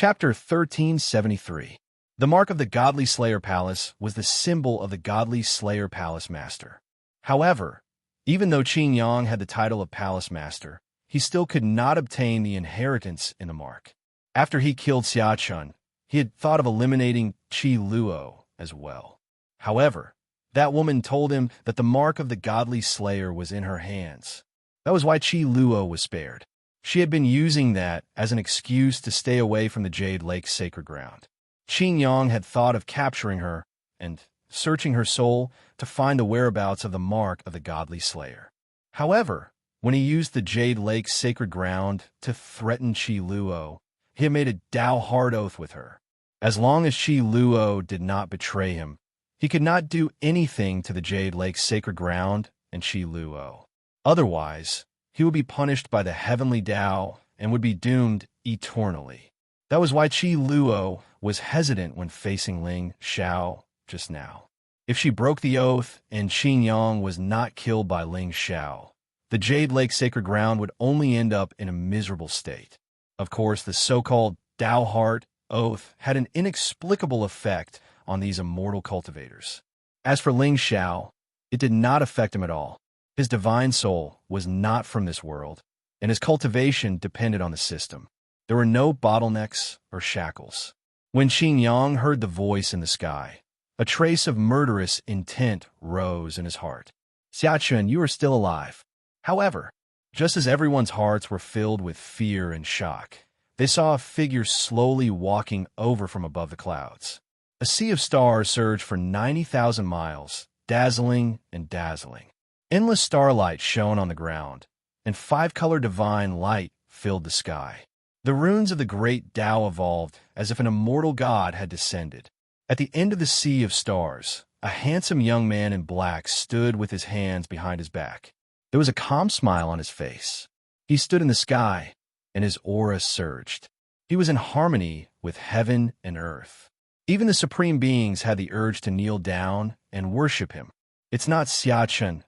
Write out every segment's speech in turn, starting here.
Chapter 1373. The mark of the Godly Slayer Palace was the symbol of the Godly Slayer Palace Master. However, even though Qin Yang had the title of Palace Master, he still could not obtain the inheritance in the mark. After he killed Xia Chun, he had thought of eliminating Qi Luo as well. However, that woman told him that the mark of the Godly Slayer was in her hands. That was why Qi Luo was spared. She had been using that as an excuse to stay away from the Jade Lake's sacred ground. Qin Yang had thought of capturing her and searching her soul to find the whereabouts of the mark of the Godly Slayer. However, when he used the Jade Lake's sacred ground to threaten Qi Luo, he had made a Dao hard oath with her. As long as Qi Luo did not betray him, he could not do anything to the Jade Lake's sacred ground and Qi Luo. Otherwise, he would be punished by the heavenly Dao and would be doomed eternally. That was why Qi Luo was hesitant when facing Ling Xiao just now. If she broke the oath and Qin Yang was not killed by Ling Xiao, the Jade Lake sacred ground would only end up in a miserable state. Of course, the so-called Dao Heart oath had an inexplicable effect on these immortal cultivators. As for Ling Xiao, it did not affect him at all. His divine soul was not from this world, and his cultivation depended on the system. There were no bottlenecks or shackles. When Qin Yang heard the voice in the sky, a trace of murderous intent rose in his heart. Xia Chun, you are still alive. However, just as everyone's hearts were filled with fear and shock, they saw a figure slowly walking over from above the clouds. A sea of stars surged for 90,000 miles, dazzling and dazzling. Endless starlight shone on the ground, and five-color divine light filled the sky. The runes of the great Tao evolved as if an immortal god had descended. At the end of the sea of stars, a handsome young man in black stood with his hands behind his back. There was a calm smile on his face. He stood in the sky, and his aura surged. He was in harmony with heaven and earth. Even the supreme beings had the urge to kneel down and worship him. It's not Xia Chun.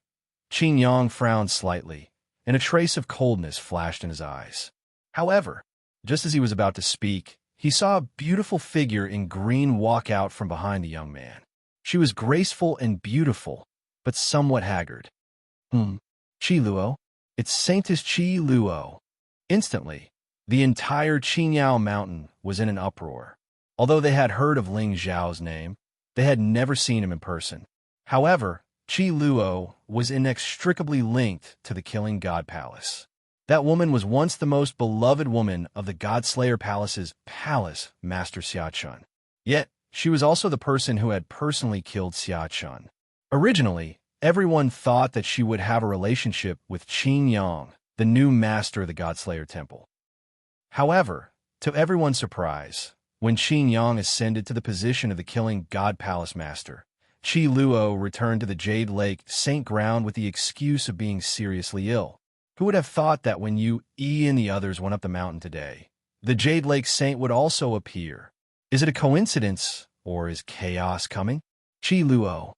Qin Yang frowned slightly, and a trace of coldness flashed in his eyes. However, just as he was about to speak, he saw a beautiful figure in green walk out from behind the young man. She was graceful and beautiful, but somewhat haggard. Qi Luo? It's Saintess Qi Luo. Instantly, the entire Qinyao mountain was in an uproar. Although they had heard of Ling Zhao's name, they had never seen him in person. However, Qi Luo was inextricably linked to the Killing God Palace. That woman was once the most beloved woman of the God Slayer Palace's Palace Master Xia Chun. Yet, she was also the person who had personally killed Xia Chun. Originally, everyone thought that she would have a relationship with Qin Yang, the new master of the God Slayer Temple. However, to everyone's surprise, when Qin Yang ascended to the position of the Killing God Palace Master, Qi Luo returned to the Jade Lake Saint ground with the excuse of being seriously ill. Who would have thought that when you and the others went up the mountain today, the Jade Lake Saint would also appear? Is it a coincidence, or is chaos coming? Qi Luo.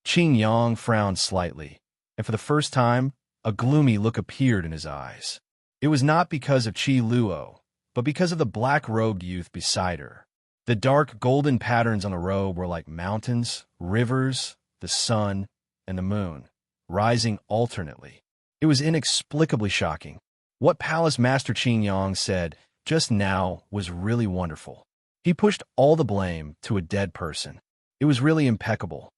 Qin Yang frowned slightly, and for the first time, a gloomy look appeared in his eyes. It was not because of Qi Luo, but because of the black-robed youth beside her. The dark golden patterns on the robe were like mountains, rivers, the sun, and the moon, rising alternately. It was inexplicably shocking. What Palace Master Qin Yang said just now was really wonderful. He pushed all the blame to a dead person. It was really impeccable.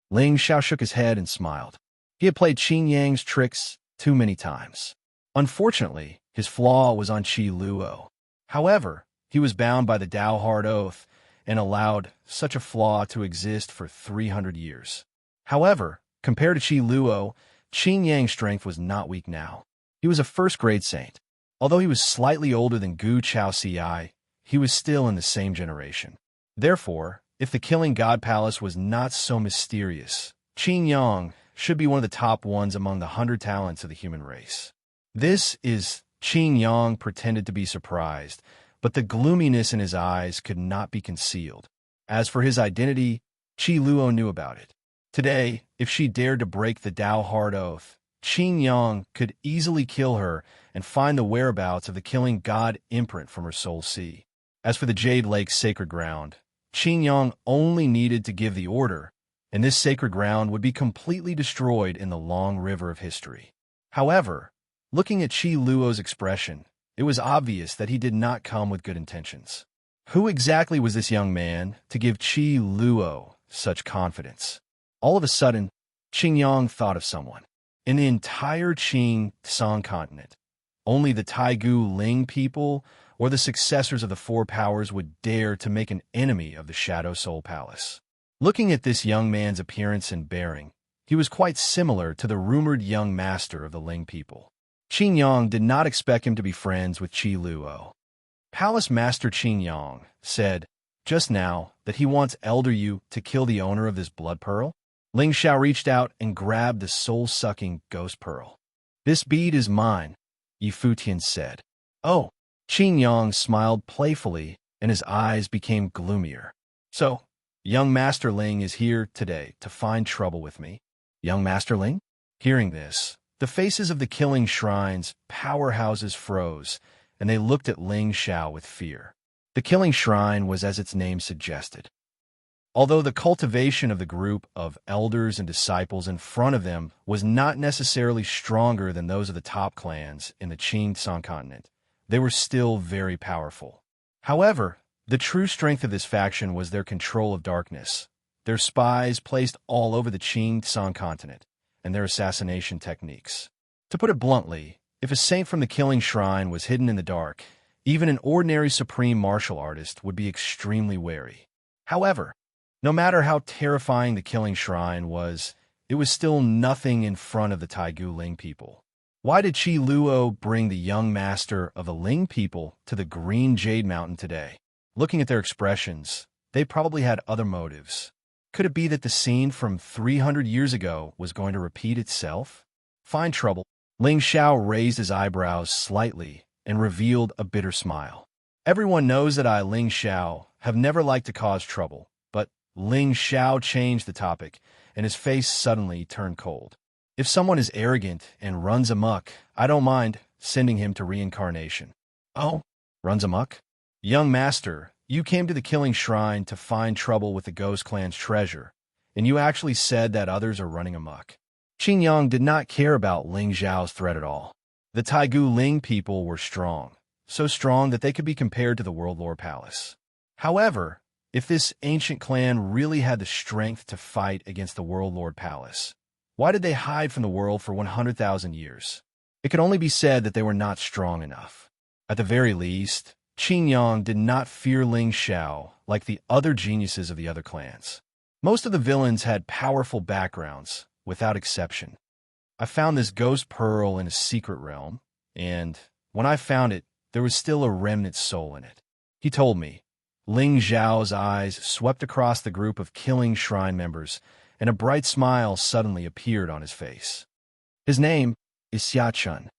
Ling Xiao shook his head and smiled. He had played Qin Yang's tricks too many times. Unfortunately, his flaw was on Qi Luo. However, he was bound by the Dao Hard Oath and allowed such a flaw to exist for 300 years. However, compared to Qi Luo, Qin Yang's strength was not weak now. He was a first-grade saint. Although he was slightly older than Gu Chao Ci, he was still in the same generation. Therefore, if the Killing God Palace was not so mysterious, Qin Yang should be one of the top ones among the 100 talents of the human race. Qin Yang pretended to be surprised, but the gloominess in his eyes could not be concealed. As for his identity, Qi Luo knew about it. Today, if she dared to break the Dao Hard Oath, Qin Yang could easily kill her and find the whereabouts of the Killing God imprint from her soul sea. As for the Jade Lake's sacred ground, Qin Yang only needed to give the order, and this sacred ground would be completely destroyed in the long river of history. However, looking at Qi Luo's expression, it was obvious that he did not come with good intentions. Who exactly was this young man to give Qi Luo such confidence? All of a sudden, Qin Yang thought of someone. In the entire Qing Tsang continent, only the Taigu Ling people or the successors of the Four Powers would dare to make an enemy of the Shadow Soul Palace. Looking at this young man's appearance and bearing, he was quite similar to the rumored young master of the Ling people. Qin Yang did not expect him to be friends with Qi Luo. Palace Master Qin Yang said just now that he wants Elder Yu to kill the owner of this blood pearl. Ling Xiao reached out and grabbed the soul-sucking ghost pearl. "This bead is mine," Yi Futian said. "Oh." Qin Yang smiled playfully, and his eyes became gloomier. "So, young Master Ling is here today to find trouble with me." Young Master Ling? Hearing this, the faces of the killing shrine's powerhouses froze, and they looked at Ling Xiao with fear. The killing shrine was as its name suggested. Although the cultivation of the group of elders and disciples in front of them was not necessarily stronger than those of the top clans in the Qing Tsang continent, they were still very powerful. However, the true strength of this faction was their control of darkness, their spies placed all over the Qing Tsang continent, and their assassination techniques. To put it bluntly, if a saint from the killing shrine was hidden in the dark, even an ordinary supreme martial artist would be extremely wary. However, no matter how terrifying the killing shrine was, it was still nothing in front of the Taigu Ling people. Why did Qi Luo bring the young master of the Ling people to the Green Jade Mountain today? Looking at their expressions, they probably had other motives. Could it be that the scene from 300 years ago was going to repeat itself? Find trouble. Ling Xiao raised his eyebrows slightly and revealed a bitter smile. Everyone knows that I, Ling Xiao, have never liked to cause trouble, but Ling Xiao changed the topic, and his face suddenly turned cold. If someone is arrogant and runs amok, I don't mind sending him to reincarnation. Oh, runs amok? Young master, you came to the killing shrine to find trouble with the Ghost Clan's treasure, and you actually said that others are running amok. Qin Yang did not care about Ling Xiao's threat at all. The Taigu Ling people were strong, so strong that they could be compared to the World Lore Palace. However, if this ancient clan really had the strength to fight against the World Lord Palace, why did they hide from the world for 100,000 years? It could only be said that they were not strong enough. At the very least, Qin Yang did not fear Ling Xiao like the other geniuses of the other clans. Most of the villains had powerful backgrounds, without exception. I found this ghost pearl in a secret realm, and when I found it, there was still a remnant soul in it. He told me. Ling Xiao's eyes swept across the group of killing shrine members, and a bright smile suddenly appeared on his face. His name is Xia Chun.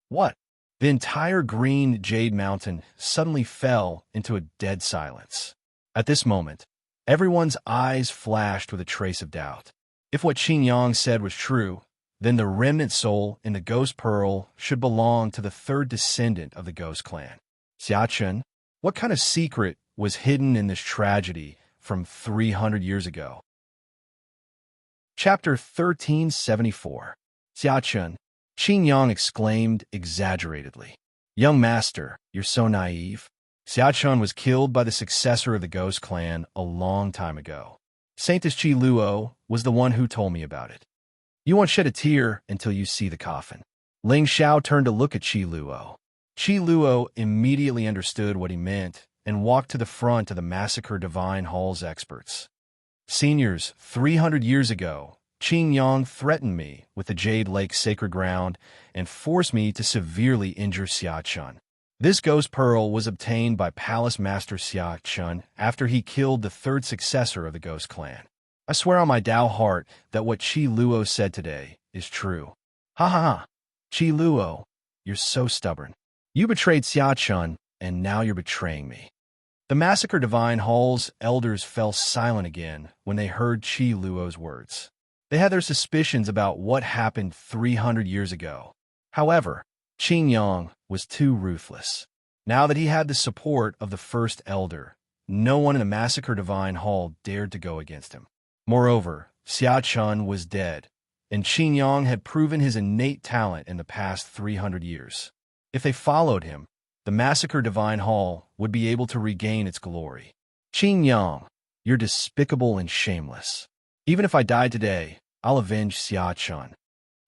What? The entire Green Jade Mountain suddenly fell into a dead silence. At this moment, everyone's eyes flashed with a trace of doubt. If what Qin Yang said was true, then the remnant soul in the Ghost Pearl should belong to the third descendant of the Ghost Clan. Xia Chun, what kind of secret was hidden in this tragedy from 300 years ago? Chapter 1374. Xia Chun. Qin Yang exclaimed exaggeratedly. Young master, you're so naive. Xia Chun was killed by the successor of the Ghost Clan a long time ago. Saintess Qi Luo was the one who told me about it. You won't shed a tear until you see the coffin. Ling Xiao turned to look at Qi Luo. Qi Luo immediately understood what he meant and walked to the front of the Massacre Divine Hall's experts. Seniors, 300 years ago, Qin Yang threatened me with the Jade Lake sacred ground and forced me to severely injure Xia Chun. This ghost pearl was obtained by Palace Master Xia Chun after he killed the third successor of the Ghost Clan. I swear on my Tao heart that what Qi Luo said today is true. Ha ha ha. Qi Luo, you're so stubborn. You betrayed Xia Chun, and now you're betraying me. The Massacre Divine Hall's elders fell silent again when they heard Qi Luo's words. They had their suspicions about what happened 300 years ago. However, Qin Yang was too ruthless. Now that he had the support of the first elder, no one in the Massacre Divine Hall dared to go against him. Moreover, Xia Chun was dead, and Qin Yang had proven his innate talent in the past 300 years. If they followed him, the Massacre Divine Hall would be able to regain its glory. Qin Yang, you're despicable and shameless. Even if I die today, I'll avenge Xia Chun.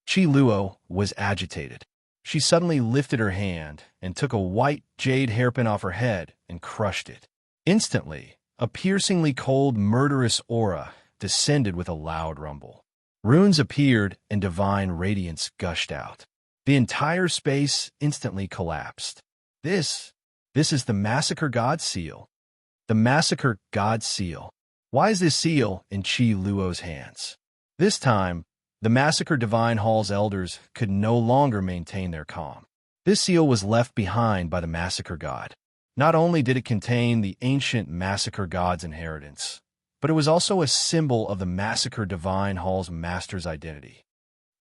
Qi Luo was agitated. She suddenly lifted her hand and took a white jade hairpin off her head and crushed it. Instantly, a piercingly cold, murderous aura descended with a loud rumble. Runes appeared and divine radiance gushed out. The entire space instantly collapsed. This is the Massacre God Seal. The Massacre God Seal. Why is this seal in Qi Luo's hands? This time, the Massacre Divine Hall's elders could no longer maintain their calm. This seal was left behind by the Massacre God. Not only did it contain the ancient Massacre God's inheritance, but it was also a symbol of the Massacre Divine Hall's master's identity.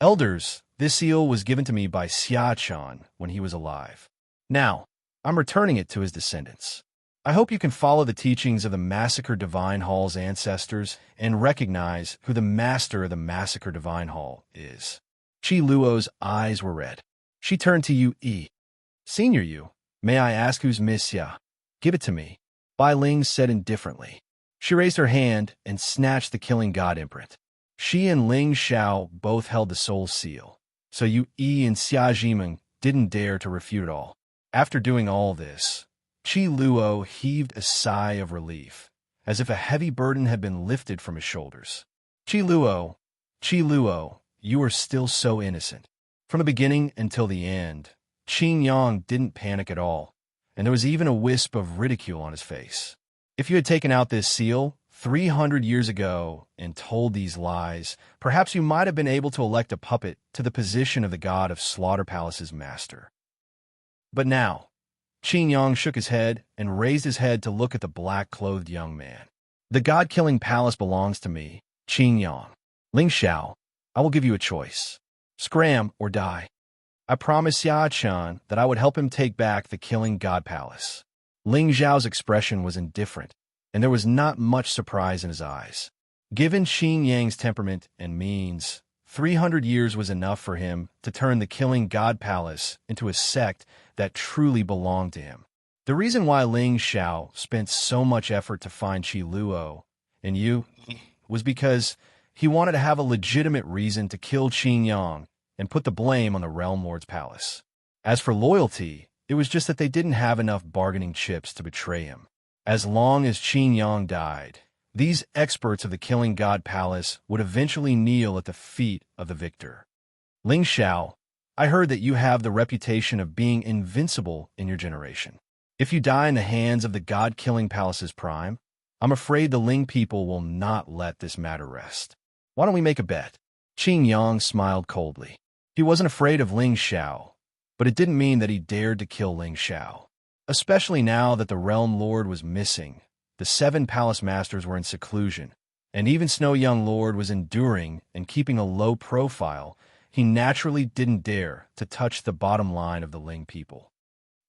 Elders, this seal was given to me by Xia Chun when he was alive. Now, I'm returning it to his descendants. I hope you can follow the teachings of the Massacre Divine Hall's ancestors and recognize who the master of the Massacre Divine Hall is. Qi Luo's eyes were red. She turned to Yu Yi. Senior Yu, may I ask who's Miss Xia? Give it to me. Bai Ling said indifferently. She raised her hand and snatched the killing god imprint. She and Ling Xiao both held the soul seal, so Yu Yi and Xia Jimeng didn't dare to refute it all. After doing all this, Qi Luo heaved a sigh of relief, as if a heavy burden had been lifted from his shoulders. Qi Luo, you are still so innocent. From the beginning until the end, Qin Yang didn't panic at all, and there was even a wisp of ridicule on his face. If you had taken out this seal 300 years ago and told these lies, perhaps you might have been able to elect a puppet to the position of the god of Slaughter Palace's master. But now, Qin Yang shook his head and raised his head to look at the black-clothed young man. The god-killing palace belongs to me, Qin Yang. Ling Xiao, I will give you a choice. Scram or die. I promised Xia Chun that I would help him take back the killing god palace. Ling Xiao's expression was indifferent, and there was not much surprise in his eyes. Given Qin Yang's temperament and means, 300 years was enough for him to turn the killing god palace into a sect that truly belonged to him. The reason why Ling Xiao spent so much effort to find Qi Luo and Yu was because he wanted to have a legitimate reason to kill Qin Yang and put the blame on the Realm Lord's palace. As for loyalty, it was just that they didn't have enough bargaining chips to betray him. As long as Qin Yang died, these experts of the killing god palace would eventually kneel at the feet of the victor. Ling Xiao, I heard that you have the reputation of being invincible in your generation. If you die in the hands of the god-killing palace's prime, I'm afraid the Ling people will not let this matter rest. Why don't we make a bet? Qin Yang smiled coldly. He wasn't afraid of Ling Xiao, but it didn't mean that he dared to kill Ling Xiao. Especially now that the Realm Lord was missing, the 7 palace masters were in seclusion, and even Snow Young Lord was enduring and keeping a low profile. He naturally didn't dare to touch the bottom line of the Ling people.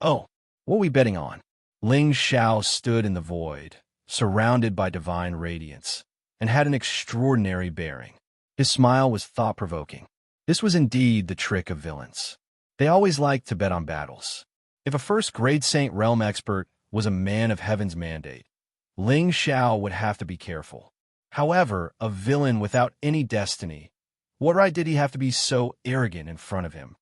Oh, what are we betting on? Ling Xiao stood in the void, surrounded by divine radiance, and had an extraordinary bearing. His smile was thought-provoking. This was indeed the trick of villains. They always liked to bet on battles. If a first-grade Saint Realm expert was a man of heaven's mandate, Ling Xiao would have to be careful. However, a villain without any destiny, what right did he have to be so arrogant in front of him?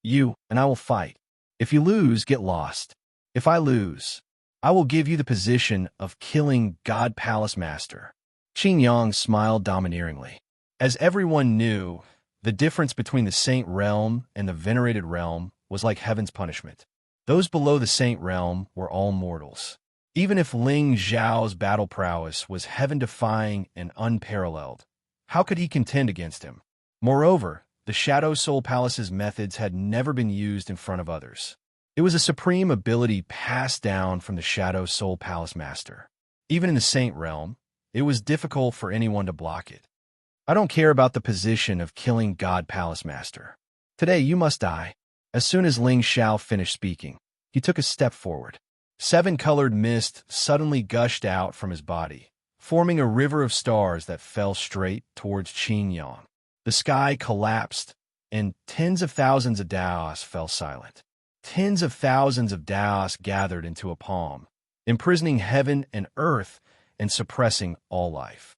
You and I will fight. If you lose, get lost. If I lose, I will give you the position of killing God Palace Master. Qin Yang smiled domineeringly. As everyone knew, the difference between the Saint Realm and the Venerated Realm was like heaven's punishment. Those below the Saint Realm were all mortals. Even if Ling Xiao's battle prowess was heaven-defying and unparalleled, how could he contend against him? Moreover, the Shadow Soul Palace's methods had never been used in front of others. It was a supreme ability passed down from the Shadow Soul Palace Master. Even in the Saint Realm, it was difficult for anyone to block it. I don't care about the position of killing God Palace Master. Today you must die. As soon as Ling Xiao finished speaking, He took a step forward. Seven-colored mist suddenly gushed out from his body, forming a river of stars that fell straight towards Qin Yang. The sky collapsed, and tens of thousands of Daos fell silent. Tens of thousands of Daos gathered into a palm, imprisoning heaven and earth and suppressing all life.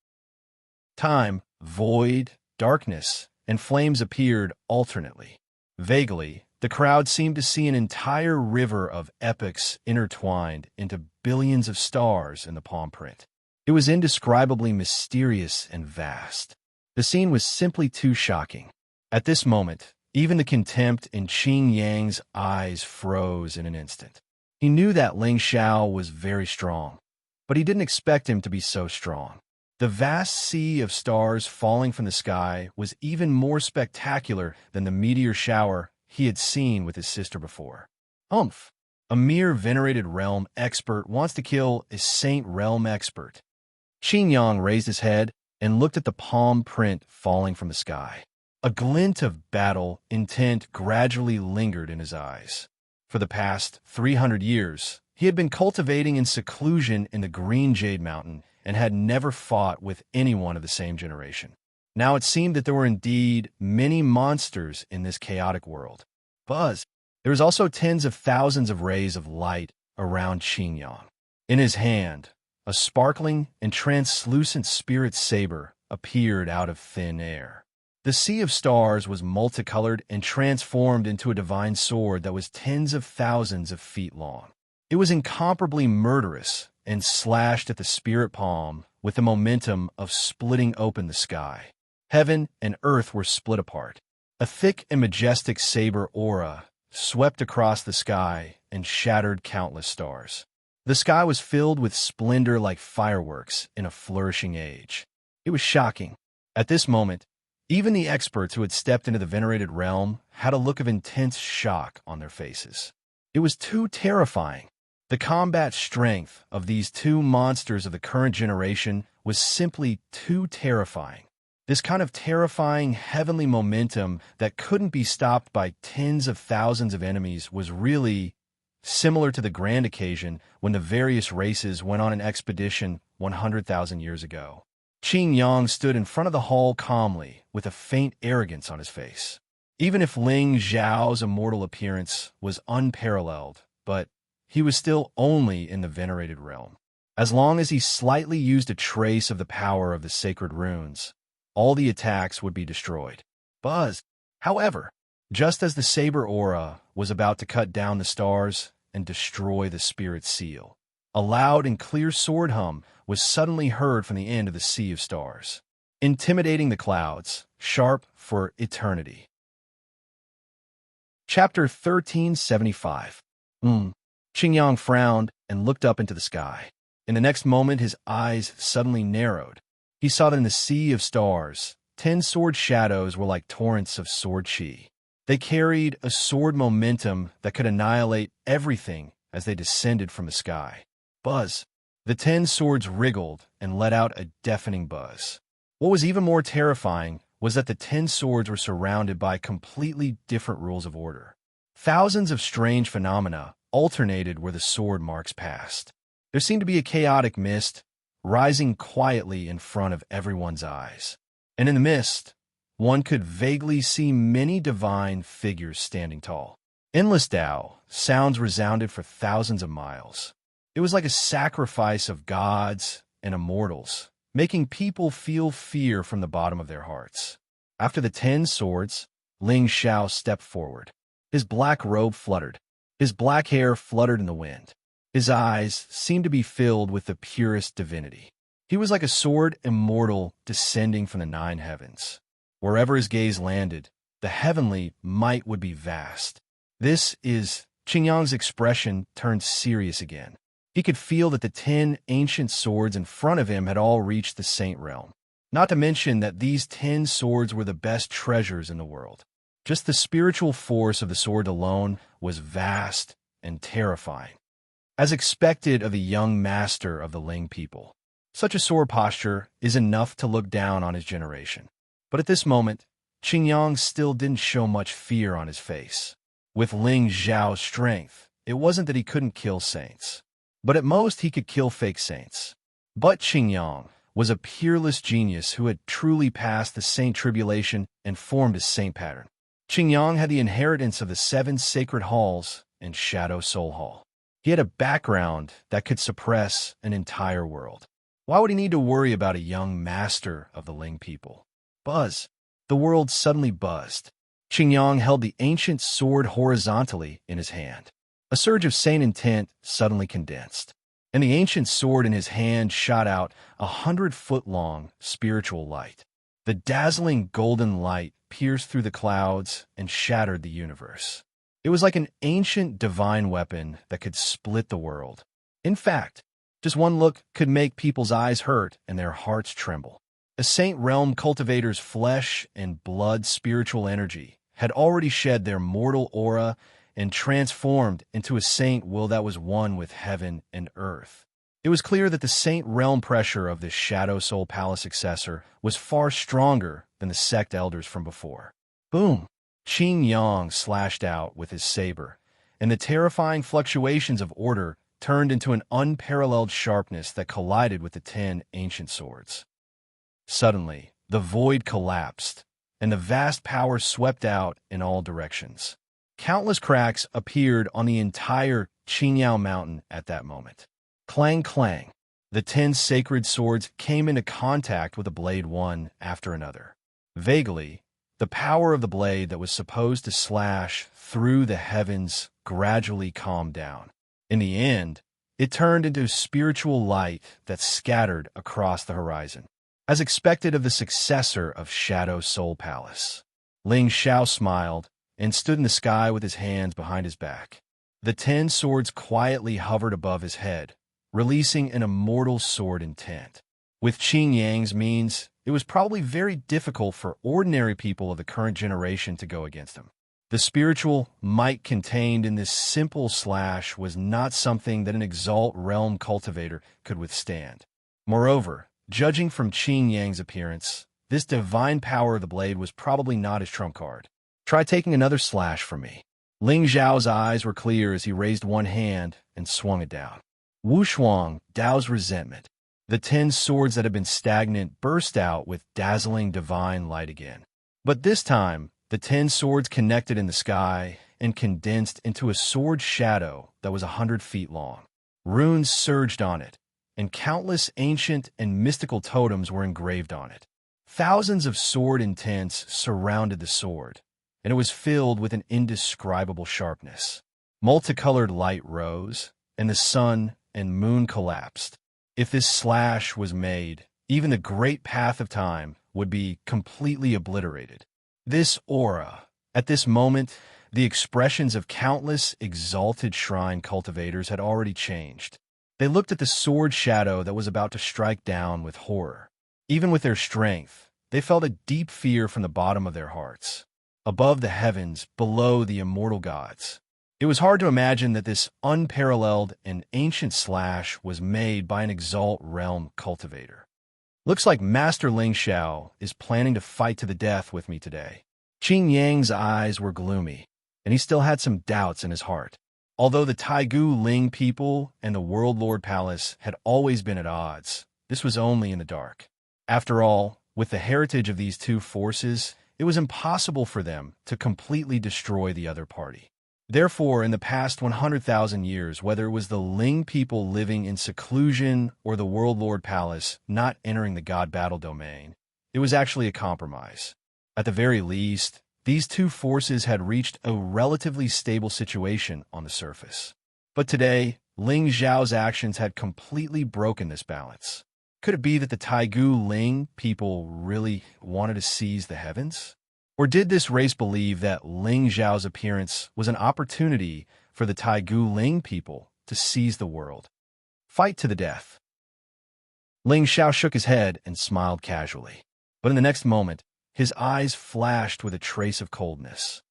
Time, void, darkness, and flames appeared alternately. Vaguely, the crowd seemed to see an entire river of epochs intertwined into billions of stars in the palm print. It was indescribably mysterious and vast. The scene was simply too shocking. At this moment, even the contempt in Qin Yang's eyes froze in an instant. He knew that Ling Xiao was very strong, but he didn't expect him to be so strong. The vast sea of stars falling from the sky was even more spectacular than the meteor shower he had seen with his sister before. Umph! A mere venerated realm expert wants to kill a saint realm expert. Qin Yang raised his head and looked at the palm print falling from the sky. A glint of battle intent gradually lingered in his eyes. For the past 300 years, he had been cultivating in seclusion in the Green Jade Mountain and had never fought with anyone of the same generation. Now it seemed that there were indeed many monsters in this chaotic world. Buzz! There was also tens of thousands of rays of light around Qin Yang. In his hand, a sparkling and translucent spirit saber appeared out of thin air. The sea of stars was multicolored and transformed into a divine sword that was tens of thousands of feet long. It was incomparably murderous and slashed at the spirit palm with the momentum of splitting open the sky. Heaven and earth were split apart. A thick and majestic saber aura swept across the sky and shattered countless stars. The sky was filled with splendor like fireworks in a flourishing age. It was shocking. At this moment, even the experts who had stepped into the venerated realm had a look of intense shock on their faces. It was too terrifying. The combat strength of these two monsters of the current generation was simply too terrifying. This kind of terrifying heavenly momentum that couldn't be stopped by tens of thousands of enemies was really similar to the grand occasion when the various races went on an expedition 100,000 years ago. Qin Yang stood in front of the hall calmly, with a faint arrogance on his face. Even if Ling Xiao's immortal appearance was unparalleled, but he was still only in the venerated realm. As long as he slightly used a trace of the power of the sacred runes, all the attacks would be destroyed. Buzz! However, just as the saber aura was about to cut down the stars and destroy the spirit seal, a loud and clear sword hum was suddenly heard from the end of the sea of stars, intimidating the clouds, sharp for eternity. Chapter 1375. Qin Yang frowned and looked up into the sky. In the next moment, his eyes suddenly narrowed. He saw that in the sea of stars, 10 sword shadows were like torrents of sword chi. They carried a sword momentum that could annihilate everything as they descended from the sky. Buzz! The 10 swords wriggled and let out a deafening buzz. What was even more terrifying was that the 10 swords were surrounded by completely different rules of order. Thousands of strange phenomena alternated where the sword marks passed. There seemed to be a chaotic mist rising quietly in front of everyone's eyes. And in the mist, one could vaguely see many divine figures standing tall. Endless Tao sounds resounded for thousands of miles. It was like a sacrifice of gods and immortals, making people feel fear from the bottom of their hearts. After the 10 swords, Ling Xiao stepped forward. His black robe fluttered. His black hair fluttered in the wind. His eyes seemed to be filled with the purest divinity. He was like a sword immortal descending from the 9 heavens. Wherever his gaze landed, the heavenly might would be vast. Qin Yang's expression turned serious again. He could feel that the 10 ancient swords in front of him had all reached the saint realm. Not to mention that these 10 swords were the best treasures in the world. Just the spiritual force of the sword alone was vast and terrifying. As expected of a young master of the Ling people, such a sword posture is enough to look down on his generation. But at this moment, Qin Yang still didn't show much fear on his face. With Ling Xiao's strength, it wasn't that he couldn't kill saints, but at most he could kill fake saints. But Qingyang was a peerless genius who had truly passed the saint tribulation and formed a saint pattern. Qingyang had the inheritance of the 7 sacred halls and Shadow Soul Hall. He had a background that could suppress an entire world. Why would he need to worry about a young master of the Ling people? Buzz. The world suddenly buzzed. Qingyang held the ancient sword horizontally in his hand. A surge of saint intent suddenly condensed, and the ancient sword in his hand shot out 100-foot-long spiritual light. The dazzling golden light pierced through the clouds and shattered the universe. It was like an ancient divine weapon that could split the world. In fact, just one look could make people's eyes hurt and their hearts tremble. A saint realm cultivator's flesh and blood spiritual energy had already shed their mortal aura and transformed into a saint will that was one with heaven and earth. It was clear that the saint realm pressure of this Shadow Soul Palace successor was far stronger than the sect elders from before. Boom! Qingyang slashed out with his saber, and the terrifying fluctuations of order turned into an unparalleled sharpness that collided with the 10 ancient swords. Suddenly, the void collapsed, and the vast power swept out in all directions. Countless cracks appeared on the entire Qingyao mountain at that moment. Clang, clang. The 10 sacred swords came into contact with the blade one after another. Vaguely, the power of the blade that was supposed to slash through the heavens gradually calmed down. In the end, it turned into spiritual light that scattered across the horizon. As expected of the successor of Shadow Soul Palace, Ling Xiao smiled and stood in the sky with his hands behind his back. The 10 swords quietly hovered above his head, releasing an immortal sword intent. With Qingyang's means, it was probably very difficult for ordinary people of the current generation to go against him. The spiritual might contained in this simple slash was not something that an Exalt realm cultivator could withstand. Moreover, judging from Qingyang's appearance, this divine power of the blade was probably not his trump card. Try taking another slash from me. Ling Zhao's eyes were clear as he raised one hand and swung it down. Wushuang, Dao's resentment. The 10 swords that had been stagnant burst out with dazzling divine light again. But this time, the 10 swords connected in the sky and condensed into a sword shadow that was 100 feet long. Runes surged on it, and countless ancient and mystical totems were engraved on it. Thousands of sword intents surrounded the sword, and it was filled with an indescribable sharpness. Multicolored light rose, and the sun and moon collapsed. If this slash was made, even the great path of time would be completely obliterated. This aura, at this moment, the expressions of countless exalted shrine cultivators had already changed. They looked at the sword shadow that was about to strike down with horror. Even with their strength, they felt a deep fear from the bottom of their hearts. Above the heavens, below the immortal gods. It was hard to imagine that this unparalleled and ancient slash was made by an Exalt realm cultivator. Looks like Master Ling Xiao is planning to fight to the death with me today. Qingyang's eyes were gloomy, and he still had some doubts in his heart. Although the Taigu Ling people and the World Lord Palace had always been at odds, this was only in the dark. After all, with the heritage of these two forces, it was impossible for them to completely destroy the other party. Therefore, in the past 100,000 years, whether it was the Ling people living in seclusion or the World Lord Palace not entering the God Battle domain, it was actually a compromise. At the very least, these two forces had reached a relatively stable situation on the surface. But today, Ling Zhao's actions had completely broken this balance. Could it be that the Taigu Ling people really wanted to seize the heavens? Or did this race believe that Ling Zhao's appearance was an opportunity for the Taigu Ling people to seize the world? Fight to the death. Ling Xiao shook his head and smiled casually. But in the next moment, his eyes flashed with a trace of coldness.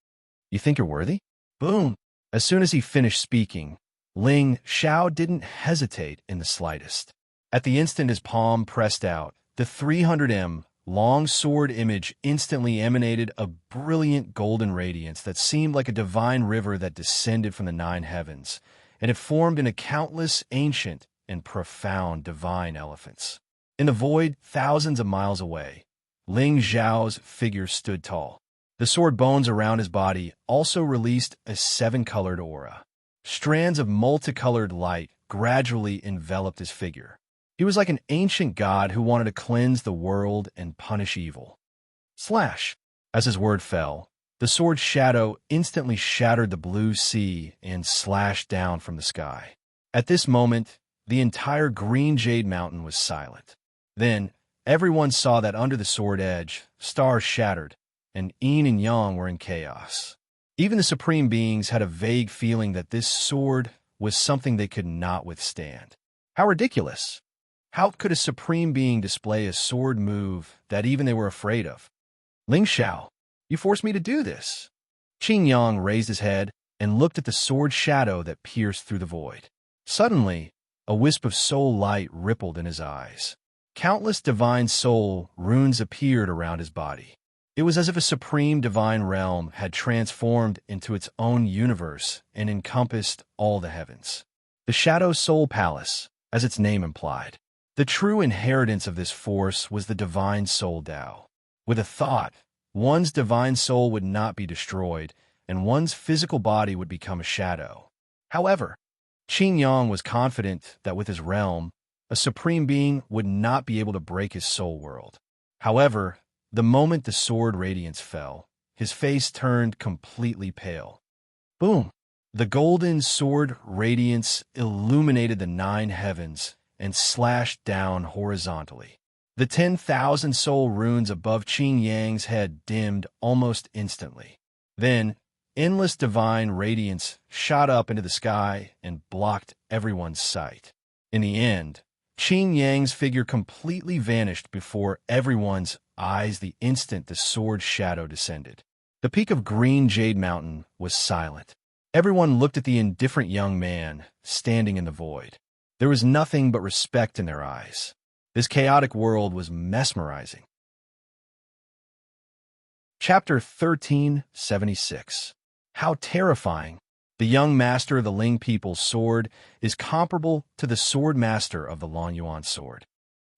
You think you're worthy? Boom! As soon as he finished speaking, Ling Xiao didn't hesitate in the slightest. At the instant his palm pressed out, the 300M long sword image instantly emanated a brilliant golden radiance that seemed like a divine river that descended from the nine heavens, and it formed into countless ancient and profound divine elephants. In the void, thousands of miles away, Ling Zhao's figure stood tall. The sword bones around his body also released a seven-colored aura. Strands of multicolored light gradually enveloped his figure. He was like an ancient god who wanted to cleanse the world and punish evil. Slash! As his word fell, the sword's shadow instantly shattered the blue sea and slashed down from the sky. At this moment, the entire green jade mountain was silent. Then, everyone saw that under the sword edge, stars shattered, and yin and yang were in chaos. Even the supreme beings had a vague feeling that this sword was something they could not withstand. How ridiculous! How could a supreme being display a sword move that even they were afraid of? Ling Xiao, you forced me to do this. Qin Yang raised his head and looked at the sword shadow that pierced through the void. Suddenly, a wisp of soul light rippled in his eyes. Countless divine soul runes appeared around his body. It was as if a supreme divine realm had transformed into its own universe and encompassed all the heavens. The Shadow Soul Palace, as its name implied. The true inheritance of this force was the divine soul Tao. With a thought, one's divine soul would not be destroyed, and one's physical body would become a shadow. However, Qin Yang was confident that with his realm, a supreme being would not be able to break his soul world. However, the moment the sword radiance fell, his face turned completely pale. Boom! The golden sword radiance illuminated the nine heavens and slashed down horizontally. The 10,000 soul runes above Qin Yang's head dimmed almost instantly. Then, endless divine radiance shot up into the sky and blocked everyone's sight. In the end, Qin Yang's figure completely vanished before everyone's eyes the instant the sword shadow descended. The peak of Green Jade Mountain was silent. Everyone looked at the indifferent young man standing in the void. There was nothing but respect in their eyes. This chaotic world was mesmerizing. Chapter 1376. How terrifying! The young master of the Ling people's sword is comparable to the sword master of the Long Yuan sword.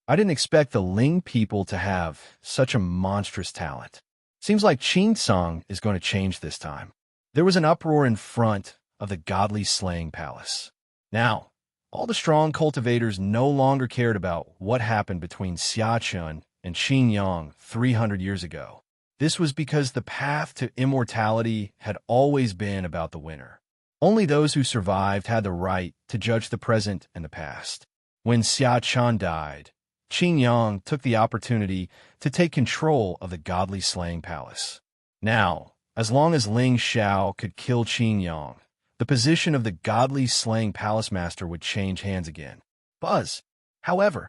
I didn't expect the Ling people to have such a monstrous talent. Seems like Qin Song is going to change this time. There was an uproar in front of the godly slaying palace. Now, all the strong cultivators no longer cared about what happened between Xia Chun and Qin Yang 300 years ago. This was because the path to immortality had always been about the winner. Only those who survived had the right to judge the present and the past. When Xia Chun died, Qin Yang took the opportunity to take control of the godly slaying palace. Now, as long as Ling Xiao could kill Qin Yang, the position of the godly slaying palace master would change hands again. Buzz! However,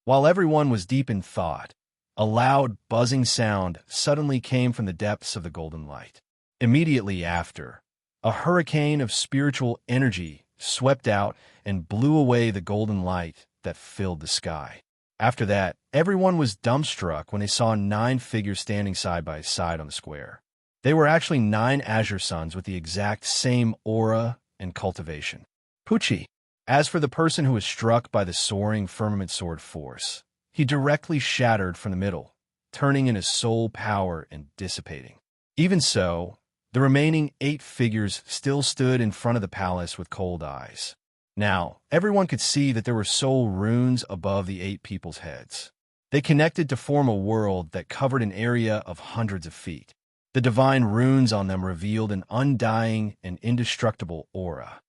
while everyone was deep in thought, a loud, buzzing sound suddenly came from the depths of the golden light. Immediately after, a hurricane of spiritual energy swept out and blew away the golden light that filled the sky. After that, everyone was dumbstruck when they saw 9 figures standing side by side on the square. They were actually 9 Azure Suns with the exact same aura and cultivation. Pucci. As for the person who was struck by the soaring firmament sword force, he directly shattered from the middle, turning into soul power and dissipating. Even so, the remaining 8 figures still stood in front of the palace with cold eyes. Now, everyone could see that there were soul runes above the 8 people's heads. They connected to form a world that covered an area of hundreds of feet. The divine runes on them revealed an undying and indestructible aura.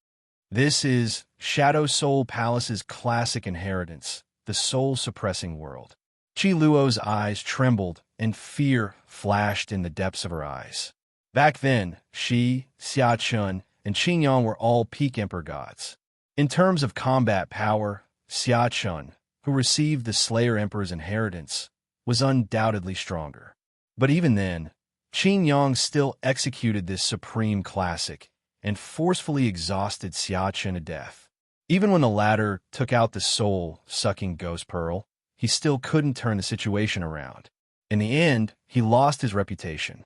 This is Shadow Soul Palace's classic inheritance, the soul-suppressing world. Qi Luo's eyes trembled, and fear flashed in the depths of her eyes. Back then, she, Xia Chun, and Qin Yang were all peak emperor gods. In terms of combat power, Xia Chun, who received the Slayer Emperor's inheritance, was undoubtedly stronger. But even then, Qin Yang still executed this supreme classic and forcefully exhausted Xia Chun to death. Even when the latter took out the soul-sucking ghost pearl, he still couldn't turn the situation around. In the end, he lost his reputation.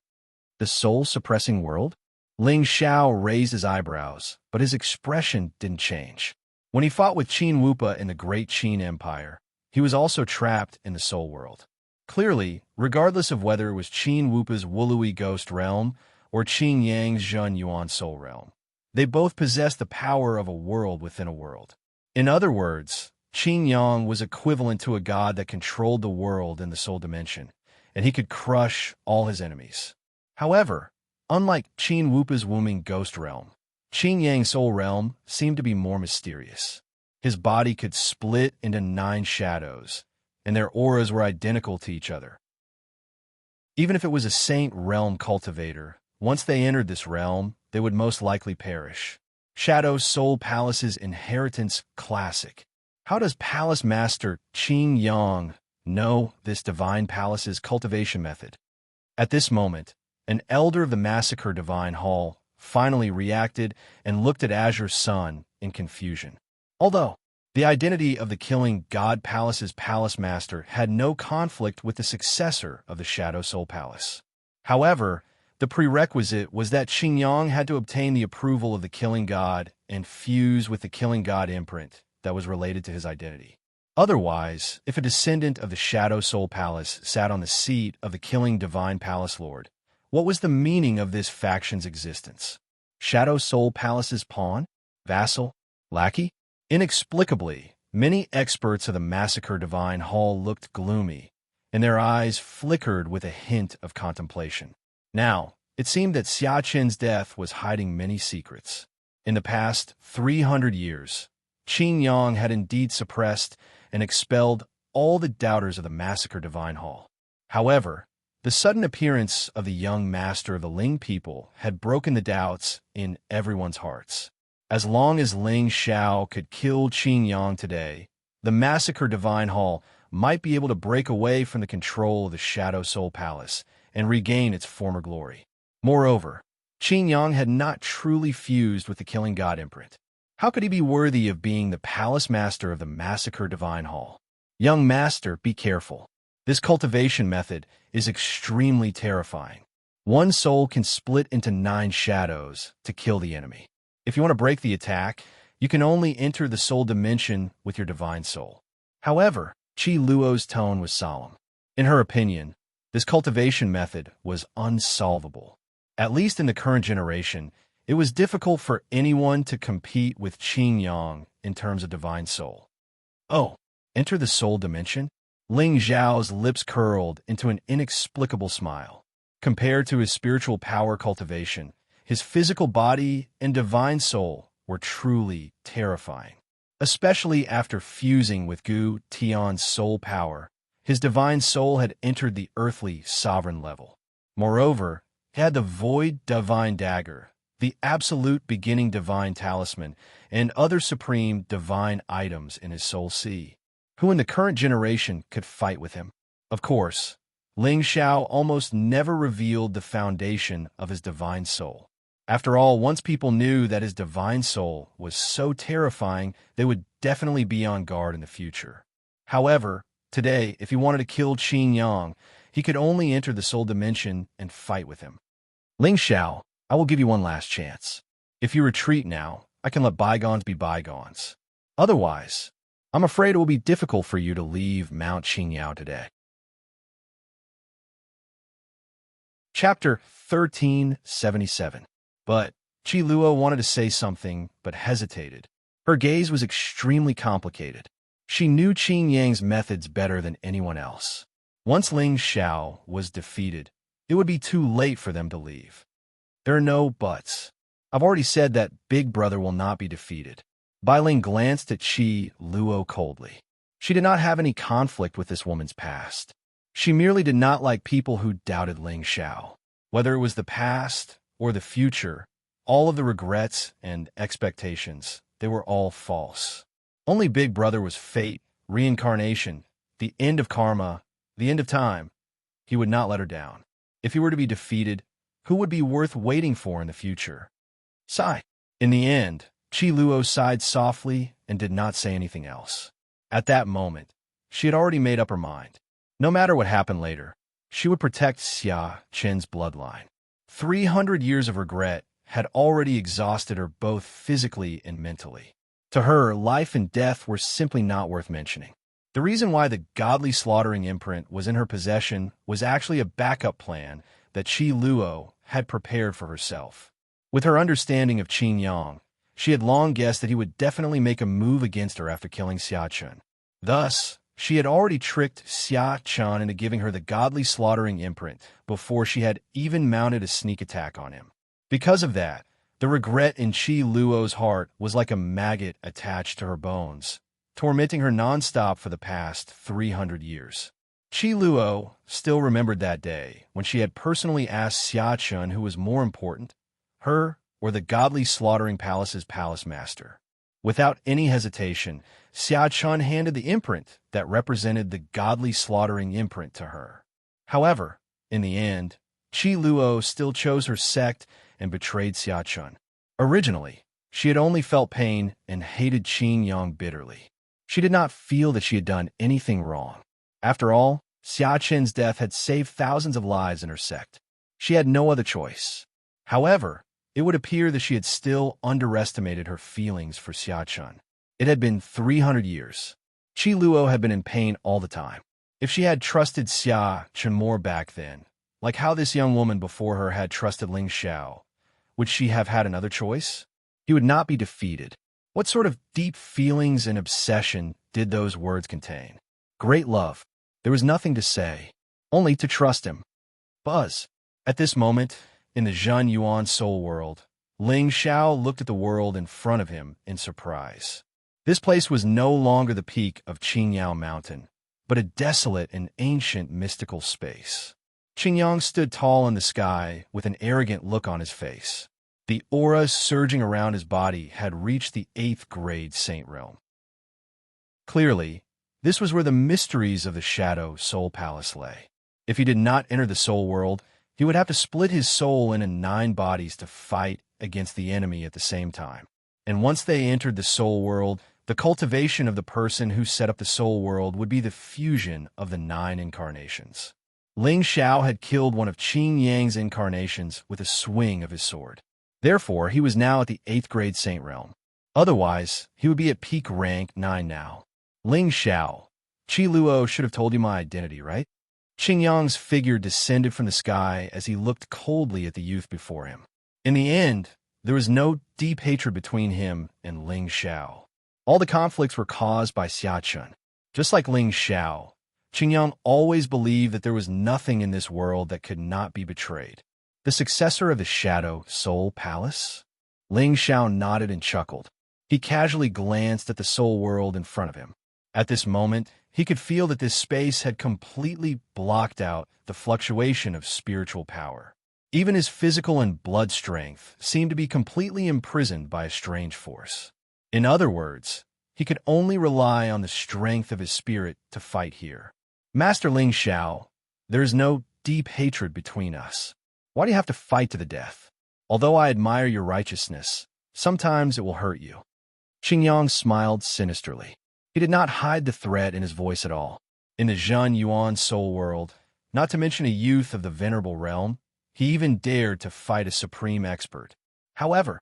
The soul-suppressing world? Ling Xiao raised his eyebrows, but his expression didn't change. When he fought with Qin Wupa in the Great Qin Empire, he was also trapped in the soul world. Clearly, regardless of whether it was Qin Wupa's Wului Ghost Realm or Qin Yang's Zhun Yuan Soul Realm, they both possessed the power of a world within a world. In other words, Qin Yang was equivalent to a god that controlled the world in the soul dimension, and he could crush all his enemies. However, unlike Qin Wupa's Wuming Ghost Realm, Qin Yang's Soul Realm seemed to be more mysterious. His body could split into 9 shadows, and their auras were identical to each other. Even if it was a Saint Realm cultivator, once they entered this realm, they would most likely perish. Shadow Soul Palace's Inheritance Classic. How does Palace Master Qin Yang know this Divine Palace's cultivation method? At this moment, an elder of the Massacre Divine Hall finally reacted and looked at Azure's son in confusion. Although the identity of the Killing God Palace's Palace Master had no conflict with the successor of the Shadow Soul Palace. However, the prerequisite was that Qin Yang had to obtain the approval of the Killing God and fuse with the Killing God imprint that was related to his identity. Otherwise, if a descendant of the Shadow Soul Palace sat on the seat of the Killing Divine Palace Lord, what was the meaning of this faction's existence? Shadow Soul Palace's pawn? Vassal? Lackey? Inexplicably, many experts of the Massacre Divine Hall looked gloomy, and their eyes flickered with a hint of contemplation. Now, it seemed that Xia Qin's death was hiding many secrets. In the past 300 years, Qin Yang had indeed suppressed and expelled all the doubters of the Massacre Divine Hall. However, the sudden appearance of the young master of the Ling people had broken the doubts in everyone's hearts. As long as Ling Xiao could kill Qin Yang today, the Massacre Divine Hall might be able to break away from the control of the Shadow Soul Palace and regain its former glory. Moreover, Qin Yang had not truly fused with the Killing God imprint. How could he be worthy of being the Palace Master of the Massacre Divine Hall? Young Master, be careful. This cultivation method is extremely terrifying. One soul can split into 9 shadows to kill the enemy. If you want to break the attack, you can only enter the soul dimension with your divine soul. However, Qi Luo's tone was solemn. In her opinion, this cultivation method was unsolvable. At least in the current generation, it was difficult for anyone to compete with Qin Yang in terms of divine soul. Oh, enter the soul dimension? Ling Zhao's lips curled into an inexplicable smile. Compared to his spiritual power cultivation, his physical body and divine soul were truly terrifying. Especially after fusing with Gu Tian's soul power, his divine soul had entered the earthly sovereign level. Moreover, he had the void divine dagger, the absolute beginning divine talisman, and other supreme divine items in his soul sea. Who in the current generation could fight with him? Of course, Ling Xiao almost never revealed the foundation of his divine soul. After all, once people knew that his divine soul was so terrifying, they would definitely be on guard in the future. However, today, if he wanted to kill Qin Yang, he could only enter the soul dimension and fight with him. Ling Xiao, I will give you one last chance. If you retreat now, I can let bygones be bygones. Otherwise, I'm afraid it will be difficult for you to leave Mount Qingyao today. Chapter 1377. But Qi Luo wanted to say something, but hesitated. Her gaze was extremely complicated. She knew Qin Yang's methods better than anyone else. Once Ling Xiao was defeated, it would be too late for them to leave. There are no buts. I've already said that Big Brother will not be defeated. Bai Ling glanced at Qi Luo coldly. She did not have any conflict with this woman's past. She merely did not like people who doubted Ling Xiao. Whether it was the past or the future, all of the regrets and expectations, they were all false. Only Big Brother was fate, reincarnation, the end of karma, the end of time. He would not let her down. If he were to be defeated, who would be worth waiting for in the future? Sigh. In the end, Qi Luo sighed softly and did not say anything else. At that moment, she had already made up her mind. No matter what happened later, she would protect Xia Chen's bloodline. 300 years of regret had already exhausted her both physically and mentally. To her, life and death were simply not worth mentioning. The reason why the godly slaughtering imprint was in her possession was actually a backup plan that Qi Luo had prepared for herself. With her understanding of Qin Yang, she had long guessed that he would definitely make a move against her after killing Xia Chen. Thus, she had already tricked Xia Chen into giving her the godly slaughtering imprint before she had even mounted a sneak attack on him. Because of that, the regret in Qi Luo's heart was like a maggot attached to her bones, tormenting her nonstop for the past 300 years. Qi Luo still remembered that day when she had personally asked Xia Chen who was more important, her or the godly slaughtering palace's palace master. Without any hesitation, Xia Chen handed the imprint that represented the godly slaughtering imprint to her. However, in the end, Qi Luo still chose her sect and betrayed Xia Chen. Originally, she had only felt pain and hated Qin Yang bitterly. She did not feel that she had done anything wrong. After all, Xia Chen's death had saved thousands of lives in her sect. She had no other choice. However, it would appear that she had still underestimated her feelings for Xia Chen. It had been 300 years. Qi Luo had been in pain all the time. If she had trusted Xia Chen more back then, like how this young woman before her had trusted Ling Xiao, would she have had another choice? He would not be defeated. What sort of deep feelings and obsession did those words contain? Great love. There was nothing to say, only to trust him. Buzz. At this moment, in the Zhen Yuan soul world, Ling Xiao looked at the world in front of him in surprise. This place was no longer the peak of Qingyao Mountain, but a desolate and ancient mystical space. Qingyang stood tall in the sky with an arrogant look on his face. The aura surging around his body had reached the 8th grade saint realm. Clearly, this was where the mysteries of the Shadow Soul Palace lay. If he did not enter the soul world, he would have to split his soul into 9 bodies to fight against the enemy at the same time. And once they entered the soul world, the cultivation of the person who set up the soul world would be the fusion of the 9 incarnations. Ling Xiao had killed one of Qin Yang's incarnations with a swing of his sword. Therefore, he was now at the 8th grade saint realm. Otherwise, he would be at peak rank 9 now. Ling Xiao, Qi Luo should have told you my identity, right? Qingyang's figure descended from the sky as he looked coldly at the youth before him. In the end, there was no deep hatred between him and Ling Xiao. All the conflicts were caused by Xia Chen. Just like Ling Xiao, Qingyang always believed that there was nothing in this world that could not be betrayed. The successor of the Shadow Soul Palace? Ling Xiao nodded and chuckled. He casually glanced at the soul world in front of him. At this moment, he could feel that this space had completely blocked out the fluctuation of spiritual power. Even his physical and blood strength seemed to be completely imprisoned by a strange force. In other words, he could only rely on the strength of his spirit to fight here. Master Ling Xiao, there is no deep hatred between us. Why do you have to fight to the death? Although I admire your righteousness, sometimes it will hurt you. Qingyang smiled sinisterly. He did not hide the threat in his voice at all. In the Zhen Yuan soul world, not to mention a youth of the venerable realm, he even dared to fight a supreme expert. However,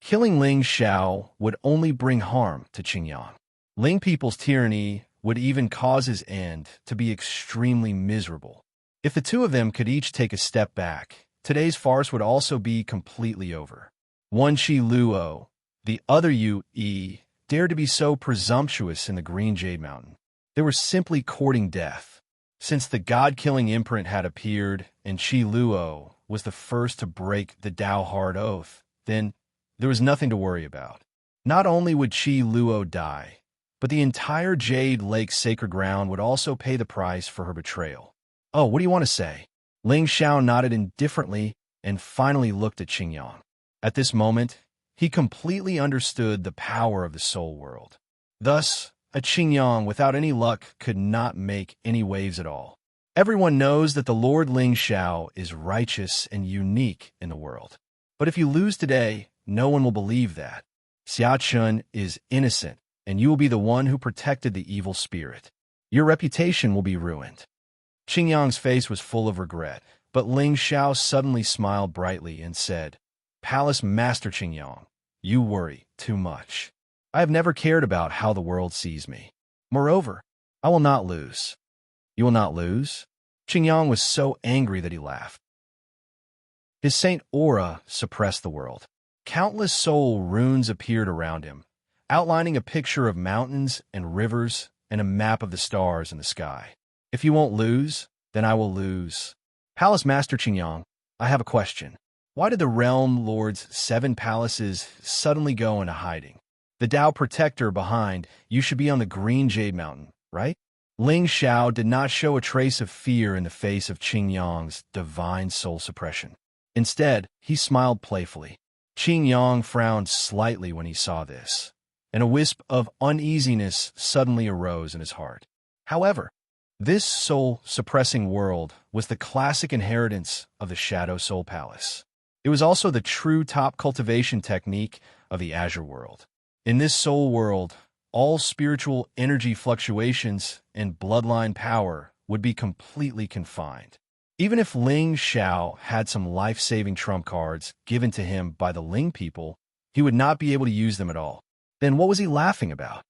killing Ling Xiao would only bring harm to Qingyang. Ling people's tyranny would even cause his end to be extremely miserable. If the two of them could each take a step back, today's farce would also be completely over. One Qi Luo, the other Yu Yi, dared to be so presumptuous in the Green Jade Mountain. They were simply courting death. Since the god-killing imprint had appeared and Qi Luo was the first to break the Tao Hard Oath, then there was nothing to worry about. Not only would Qi Luo die, but the entire Jade Lake sacred ground would also pay the price for her betrayal. Oh, what do you want to say? Ling Xiao nodded indifferently and finally looked at Qingyang. At this moment, he completely understood the power of the soul world. Thus, a Qingyang without any luck could not make any waves at all. Everyone knows that the Lord Ling Xiao is righteous and unique in the world. But if you lose today, no one will believe that. Xia Chen is innocent, and you will be the one who protected the evil spirit. Your reputation will be ruined. Qingyang's face was full of regret, but Ling Xiao suddenly smiled brightly and said, "Palace Master Qingyang, you worry too much. I have never cared about how the world sees me. Moreover, I will not lose." "You will not lose?" Qingyang was so angry that he laughed. His saint aura suppressed the world. Countless soul runes appeared around him, outlining a picture of mountains and rivers and a map of the stars in the sky. "If you won't lose, then I will lose." "Palace Master Qingyang, I have a question. Why did the Realm Lord's 7 palaces suddenly go into hiding? The Tao Protector behind you should be on the Green Jade Mountain, right?" Ling Xiao did not show a trace of fear in the face of Qingyang's divine soul suppression. Instead, he smiled playfully. Qingyang frowned slightly when he saw this, and a wisp of uneasiness suddenly arose in his heart. However, this soul-suppressing world was the classic inheritance of the Shadow Soul Palace. It was also the true top cultivation technique of the Azure world. In this soul world, all spiritual energy fluctuations and bloodline power would be completely confined. Even if Ling Xiao had some life-saving trump cards given to him by the Ling people, he would not be able to use them at all. Then what was he laughing about?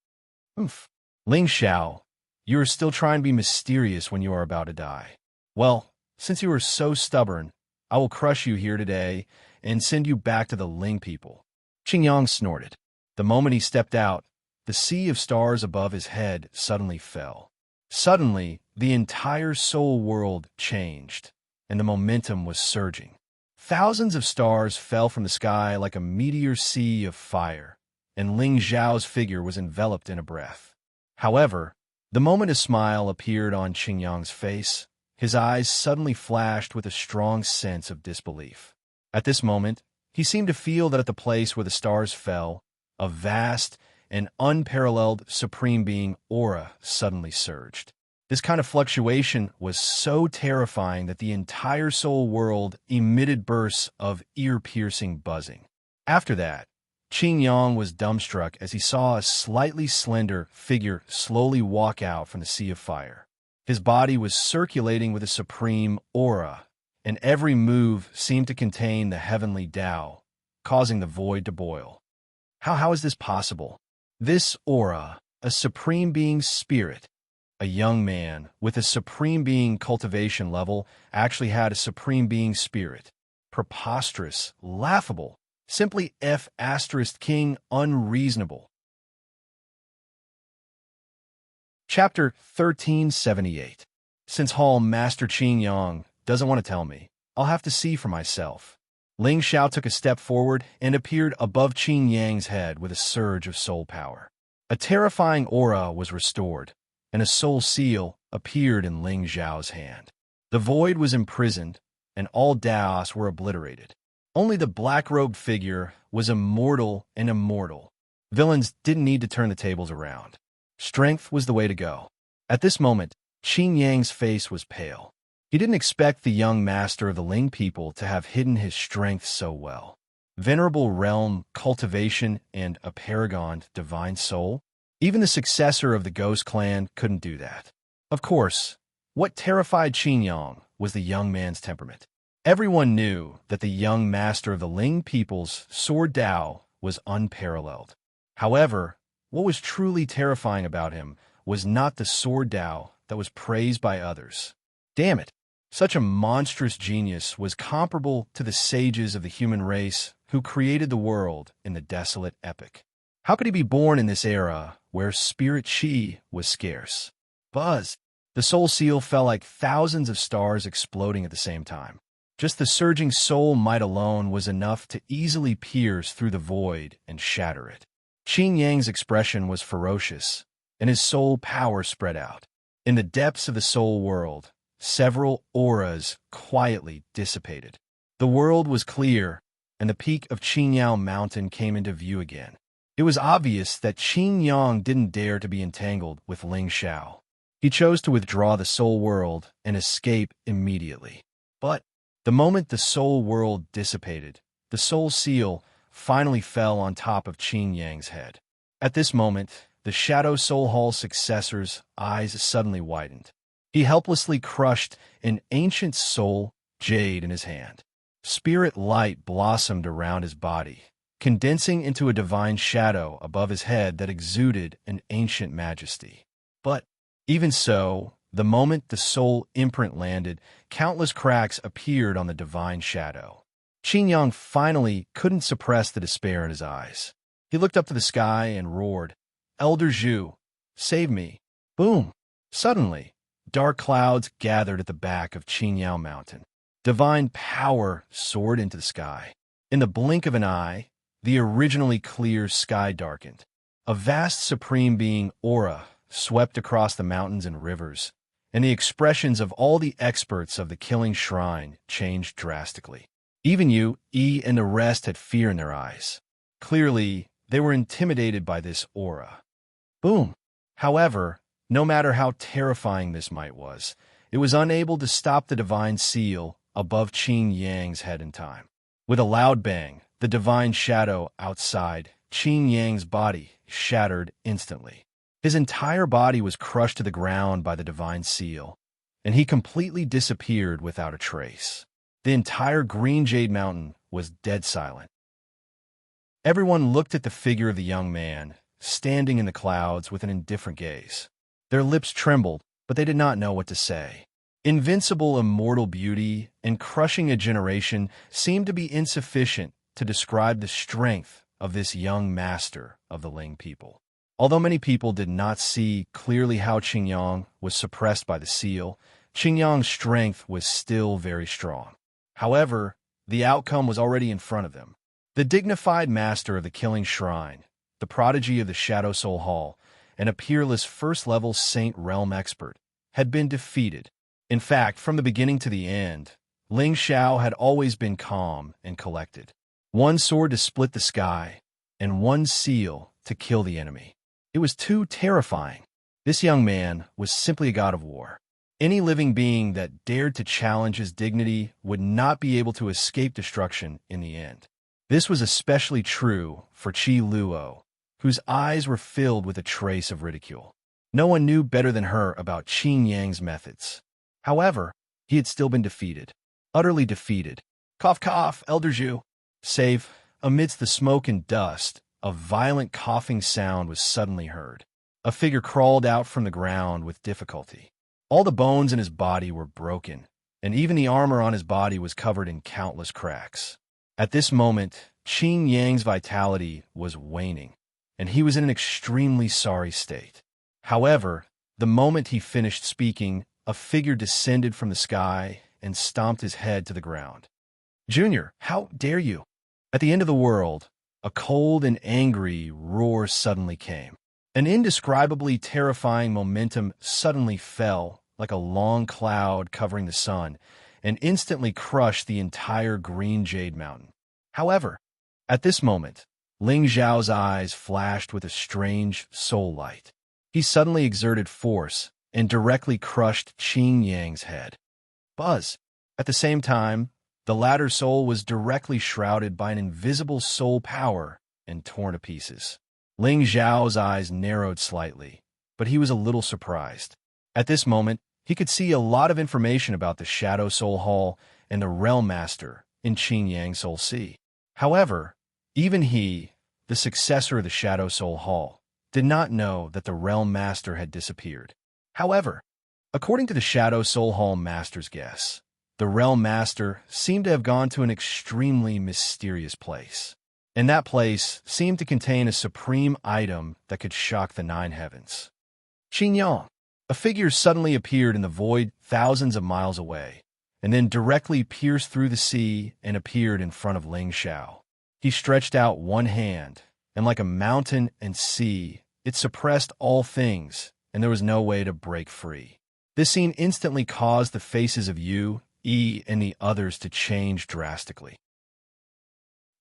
Oof. "Ling Xiao, you are still trying to be mysterious when you are about to die. Well, since you are so stubborn, I will crush you here today and send you back to the Ling people." Qingyang snorted. The moment he stepped out, the sea of stars above his head suddenly fell. Suddenly, the entire soul world changed, and the momentum was surging. Thousands of stars fell from the sky like a meteor sea of fire, and Ling Xiao's figure was enveloped in a breath. However, the moment a smile appeared on Qingyang's face, his eyes suddenly flashed with a strong sense of disbelief. At this moment, he seemed to feel that at the place where the stars fell, a vast and unparalleled Supreme Being aura suddenly surged. This kind of fluctuation was so terrifying that the entire soul world emitted bursts of ear-piercing buzzing. After that, Qingyang was dumbstruck as he saw a slightly slender figure slowly walk out from the sea of fire. His body was circulating with a supreme aura, and every move seemed to contain the heavenly Tao, causing the void to boil. How is this possible? This aura, a Supreme Being's spirit, a young man with a Supreme Being cultivation level, actually had a Supreme Being spirit. Preposterous, laughable, simply F***king unreasonable. Chapter 1378. Since Hall Master Qingyang doesn't want to tell me, I'll have to see for myself. Ling Xiao took a step forward and appeared above Qingyang's head with a surge of soul power. A terrifying aura was restored, and a soul seal appeared in Ling Xiao's hand. The void was imprisoned, and all Daos were obliterated. Only the black-robed figure was immortal and immortal. Villains didn't need to turn the tables around. Strength was the way to go. At this moment, Qingyang's face was pale. He didn't expect the young master of the Ling people to have hidden his strength so well. Venerable realm, cultivation, and a paragon divine soul? Even the successor of the Ghost Clan couldn't do that. Of course, what terrified Qingyang was the young man's temperament. Everyone knew that the young master of the Ling people's sword Tao was unparalleled. However, what was truly terrifying about him was not the sword Tao that was praised by others. Damn it! Such a monstrous genius was comparable to the sages of the human race who created the world in the desolate epic. How could he be born in this era where spirit chi was scarce? Buzz! The soul seal fell like thousands of stars exploding at the same time. Just the surging soul might alone was enough to easily pierce through the void and shatter it. Qingyang's expression was ferocious, and his soul power spread out. In the depths of the soul world, several auras quietly dissipated. The world was clear, and the peak of Qingyao Mountain came into view again. It was obvious that Qingyang didn't dare to be entangled with Ling Xiao. He chose to withdraw the soul world and escape immediately. But the moment the soul world dissipated, the soul seal finally fell on top of Qingyang's head. At this moment, the Shadow Soul Hall successor's eyes suddenly widened. He helplessly crushed an ancient soul jade in his hand. Spirit light blossomed around his body, condensing into a divine shadow above his head that exuded an ancient majesty. But even so, the moment the soul imprint landed, countless cracks appeared on the divine shadow. Qin Yang finally couldn't suppress the despair in his eyes. He looked up to the sky and roared, "Elder Zhu, save me!" Boom! Suddenly, dark clouds gathered at the back of Qingyao Mountain. Divine power soared into the sky. In the blink of an eye, the originally clear sky darkened. A vast supreme being aura swept across the mountains and rivers, and the expressions of all the experts of the killing shrine changed drastically. Even Yu, Yi, and the rest had fear in their eyes. Clearly, they were intimidated by this aura. Boom! However, no matter how terrifying this might was, it was unable to stop the divine seal above Qin Yang's head in time. With a loud bang, the divine shadow outside Qin Yang's body shattered instantly. His entire body was crushed to the ground by the divine seal, and he completely disappeared without a trace. The entire Green Jade Mountain was dead silent. Everyone looked at the figure of the young man, standing in the clouds with an indifferent gaze. Their lips trembled, but they did not know what to say. Invincible immortal beauty and crushing a generation seemed to be insufficient to describe the strength of this young master of the Ling people. Although many people did not see clearly how Qingyang was suppressed by the seal, Qingyang's strength was still very strong. However, the outcome was already in front of them. The dignified master of the Killing Shrine, the prodigy of the Shadow Soul Hall, and a peerless first-level Saint Realm expert, had been defeated. In fact, from the beginning to the end, Ling Xiao had always been calm and collected. One sword to split the sky, and one seal to kill the enemy. It was too terrifying. This young man was simply a god of war. Any living being that dared to challenge his dignity would not be able to escape destruction in the end. This was especially true for Qi Luo, whose eyes were filled with a trace of ridicule. No one knew better than her about Qin Yang's methods. However, he had still been defeated. Utterly defeated. Cough, cough, Elder Zhu. Save, amidst the smoke and dust, a violent coughing sound was suddenly heard. A figure crawled out from the ground with difficulty. All the bones in his body were broken, and even the armor on his body was covered in countless cracks. At this moment, Qin Yang's vitality was waning, and he was in an extremely sorry state. However, the moment he finished speaking, a figure descended from the sky and stomped his head to the ground. "Junior, how dare you?" At the end of the world, a cold and angry roar suddenly came. An indescribably terrifying momentum suddenly fell like a long cloud covering the sun and instantly crushed the entire Green Jade Mountain. However, at this moment, Ling Zhao's eyes flashed with a strange soul light. He suddenly exerted force and directly crushed Qin Yang's head. Buzz! At the same time, the latter's soul was directly shrouded by an invisible soul power and torn to pieces. Ling Zhao's eyes narrowed slightly, but he was a little surprised. At this moment, he could see a lot of information about the Shadow Soul Hall and the Realm Master in Qin Yang Soul Sea. However, even he, the successor of the Shadow Soul Hall, did not know that the Realm Master had disappeared. However, according to the Shadow Soul Hall Master's guess, the Realm Master seemed to have gone to an extremely mysterious place. And that place seemed to contain a supreme item that could shock the nine heavens. Qingyang, a figure suddenly appeared in the void thousands of miles away, and then directly pierced through the sea and appeared in front of Ling Xiao. He stretched out one hand, and like a mountain and sea, it suppressed all things, and there was no way to break free. This scene instantly caused the faces of Yu, Yi, and the others to change drastically.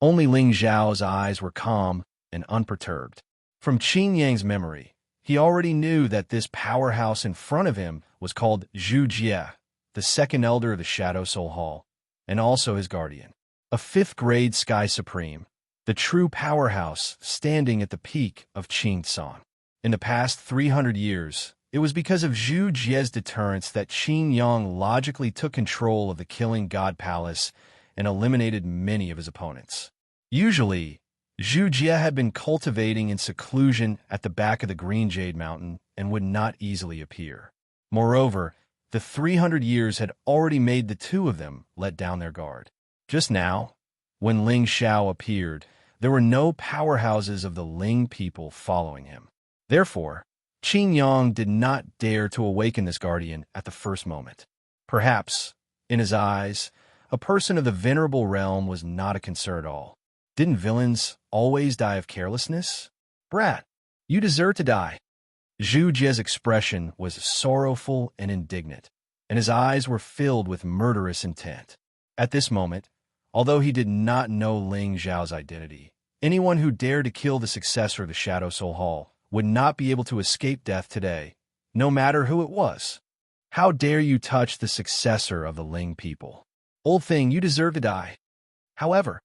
Only Ling Zhao's eyes were calm and unperturbed. From Qin Yang's memory, he already knew that this powerhouse in front of him was called Zhu Jie, the second elder of the Shadow Soul Hall, and also his guardian. A fifth-grade Sky Supreme, the true powerhouse standing at the peak of Qin San. In the past 300 years, It was because of Zhu Jie's deterrence that Qin Yang logically took control of the Killing God Palace and eliminated many of his opponents. Usually, Zhu Jie had been cultivating in seclusion at the back of the Green Jade Mountain and would not easily appear. Moreover, the 300 years had already made the two of them let down their guard. Just now, when Ling Xiao appeared, there were no powerhouses of the Ling people following him. Therefore, Qin Yang did not dare to awaken this guardian at the first moment. Perhaps, in his eyes, a person of the venerable realm was not a concern at all. Didn't villains always die of carelessness? Brat, you deserve to die. Zhu Jie's expression was sorrowful and indignant, and his eyes were filled with murderous intent. At this moment, although he did not know Ling Xiao's identity, anyone who dared to kill the successor of the Shadow Soul Hall would not be able to escape death today, no matter who it was. How dare you touch the successor of the Ling people? Old thing, you deserve to die. However,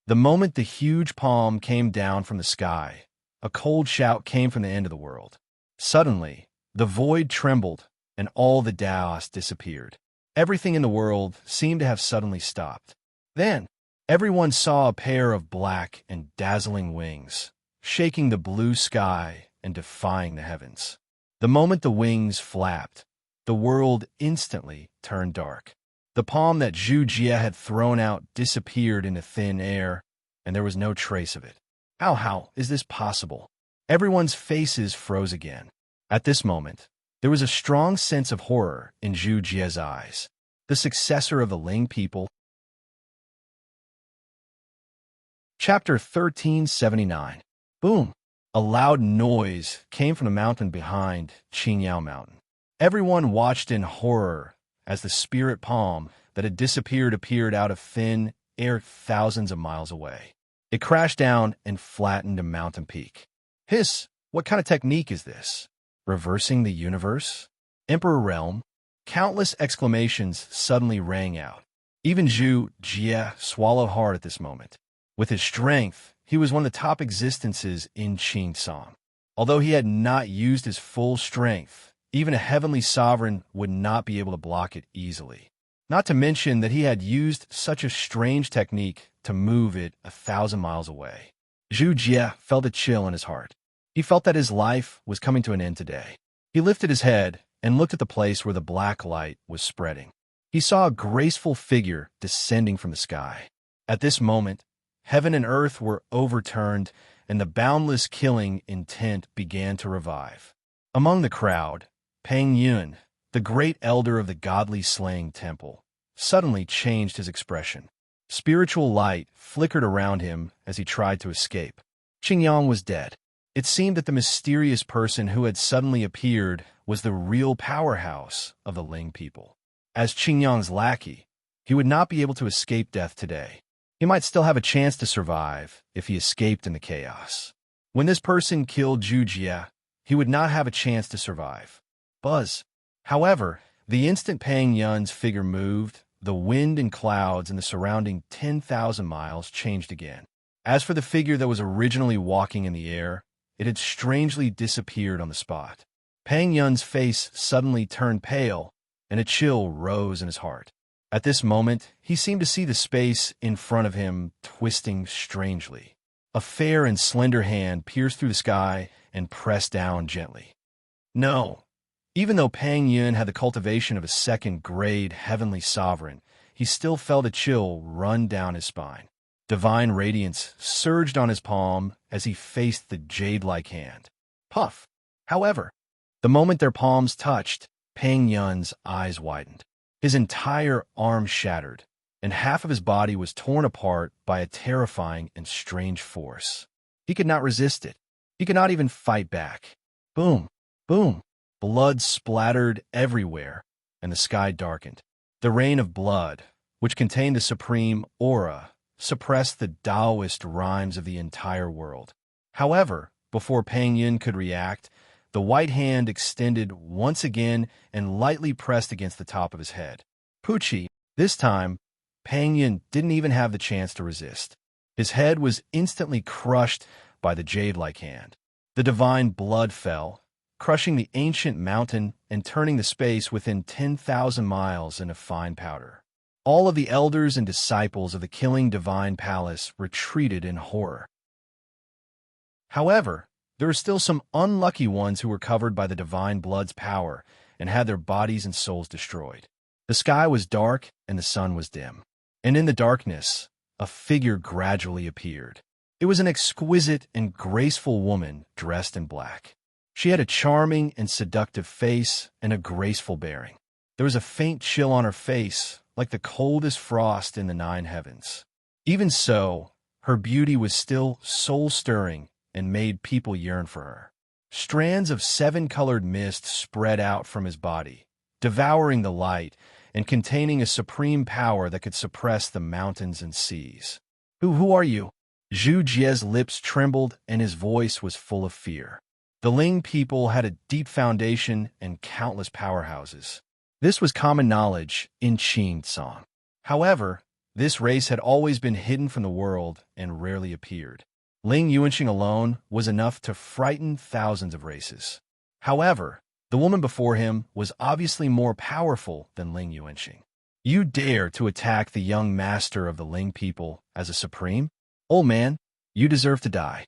the moment the huge palm came down from the sky, a cold shout came from the end of the world. Suddenly, the void trembled, and all the Daos disappeared. Everything in the world seemed to have suddenly stopped. Then, everyone saw a pair of black and dazzling wings, shaking the blue sky and defying the heavens. The moment the wings flapped, the world instantly turned dark. The palm that Zhu Jie had thrown out disappeared into thin air, and there was no trace of it. How is this possible? Everyone's faces froze again. At this moment, there was a strong sense of horror in Zhu Jie's eyes. The successor of the Ling people. Chapter 1379. Boom! A loud noise came from the mountain behind Qingyao Mountain. Everyone watched in horror as the spirit palm that had disappeared appeared out of thin air thousands of miles away. It crashed down and flattened a mountain peak. Hiss! What kind of technique is this? Reversing the universe? Emperor Realm? Countless exclamations suddenly rang out. Even Zhu Jie swallowed hard at this moment. With his strength, he was one of the top existences in Qingsong. Although he had not used his full strength, even a heavenly sovereign would not be able to block it easily. Not to mention that he had used such a strange technique to move it 1,000 miles away. Zhu Jie felt a chill in his heart. He felt that his life was coming to an end today. He lifted his head and looked at the place where the black light was spreading. He saw a graceful figure descending from the sky. At this moment, heaven and earth were overturned, and the boundless killing intent began to revive. Among the crowd, Peng Yun, the great elder of the godly slaying temple, suddenly changed his expression. Spiritual light flickered around him as he tried to escape. Qingyang was dead. It seemed that the mysterious person who had suddenly appeared was the real powerhouse of the Ling people. As Qingyang's lackey, he would not be able to escape death today. He might still have a chance to survive if he escaped in the chaos. When this person killed Zhu Jie, he would not have a chance to survive. Buzz. However, the instant Peng Yun's figure moved, the wind and clouds in the surrounding 10,000 miles changed again. As for the figure that was originally walking in the air, it had strangely disappeared on the spot. Peng Yun's face suddenly turned pale, and a chill rose in his heart. At this moment, he seemed to see the space in front of him twisting strangely. A fair and slender hand pierced through the sky and pressed down gently. No. Even though Peng Yun had the cultivation of a second-grade heavenly sovereign, he still felt a chill run down his spine. Divine radiance surged on his palm as he faced the jade-like hand. Puff! However, the moment their palms touched, Peng Yun's eyes widened. His entire arm shattered, and half of his body was torn apart by a terrifying and strange force. He could not resist it. He could not even fight back. Boom! Boom! Blood splattered everywhere, and the sky darkened. The rain of blood, which contained the supreme aura, suppressed the Taoist rhymes of the entire world. However, before Peng Yun could react, the white hand extended once again and lightly pressed against the top of his head. Poochie. This time, Peng Yun didn't even have the chance to resist. His head was instantly crushed by the jade-like hand. The divine blood fell, crushing the ancient mountain and turning the space within 10,000 miles into fine powder. All of the elders and disciples of the killing divine palace retreated in horror. However, there were still some unlucky ones who were covered by the divine blood's power and had their bodies and souls destroyed. The sky was dark and the sun was dim. And in the darkness, a figure gradually appeared. It was an exquisite and graceful woman dressed in black. She had a charming and seductive face and a graceful bearing. There was a faint chill on her face, like the coldest frost in the nine heavens. Even so, her beauty was still soul-stirring and made people yearn for her. Strands of seven-colored mist spread out from his body, devouring the light and containing a supreme power that could suppress the mountains and seas. Who are you? Zhu Jie's lips trembled and his voice was full of fear. The Ling people had a deep foundation and countless powerhouses. This was common knowledge in Qin song. However, this race had always been hidden from the world and rarely appeared. Ling Yuanxing alone was enough to frighten thousands of races. However, the woman before him was obviously more powerful than Ling Yuanxing. You dare to attack the young master of the Ling people as a supreme? Old man, you deserve to die.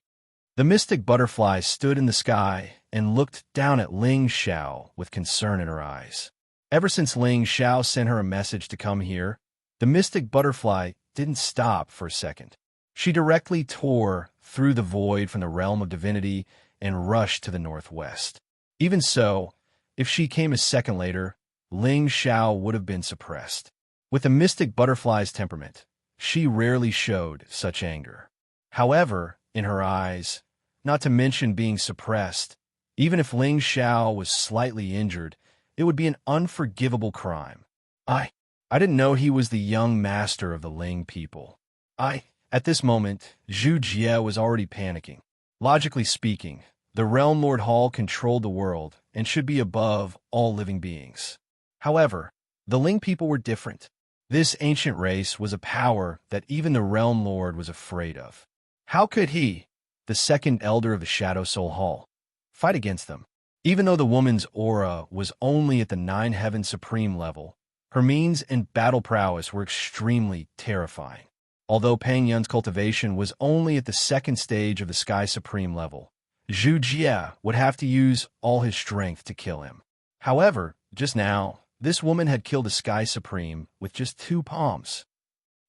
The mystic butterfly stood in the sky and looked down at Ling Xiao with concern in her eyes. Ever since Ling Xiao sent her a message to come here, the mystic butterfly didn't stop for a second. She directly tore through the void from the realm of divinity and rushed to the northwest. Even so, if she came a second later, Ling Xiao would have been suppressed. With the mystic butterfly's temperament, she rarely showed such anger. However, in her eyes, not to mention being suppressed, even if Ling Xiao was slightly injured, it would be an unforgivable crime. I didn't know he was the young master of the Ling people. At this moment, Zhu Jie was already panicking. Logically speaking, the Realm Lord Hall controlled the world and should be above all living beings. However, the Ling people were different. This ancient race was a power that even the Realm Lord was afraid of. How could he, the second elder of the Shadow Soul Hall, fight against them? Even though the woman's aura was only at the Nine Heaven Supreme level, her means and battle prowess were extremely terrifying. Although Pang Yun's cultivation was only at the second stage of the Sky Supreme level, Zhu Jie would have to use all his strength to kill him. However, just now, this woman had killed the Sky Supreme with just 2 palms.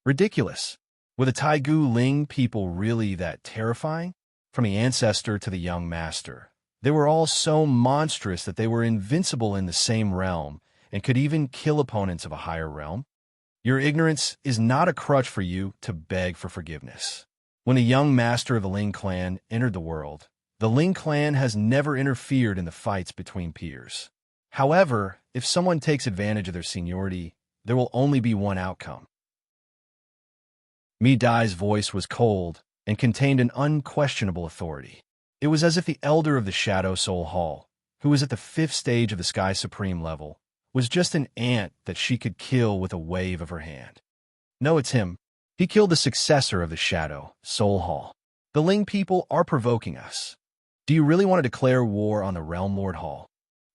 Ridiculous. Were the Taigu Ling people really that terrifying? From the ancestor to the young master, they were all so monstrous that they were invincible in the same realm and could even kill opponents of a higher realm. Your ignorance is not a crutch for you to beg for forgiveness. When the young master of the Ling clan entered the world, the Ling clan has never interfered in the fights between peers. However, if someone takes advantage of their seniority, there will only be one outcome. Mi Dai's voice was cold and contained an unquestionable authority. It was as if the elder of the Shadow Soul Hall, who was at the 5th stage of the Sky Supreme level, was just an ant that she could kill with a wave of her hand. No, it's him. He killed the successor of the Shadow Soul Hall. The Ling people are provoking us. Do you really want to declare war on the Realm Lord Hall?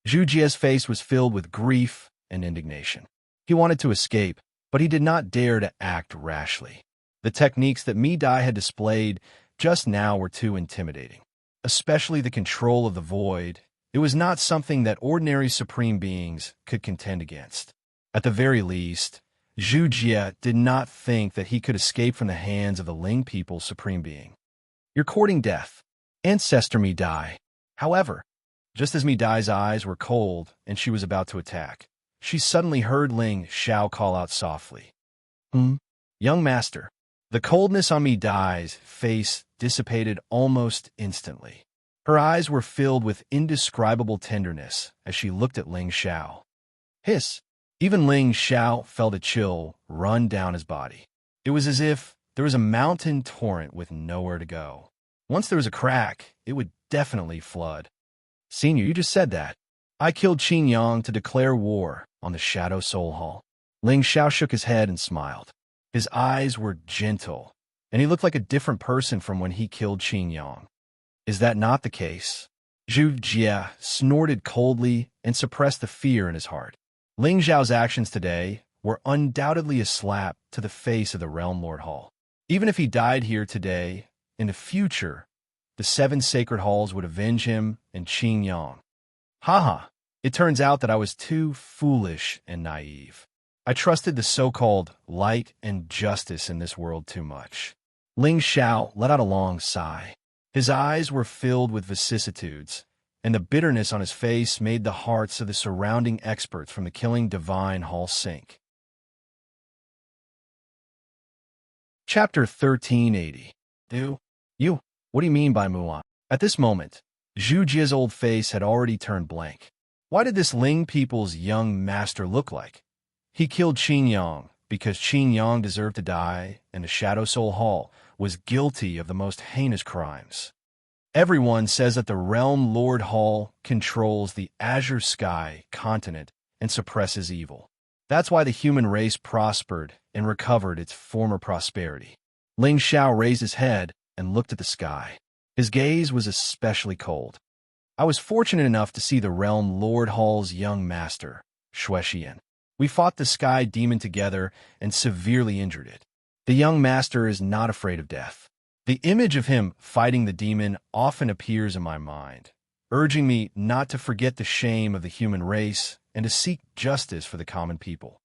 Zhu Jie's face was filled with grief and indignation. He wanted to escape, but he did not dare to act rashly. The techniques that Mi Dai had displayed just now were too intimidating. Especially the control of the void. It was not something that ordinary supreme beings could contend against. At the very least, Zhu Jie did not think that he could escape from the hands of the Ling people's supreme being. You're courting death, Ancestor Mi Dai. However, just as Mi Dai's eyes were cold and she was about to attack, she suddenly heard Ling Xiao call out softly. Young master. The coldness on Mi Dai's face dissipated almost instantly. Her eyes were filled with indescribable tenderness as she looked at Ling Xiao. Hiss! Even Ling Xiao felt a chill run down his body. It was as if there was a mountain torrent with nowhere to go. Once there was a crack, it would definitely flood. Senior, you just said that. I killed Qin Yang to declare war on the Shadow Soul Hall. Ling Xiao shook his head and smiled. His eyes were gentle, and he looked like a different person from when he killed Qin Yang. Is that not the case? Zhu Jie snorted coldly and suppressed the fear in his heart. Ling Zhao's actions today were undoubtedly a slap to the face of the Realm Lord Hall. Even if he died here today, in the future, the 7 sacred halls would avenge him and Qing Yang. Haha, it turns out that I was too foolish and naive. I trusted the so-called light and justice in this world too much. Ling Xiao let out a long sigh. His eyes were filled with vicissitudes, and the bitterness on his face made the hearts of the surrounding experts from the Killing Divine Hall sink. Chapter 1380. What do you mean by Mulan? At this moment, Zhu Jie's old face had already turned blank. Why did this Ling people's young master look like? He killed Qing Yang because Qing Yang deserved to die, and the Shadow Soul Hall was guilty of the most heinous crimes. Everyone says that the Realm Lord Hall controls the Azure Sky continent and suppresses evil. That's why the human race prospered and recovered its former prosperity. Ling Xiao raised his head and looked at the sky. His gaze was especially cold. I was fortunate enough to see the Realm Lord Hall's young master, Shuexian. We fought the Sky Demon together and severely injured it. The young master is not afraid of death. The image of him fighting the demon often appears in my mind, urging me not to forget the shame of the human race and to seek justice for the common people.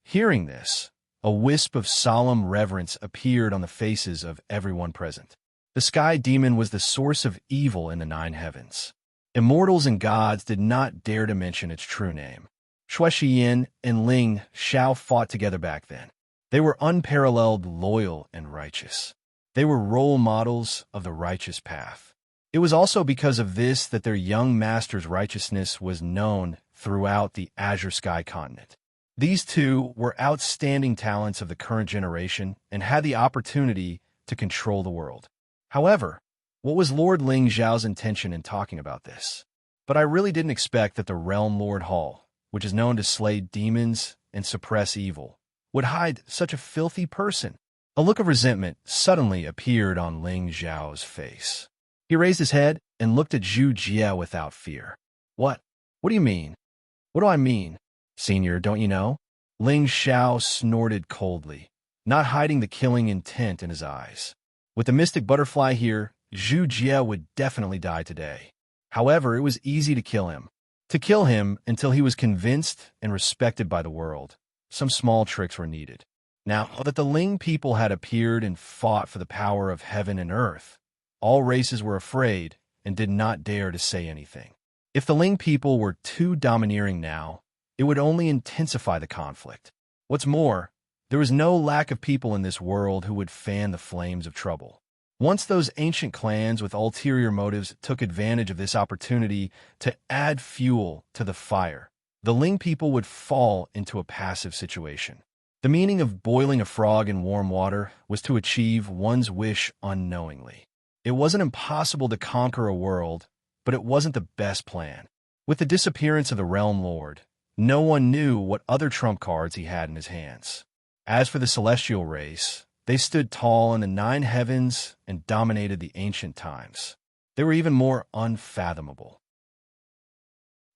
Hearing this, a wisp of solemn reverence appeared on the faces of everyone present. The Sky Demon was the source of evil in the 9 heavens. Immortals and gods did not dare to mention its true name. Shuexian and Ling Xiao fought together back then. They were unparalleled, loyal, and righteous. They were role models of the righteous path. It was also because of this that their young master's righteousness was known throughout the Azure Sky continent. These two were outstanding talents of the current generation and had the opportunity to control the world. However, what was Lord Ling Zhao's intention in talking about this? But I really didn't expect that the Realm Lord Hall, which is known to slay demons and suppress evil, would hide such a filthy person. A look of resentment suddenly appeared on Ling Zhao's face. He raised his head and looked at Zhu Jie without fear. What? What do you mean? What do I mean? Senior, don't you know? Ling Xiao snorted coldly, not hiding the killing intent in his eyes. With the mystic butterfly here, Zhu Jie would definitely die today. However, it was easy to kill him. To kill him until he was convinced and respected by the world. Some small tricks were needed. Now that the Ling people had appeared and fought for the power of heaven and earth, all races were afraid and did not dare to say anything. If the Ling people were too domineering now, it would only intensify the conflict. What's more, there was no lack of people in this world who would fan the flames of trouble. Once those ancient clans with ulterior motives took advantage of this opportunity to add fuel to the fire, the Ling people would fall into a passive situation. The meaning of boiling a frog in warm water was to achieve one's wish unknowingly. It wasn't impossible to conquer a world, but it wasn't the best plan. With the disappearance of the Realm Lord, no one knew what other trump cards he had in his hands. As for the celestial race, they stood tall in the 9 heavens and dominated the ancient times. They were even more unfathomable.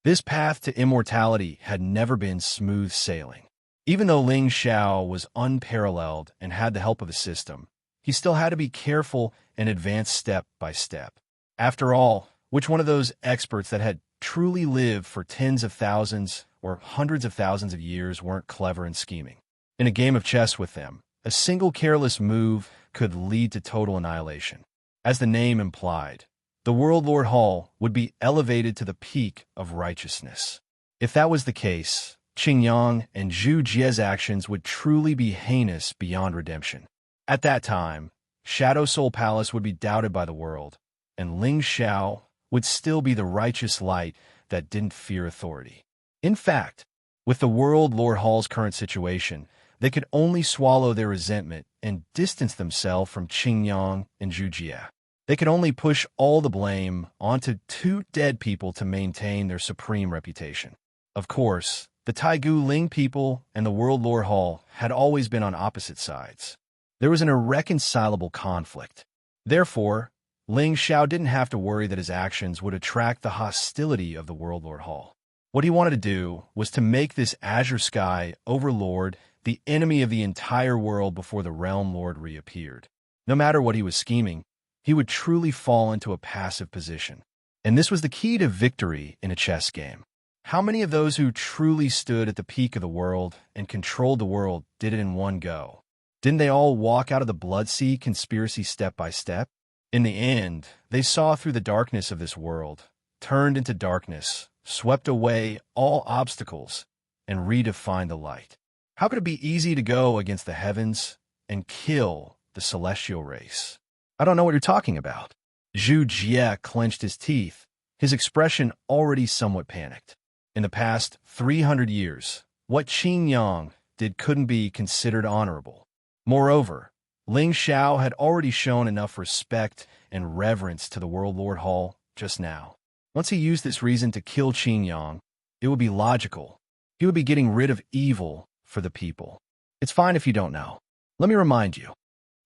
This path to immortality had never been smooth sailing. Even though Ling Xiao was unparalleled and had the help of a system, he still had to be careful and advance step by step. After all, which one of those experts that had truly lived for tens of thousands or hundreds of thousands of years weren't clever and scheming? In a game of chess with them, a single careless move could lead to total annihilation. As the name implied, the World Lord Hall would be elevated to the peak of righteousness. If that was the case, Qing Yang and Zhu Jie's actions would truly be heinous beyond redemption. At that time, Shadow Soul Palace would be doubted by the world, and Ling Xiao would still be the righteous light that didn't fear authority. In fact, with the World Lord Hall's current situation, they could only swallow their resentment and distance themselves from Qing Yang and Zhu Jie. They could only push all the blame onto 2 dead people to maintain their supreme reputation. Of course, the Taigu Ling people and the World Lord Hall had always been on opposite sides. There was an irreconcilable conflict. Therefore, Ling Xiao didn't have to worry that his actions would attract the hostility of the World Lord Hall. What he wanted to do was to make this Azure Sky Overlord the enemy of the entire world before the Realm Lord reappeared. No matter what he was scheming, he would truly fall into a passive position. And this was the key to victory in a chess game. How many of those who truly stood at the peak of the world and controlled the world did it in one go? Didn't they all walk out of the Bloodsea conspiracy step by step? In the end, they saw through the darkness of this world, turned into darkness, swept away all obstacles, and redefined the light. How could it be easy to go against the heavens and kill the celestial race? I don't know what you're talking about. Zhu Jie clenched his teeth, his expression already somewhat panicked. In the past 300 years, what Qin Yang did couldn't be considered honorable. Moreover, Ling Xiao had already shown enough respect and reverence to the World Lord Hall just now. Once he used this reason to kill Qin Yang, it would be logical. He would be getting rid of evil for the people. It's fine if you don't know. Let me remind you.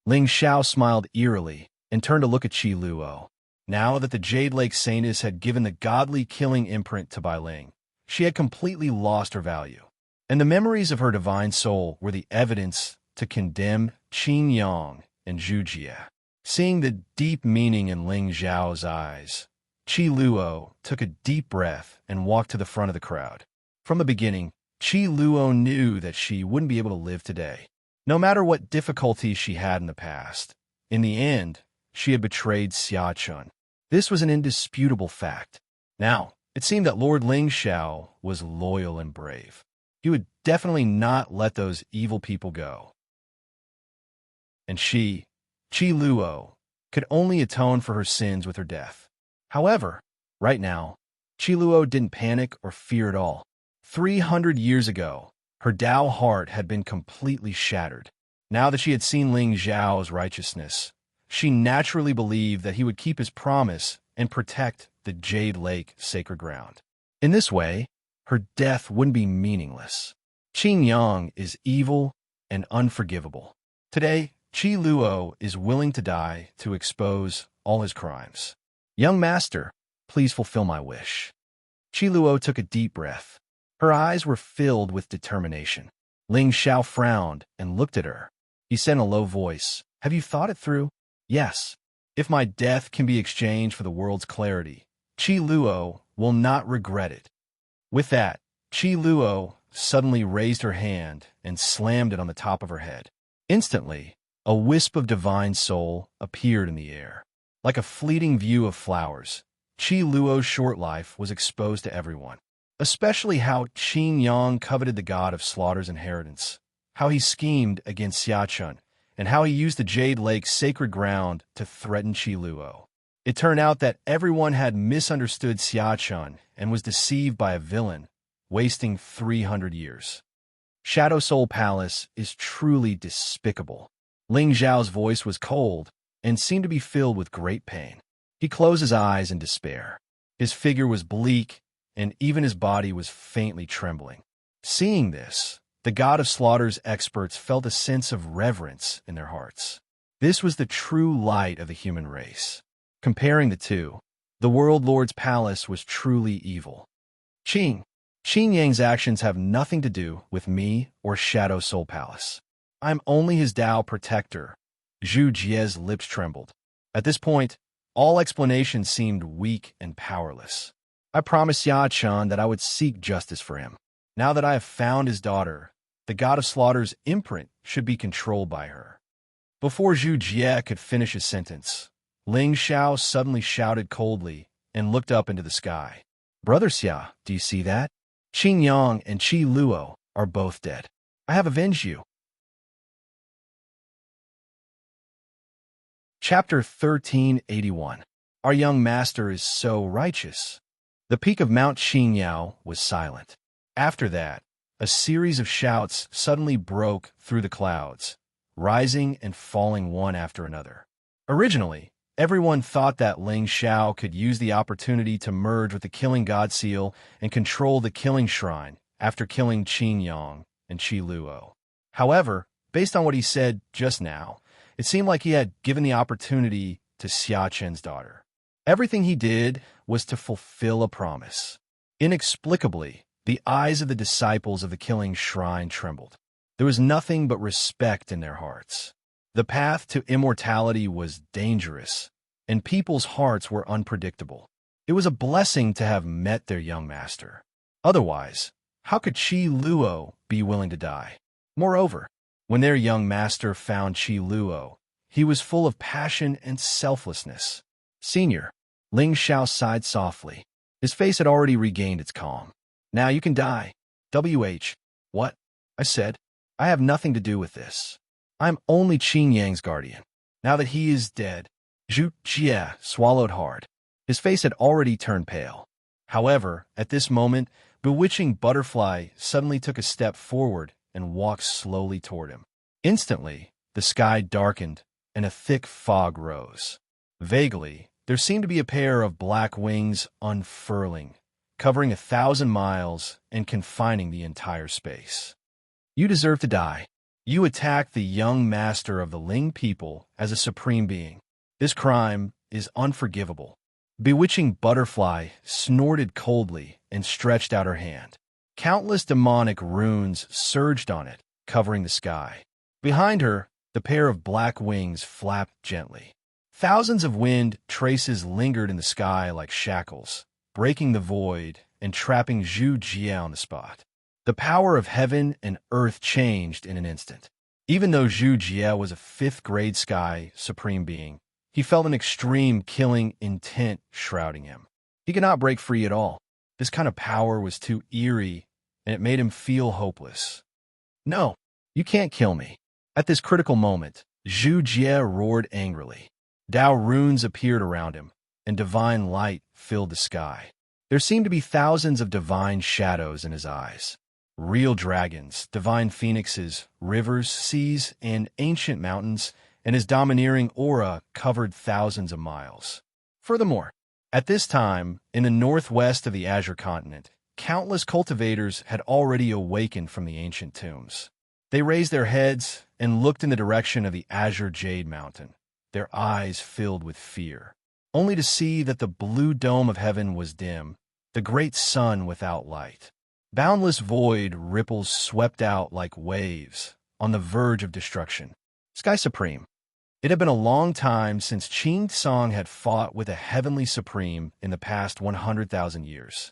Ling Xiao smiled eerily and turned to look at Qi Luo. Now that the Jade Lake Saintess had given the godly killing imprint to Bai Ling, she had completely lost her value. And the memories of her divine soul were the evidence to condemn Qin Yang and Zhu Jie. Seeing the deep meaning in Ling Xiao's eyes, Qi Luo took a deep breath and walked to the front of the crowd. From the beginning, Qi Luo knew that she wouldn't be able to live today. No matter what difficulties she had in the past, in the end, she had betrayed Xia Chun. This was an indisputable fact. Now, it seemed that Lord Ling Xiao was loyal and brave. He would definitely not let those evil people go. And she, Qi Luo, could only atone for her sins with her death. However, right now, Qi Luo didn't panic or fear at all. 300 years ago, her Tao heart had been completely shattered. Now that she had seen Ling Xiao's righteousness, she naturally believed that he would keep his promise and protect the Jade Lake sacred ground. In this way, her death wouldn't be meaningless. Qin Yang is evil and unforgivable. Today, Qi Luo is willing to die to expose all his crimes. Young master, please fulfill my wish. Qi Luo took a deep breath. Her eyes were filled with determination. Ling Xiao frowned and looked at her. He said in a low voice, "Have you thought it through?" "Yes. If my death can be exchanged for the world's clarity, Qi Luo will not regret it." With that, Qi Luo suddenly raised her hand and slammed it on the top of her head. Instantly, a wisp of divine soul appeared in the air. Like a fleeting view of flowers, Qi Luo's short life was exposed to everyone, especially how Qin Yang coveted the god of slaughter's inheritance, how he schemed against Xia Chun, and how he used the Jade Lake's sacred ground to threaten Qi Luo. It turned out that everyone had misunderstood Xia Chun and was deceived by a villain, wasting 300 years. Shadow Soul Palace is truly despicable. Ling Xiao's voice was cold and seemed to be filled with great pain. He closed his eyes in despair. His figure was bleak, and even his body was faintly trembling. Seeing this, the god of slaughter's experts felt a sense of reverence in their hearts. This was the true light of the human race. Comparing the two, the World Lord's palace was truly evil. Qin Yang's actions have nothing to do with me or Shadow Soul Palace. I'm only his Tao protector. Zhu Jie's lips trembled. At this point, all explanations seemed weak and powerless. I promised Xia Chun that I would seek justice for him. Now that I have found his daughter, the god of slaughter's imprint should be controlled by her. Before Zhu Jie could finish his sentence, Ling Xiao suddenly shouted coldly and looked up into the sky. "Brother Xia, do you see that? Qin Yang and Qi Luo are both dead. I have avenged you." Chapter 1381. Our young master is so righteous. The peak of Mount Qinyao was silent. After that, a series of shouts suddenly broke through the clouds, rising and falling one after another. Originally, everyone thought that Ling Xiao could use the opportunity to merge with the Killing God Seal and control the Killing Shrine after killing Qin Yang and Qi Luo. However, based on what he said just now, it seemed like he had given the opportunity to Xia Chen's daughter. Everything he did was to fulfill a promise. Inexplicably, the eyes of the disciples of the killing shrine trembled. There was nothing but respect in their hearts. The path to immortality was dangerous, and people's hearts were unpredictable. It was a blessing to have met their young master. Otherwise, how could Qi Luo be willing to die? Moreover, when their young master found Qi Luo, he was full of passion and selflessness. Senior, Ling Xiao sighed softly. His face had already regained its calm. Now you can die. What? I said. I have nothing to do with this. I'm only Qin Yang's guardian. Now that he is dead, Zhu Jie swallowed hard. His face had already turned pale. However, at this moment, Bewitching Butterfly suddenly took a step forward and walked slowly toward him. Instantly, the sky darkened and a thick fog rose. Vaguely, there seemed to be a pair of black wings unfurling, covering 1,000 miles and confining the entire space. You deserve to die. You attacked the young master of the Ling people as a supreme being. This crime is unforgivable. Bewitching Butterfly snorted coldly and stretched out her hand. Countless demonic runes surged on it, covering the sky. Behind her, the pair of black wings flapped gently. Thousands of wind traces lingered in the sky like shackles, breaking the void and trapping Zhu Jie on the spot. The power of heaven and earth changed in an instant. Even though Zhu Jie was a 5th-grade sky supreme being, he felt an extreme killing intent shrouding him. He could not break free at all. This kind of power was too eerie, and it made him feel hopeless. No, you can't kill me. At this critical moment, Zhu Jie roared angrily. Dao runes appeared around him, and divine light filled the sky. There seemed to be thousands of divine shadows in his eyes. Real dragons, divine phoenixes, rivers, seas, and ancient mountains, and his domineering aura covered thousands of miles. Furthermore, at this time, in the northwest of the Azure continent, countless cultivators had already awakened from the ancient tombs. They raised their heads and looked in the direction of the Azure Jade Mountain, their eyes filled with fear, only to see that the blue dome of heaven was dim, the great sun without light. Boundless void ripples swept out like waves, on the verge of destruction. Sky Supreme. It had been a long time since Qin Song had fought with a heavenly supreme in the past 100,000 years.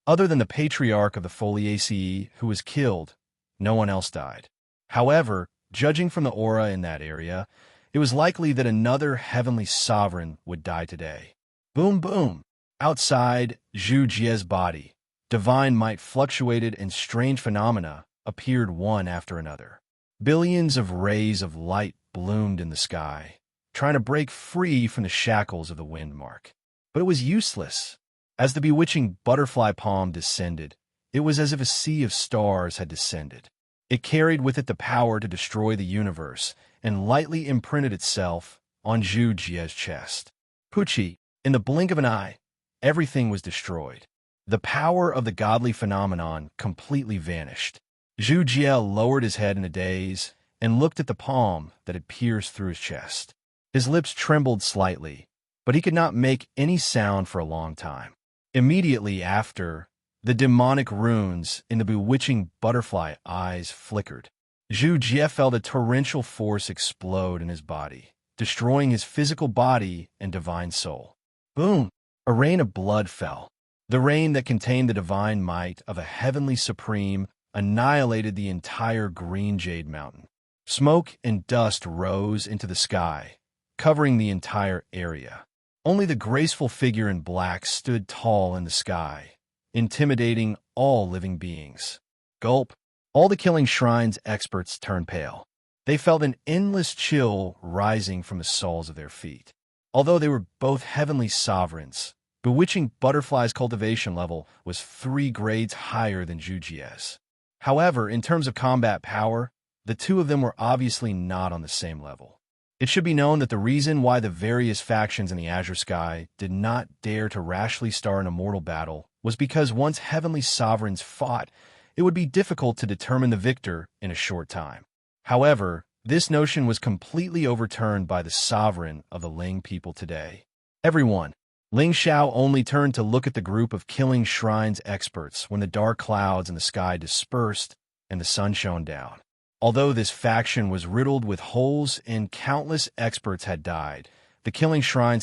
Other than the patriarch of the Foliaceae who was killed, no one else died. However, judging from the aura in that area, it was likely that another heavenly sovereign would die today. Boom, boom. Outside Zhu Jie's body, divine might fluctuated and strange phenomena appeared one after another. Billions of rays of light bloomed in the sky, trying to break free from the shackles of the wind mark. But it was useless. As the bewitching butterfly palm descended, it was as if a sea of stars had descended. It carried with it the power to destroy the universe and lightly imprinted itself on Zhu Jie's chest. Pucci, in the blink of an eye, everything was destroyed. The power of the godly phenomenon completely vanished. Zhu Jie lowered his head in a daze and looked at the palm that had pierced through his chest. His lips trembled slightly, but he could not make any sound for a long time. Immediately after, the demonic runes in the bewitching butterfly eyes flickered. Zhu Jie felt a torrential force explode in his body, destroying his physical body and divine soul. Boom! A rain of blood fell. The rain that contained the divine might of a heavenly supreme annihilated the entire green jade mountain. Smoke and dust rose into the sky, covering the entire area. Only the graceful figure in black stood tall in the sky, intimidating all living beings. Gulp! All the killing shrine's experts turned pale. They felt an endless chill rising from the soles of their feet. Although they were both heavenly sovereigns, Bewitching Butterfly's cultivation level was 3 grades higher than Zhu Jie's. However, in terms of combat power, the two of them were obviously not on the same level. It should be known that the reason why the various factions in the Azure Sky did not dare to rashly start an immortal battle was because once heavenly sovereigns fought, it would be difficult to determine the victor in a short time. However, This notion was completely overturned by the sovereign of the Ling people today. Everyone. Ling Xiao only turned to look at the group of killing shrines experts when the dark clouds in the sky dispersed and the sun shone down. Although this faction was riddled with holes and countless experts had died, the killing shrine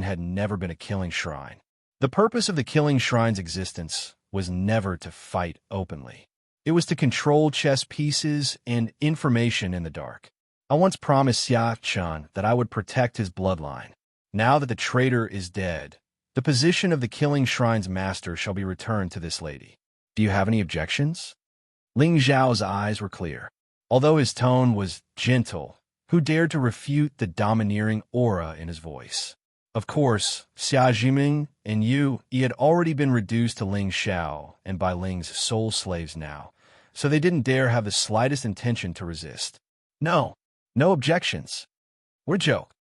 had never been a killing shrine. The purpose of the killing shrine's existence was never to fight openly. It was to control chess pieces and information in the dark. I once promised Xia Chun that I would protect his bloodline. Now that the traitor is dead, the position of the killing shrine's master shall be returned to this lady. Do you have any objections? Ling Zhao's eyes were clear. Although his tone was gentle, who dared to refute the domineering aura in his voice? Of course, Xia Jiming and he had already been reduced to Ling Xiao and by Ling's soul slaves now, so they didn't dare have the slightest intention to resist. No objections. We're joke.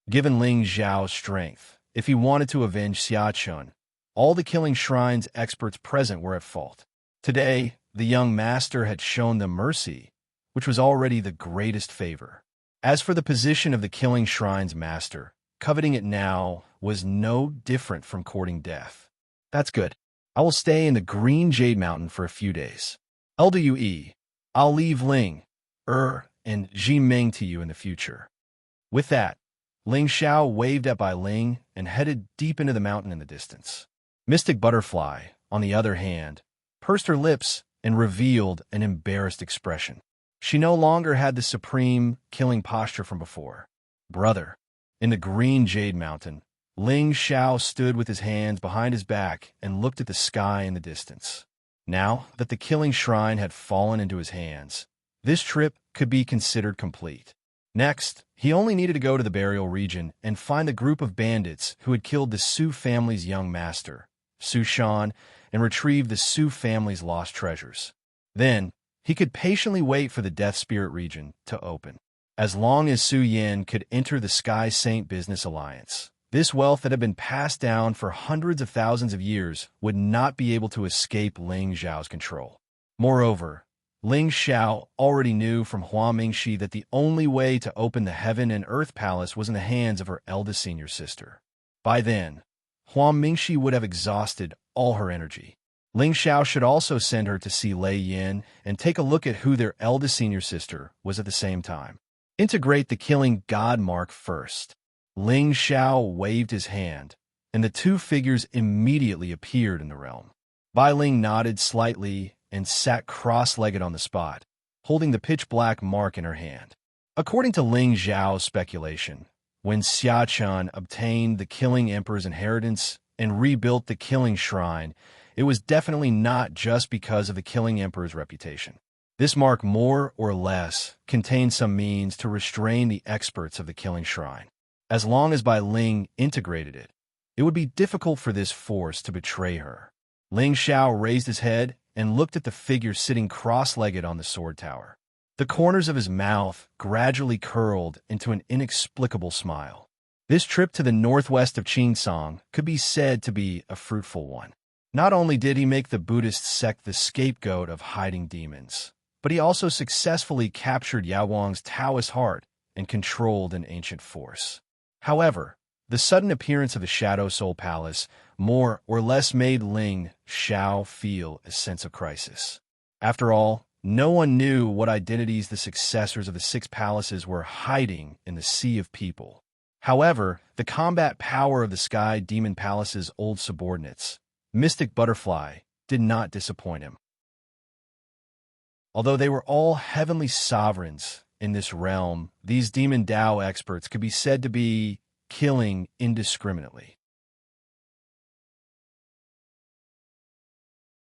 Given Ling Zhao's strength, if he wanted to avenge Xia Chun, all the killing shrine's experts present were at fault. Today, the young master had shown them mercy, which was already the greatest favor. As for the position of the killing shrine's master, coveting it now was no different from courting death. That's good. I will stay in the Green Jade Mountain for a few days. LWE, I'll leave Ling, and Ji Ming to you in the future. With that, Ling Xiao waved at Bai Ling and headed deep into the mountain in the distance. Mystic Butterfly, on the other hand, pursed her lips and revealed an embarrassed expression. She no longer had the supreme, killing posture from before. Brother. In the Green Jade Mountain, Ling Xiao stood with his hands behind his back and looked at the sky in the distance. Now that the killing shrine had fallen into his hands, this trip could be considered complete. Next, he only needed to go to the burial region and find the group of bandits who had killed the Su family's young master, Su Shan, and retrieve the Su family's lost treasures. Then, he could patiently wait for the Death Spirit region to open. As long as Su Yin could enter the Sky Saint Business Alliance, this wealth that had been passed down for hundreds of thousands of years would not be able to escape Ling Zhao's control. Moreover, Ling Xiao already knew from Hua Mingxi that the only way to open the Heaven and Earth Palace was in the hands of her eldest senior sister. By then, Hua Mingxi would have exhausted all her energy. Ling Xiao should also send her to see Lei Yin and take a look at who their eldest senior sister was at the same time. Integrate the killing god mark first. Ling Xiao waved his hand, and the two figures immediately appeared in the realm. Bai Ling nodded slightly and sat cross-legged on the spot, holding the pitch-black mark in her hand. According to Ling Zhao's speculation, when Xia Chun obtained the Killing Emperor's inheritance and rebuilt the Killing Shrine, it was definitely not just because of the Killing Emperor's reputation. This mark more or less contained some means to restrain the experts of the Killing Shrine. As long as Bai Ling integrated it, it would be difficult for this force to betray her. Ling Xiao raised his head and looked at the figure sitting cross-legged on the sword tower. The corners of his mouth gradually curled into an inexplicable smile. This trip to the northwest of Qingsong could be said to be a fruitful one. Not only did he make the Buddhist sect the scapegoat of hiding demons, but he also successfully captured Yao Wang's Taoist heart and controlled an ancient force. However, the sudden appearance of the Shadow Soul Palace more or less made Ling Xiao feel a sense of crisis. After all, no one knew what identities the successors of the six palaces were hiding in the sea of people. However, the combat power of the Sky Demon Palace's old subordinates, Mystic Butterfly, did not disappoint him. Although they were all heavenly sovereigns in this realm, these Demon Dao experts could be said to be killing indiscriminately.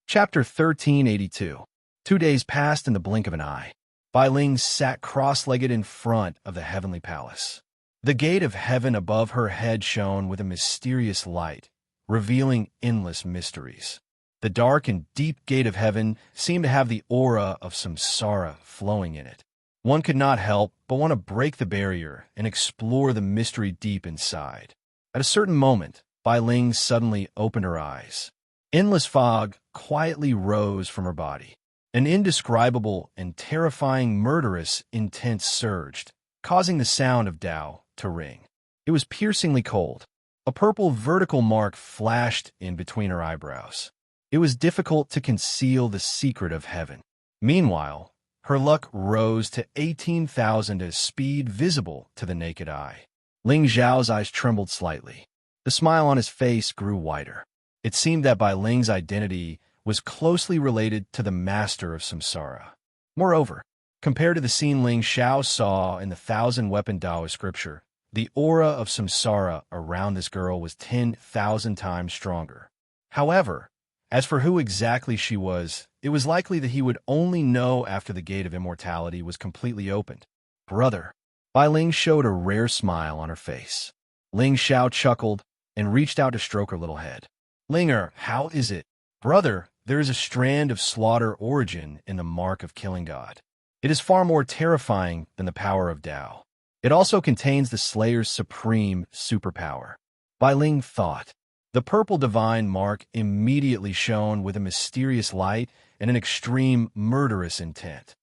Chapter 1382. 2 days passed in the blink of an eye. Bai Ling sat cross-legged in front of the heavenly palace. The gate of heaven above her head shone with a mysterious light, revealing endless mysteries. The dark and deep gate of heaven seemed to have the aura of samsara flowing in it. One could not help but want to break the barrier and explore the mystery deep inside. At a certain moment, Bai Ling suddenly opened her eyes. Endless fog quietly rose from her body. An indescribable and terrifying murderous intent surged, causing the sound of Tao to ring. It was piercingly cold. A purple vertical mark flashed in between her eyebrows. It was difficult to conceal the secret of heaven. Meanwhile, her luck rose to 18,000 as speed visible to the naked eye. Ling Zhao's eyes trembled slightly. The smile on his face grew wider. It seemed that Bai Ling's identity was closely related to the master of samsara. Moreover, compared to the scene Ling Xiao saw in the thousand-weapon Taoist scripture, the aura of samsara around this girl was 10,000 times stronger. However, as for who exactly she was, it was likely that he would only know after the gate of immortality was completely opened. Brother. Bai Ling showed a rare smile on her face. Ling Xiao chuckled and reached out to stroke her little head. Linger, how is it? Brother, there is a strand of slaughter origin in the mark of killing God. It is far more terrifying than the power of Tao. It also contains the Slayer's supreme superpower. Bai Ling thought. The purple divine mark immediately shone with a mysterious light and an extreme murderous intent.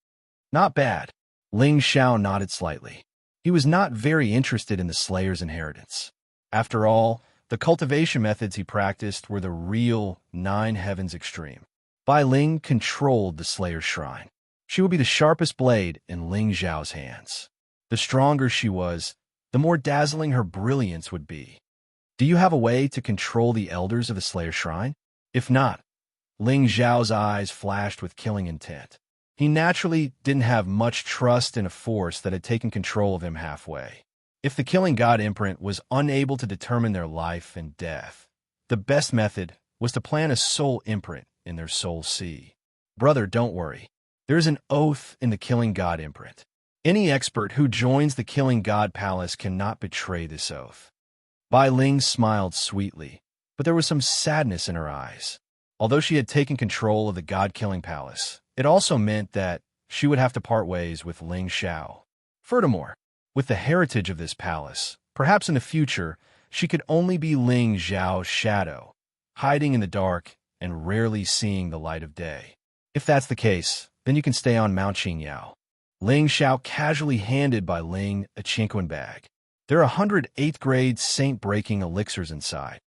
Not bad. Ling Xiao nodded slightly. He was not very interested in the Slayer's inheritance. After all, the cultivation methods he practiced were the real Nine Heavens extreme. Bai Ling controlled the Slayer's shrine. She would be the sharpest blade in Ling Zhao's hands. The stronger she was, the more dazzling her brilliance would be. Do you have a way to control the elders of the Slayer's shrine? If not, Ling Zhao's eyes flashed with killing intent. He naturally didn't have much trust in a force that had taken control of him halfway. If the killing god imprint was unable to determine their life and death, the best method was to plant a soul imprint in their soul sea. Brother, don't worry. There is an oath in the killing god imprint. Any expert who joins the killing god palace cannot betray this oath. Bai Ling smiled sweetly, but there was some sadness in her eyes. Although she had taken control of the god-killing palace, it also meant that she would have to part ways with Ling Xiao. Furthermore, with the heritage of this palace, perhaps in the future, she could only be Ling Xiao's shadow, hiding in the dark and rarely seeing the light of day. If that's the case, then you can stay on Mount Qingyao. Ling Xiao casually handed Bai Ling a chinquin bag. There are 100 8th-grade saint-breaking elixirs inside.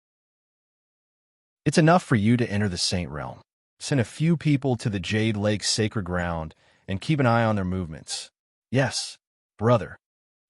It's enough for you to enter the saint realm. Send a few people to the Jade Lake sacred ground and keep an eye on their movements. Yes, brother.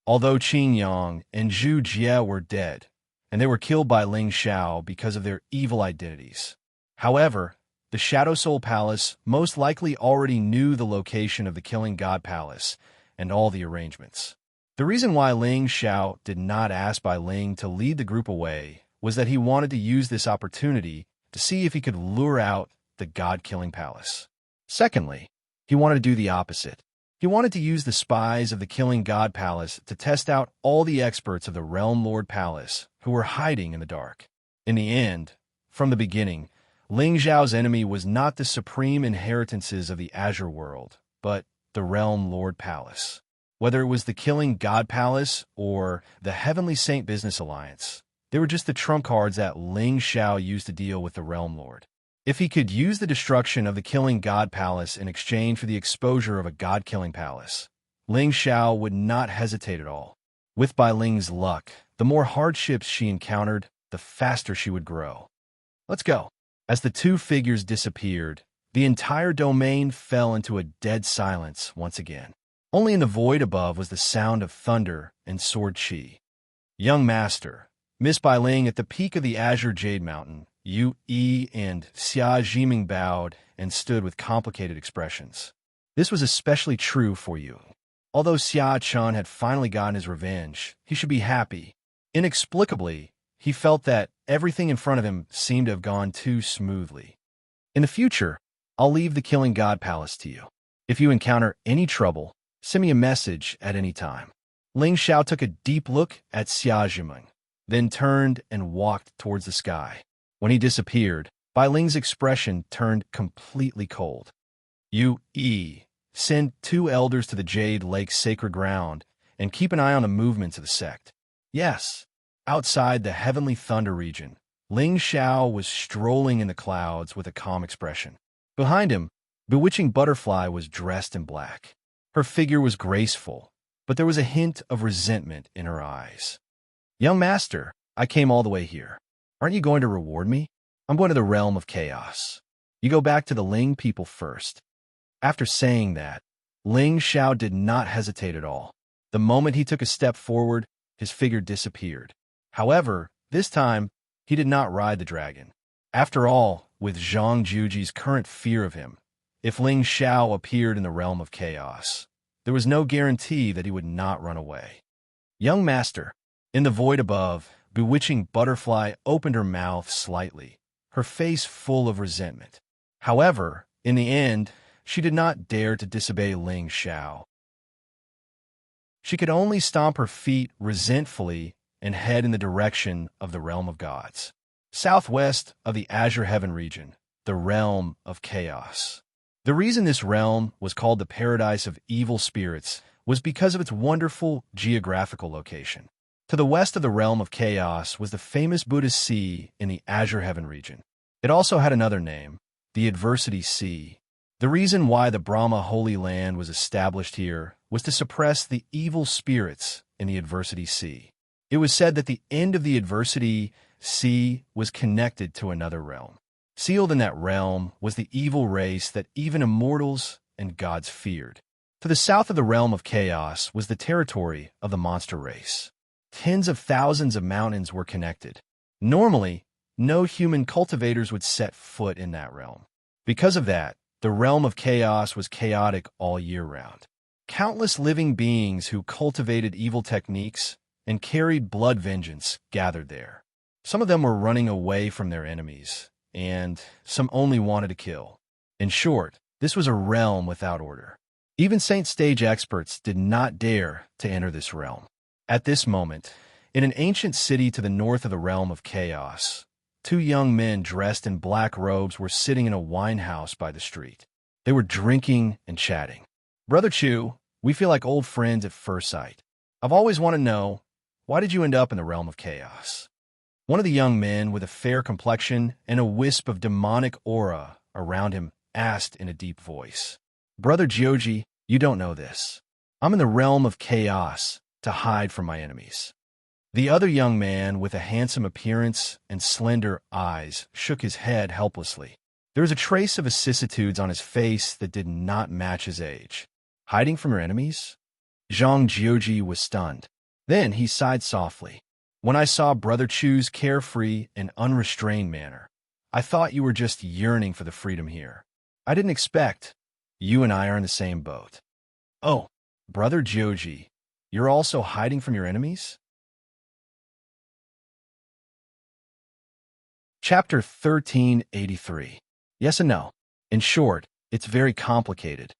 Although Qin Yang and Zhu Jie were dead, and they were killed by Ling Xiao because of their evil identities. However, the Shadow Soul Palace most likely already knew the location of the Killing God Palace and all the arrangements. The reason why Ling Xiao did not ask Bai Ling to lead the group away was that he wanted to use this opportunity to see if he could lure out the God-Killing Palace. Secondly, he wanted to do the opposite. He wanted to use the spies of the Killing God Palace to test out all the experts of the Realm Lord Palace who were hiding in the dark. In the end, from the beginning, Ling Zhao's enemy was not the supreme inheritances of the Azure World, but the Realm Lord Palace. Whether it was the Killing God Palace or the Heavenly Saint Business Alliance, they were just the trump cards that Ling Xiao used to deal with the Realm Lord. If he could use the destruction of the Killing God Palace in exchange for the exposure of a God-Killing Palace, Ling Xiao would not hesitate at all. With Bai Ling's luck, the more hardships she encountered, the faster she would grow. Let's go. As the two figures disappeared, the entire domain fell into a dead silence once again. Only in the void above was the sound of thunder and sword chi. Young Master, Miss Bai Ling at the peak of the Azure Jade Mountain, Yu Yi and Xia Jiming bowed and stood with complicated expressions. This was especially true for you. Although Xia Chun had finally gotten his revenge, he should be happy. Inexplicably, he felt that everything in front of him seemed to have gone too smoothly. In the future, I'll leave the Killing God Palace to you. If you encounter any trouble, send me a message at any time. Ling Xiao took a deep look at Xia Jiming, then turned and walked towards the sky. When he disappeared, Bai Ling's expression turned completely cold. Yu Yi, send 2 elders to the Jade Lake sacred ground and keep an eye on the movements of the sect. Yes. Outside the Heavenly Thunder region, Ling Xiao was strolling in the clouds with a calm expression. Behind him, Bewitching Butterfly was dressed in black. Her figure was graceful, but there was a hint of resentment in her eyes. "Young master, I came all the way here. Aren't you going to reward me? I'm going to the realm of chaos. You go back to the Ling people first." After saying that, Ling Xiao did not hesitate at all. The moment he took a step forward, his figure disappeared. However, this time, he did not ride the dragon. After all, with Zhang Juji's current fear of him, if Ling Xiao appeared in the realm of chaos, there was no guarantee that he would not run away. "Young master." In the void above, Bewitching Butterfly opened her mouth slightly, her face full of resentment. However, in the end, she did not dare to disobey Ling Xiao. She could only stomp her feet resentfully and head in the direction of the realm of gods, southwest of the Azure Heaven region, the realm of chaos. The reason this realm was called the paradise of evil spirits was because of its wonderful geographical location. To the west of the realm of chaos was the famous Buddhist Sea in the Azure Heaven region. It also had another name, the Adversity Sea. The reason why the Brahma Holy Land was established here was to suppress the evil spirits in the Adversity Sea. It was said that the end of the Adversity Sea was connected to another realm. Sealed in that realm was the evil race that even immortals and gods feared. To the south of the realm of chaos was the territory of the monster race. Tens of thousands of mountains were connected. Normally, no human cultivators would set foot in that realm. Because of that, the realm of chaos was chaotic all year round. Countless living beings who cultivated evil techniques and carried blood vengeance gathered there. Some of them were running away from their enemies, and some only wanted to kill. In short, this was a realm without order. Even Saint Stage experts did not dare to enter this realm. At this moment, in an ancient city to the north of the realm of chaos, two young men dressed in black robes were sitting in a wine house by the street. They were drinking and chatting. "Brother Chu, we feel like old friends at first sight. I've always wanted to know, why did you end up in the realm of chaos?" One of the young men, with a fair complexion and a wisp of demonic aura around him, asked in a deep voice. "Brother Jioji, you don't know this. I'm in the realm of chaos to hide from my enemies." The other young man, with a handsome appearance and slender eyes, shook his head helplessly. There was a trace of vicissitudes on his face that did not match his age. "Hiding from your enemies?" Zhang Jioji was stunned. Then he sighed softly. "When I saw Brother Chu's carefree and unrestrained manner, I thought you were just yearning for the freedom here. I didn't expect. You and I are in the same boat." "Oh, Brother Jioji, you're also hiding from your enemies?" Chapter 1383. Yes and no. In short, it's very complicated.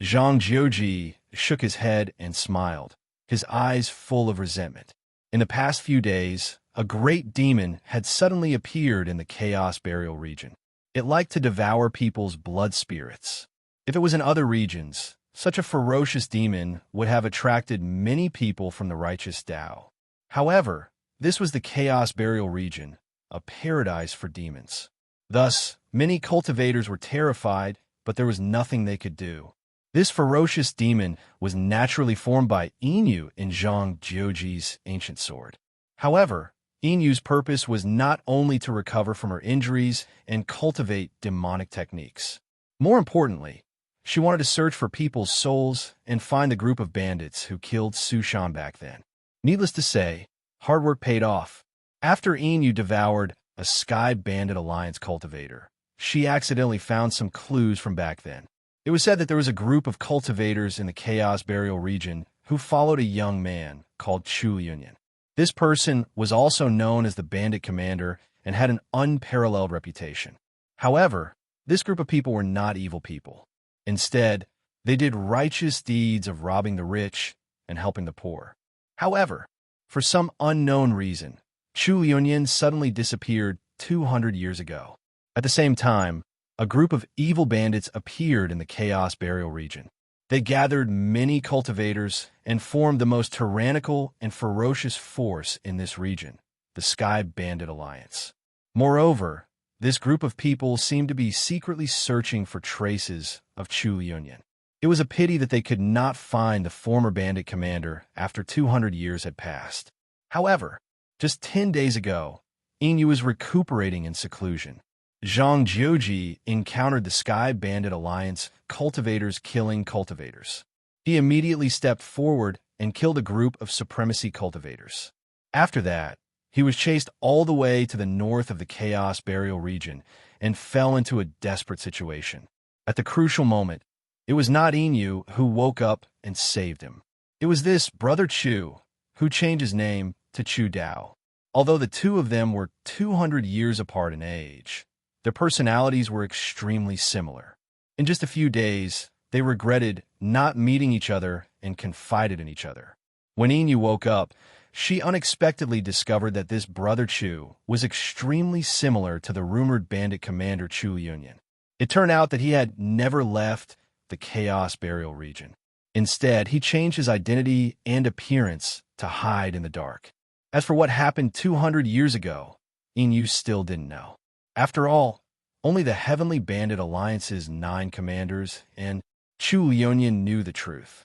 Zhang Jioji shook his head and smiled, his eyes full of resentment. In the past few days, a great demon had suddenly appeared in the Chaos Burial region. It liked to devour people's blood spirits. If it was in other regions, such a ferocious demon would have attracted many people from the righteous Tao. However, this was the Chaos Burial region, a paradise for demons. Thus, many cultivators were terrified, but there was nothing they could do. This ferocious demon was naturally formed by Inu in Zhang Jioji's ancient sword. However, Inu's purpose was not only to recover from her injuries and cultivate demonic techniques. More importantly, she wanted to search for people's souls and find the group of bandits who killed Sushan back then. Needless to say, hard work paid off. After Inu devoured a Sky Bandit Alliance cultivator, she accidentally found some clues from back then. It was said that there was a group of cultivators in the Chaos Burial region who followed a young man called Chu Yunyan. This person was also known as the Bandit Commander and had an unparalleled reputation. However, this group of people were not evil people. Instead, they did righteous deeds of robbing the rich and helping the poor. However, for some unknown reason, Chu Yunyan suddenly disappeared 200 years ago. At the same time, a group of evil bandits appeared in the Chaos Burial region. They gathered many cultivators and formed the most tyrannical and ferocious force in this region, the Sky Bandit Alliance. Moreover, This group of people seemed to be secretly searching for traces of Chu Liunyun. It was a pity that they could not find the former bandit commander after 200 years had passed. However, just 10 days ago, Inyu was recuperating in seclusion. Zhang Jiuji encountered the Sky Bandit Alliance cultivators killing cultivators. He immediately stepped forward and killed a group of supremacy cultivators. After that, he was chased all the way to the north of the Chaos Burial region and fell into a desperate situation. At the crucial moment, it was not Inyu who woke up and saved him. It was this Brother Chu, who changed his name to Chu Dao. Although the two of them were 200 years apart in age, their personalities were extremely similar. In just a few days, they regretted not meeting each other and confided in each other. When Inyu woke up, she unexpectedly discovered that this Brother Chu was extremely similar to the rumored bandit commander Chu Liunyun. It turned out that he had never left the Chaos Burial region. Instead, he changed his identity and appearance to hide in the dark. As for what happened 200 years ago, Inyu still didn't know. After all, only the Heavenly Bandit Alliance's 9 commanders and Chu Liunyun knew the truth.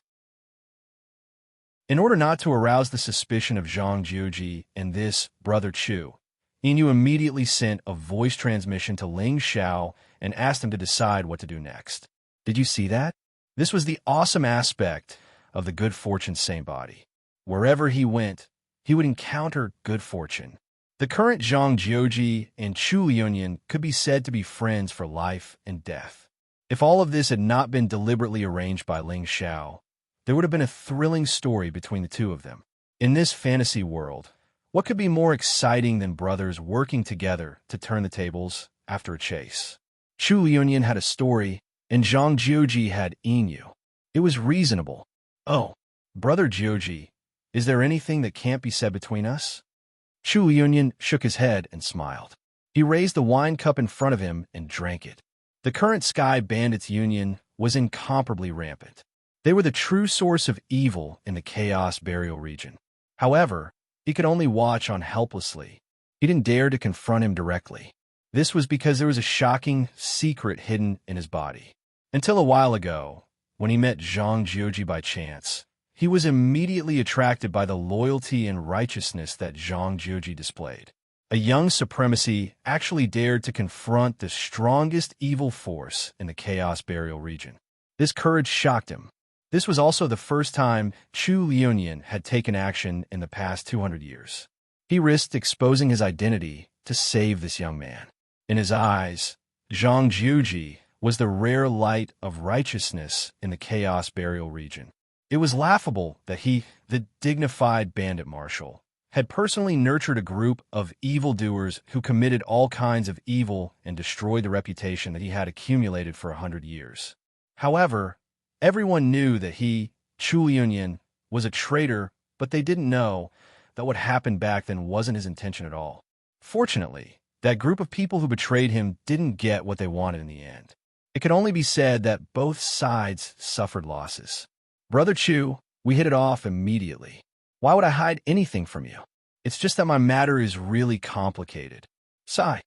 In order not to arouse the suspicion of Zhang Jiuji and this Brother Chu, Inyu immediately sent a voice transmission to Ling Xiao and asked him to decide what to do next. Did you see that? This was the awesome aspect of the good fortune saint body. Wherever he went, he would encounter good fortune. The current Zhang Jiuji and Chu Liunyun could be said to be friends for life and death. If all of this had not been deliberately arranged by Ling Xiao, there would have been a thrilling story between the two of them. In this fantasy world, what could be more exciting than brothers working together to turn the tables after a chase? Chu Liunyun had a story, and Zhang Jiuji had Inyu. It was reasonable. Oh, Brother Jiuji, is there anything that can't be said between us? Chu Liunyun shook his head and smiled. He raised the wine cup in front of him and drank it. The current Sky Bandits Union was incomparably rampant. They were the true source of evil in the Chaos Burial region. However, he could only watch on helplessly. He didn't dare to confront him directly. This was because there was a shocking secret hidden in his body. Until a while ago, when he met Zhang Jiuji by chance, he was immediately attracted by the loyalty and righteousness that Zhang Jiuji displayed. A young supremacy actually dared to confront the strongest evil force in the Chaos Burial region. This courage shocked him. This was also the first time Chu Liunyun had taken action in the past 200 years. He risked exposing his identity to save this young man. In his eyes, Zhang Jiuji was the rare light of righteousness in the Chaos Burial region. It was laughable that he, the dignified bandit marshal, had personally nurtured a group of evildoers who committed all kinds of evil and destroyed the reputation that he had accumulated for 100 years. However, everyone knew that he, Chu Liunyun, was a traitor, but they didn't know that what happened back then wasn't his intention at all. Fortunately, that group of people who betrayed him didn't get what they wanted in the end. It could only be said that both sides suffered losses. Brother Chu, we hit it off immediately. Why would I hide anything from you? It's just that my matter is really complicated. Sigh.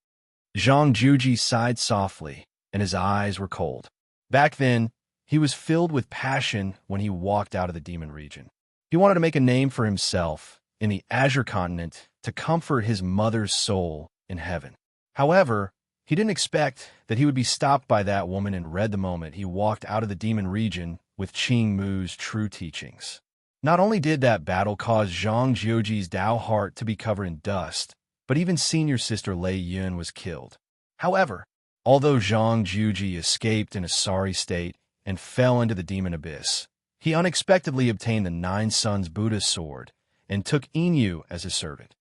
Zhang Jiuji sighed softly, and his eyes were cold. Back then, he was filled with passion when he walked out of the demon region. He wanted to make a name for himself in the Azure continent to comfort his mother's soul in heaven. However, he didn't expect that he would be stopped by that woman and read the moment he walked out of the demon region with Qing Mu's true teachings. Not only did that battle cause Zhang Jiuji's Dao heart to be covered in dust, but even senior sister Lei Yun was killed. However, although Zhang Jiuji escaped in a sorry state and fell into the demon abyss, he unexpectedly obtained the Nine Sons Buddha's sword and took Inyu as his servant.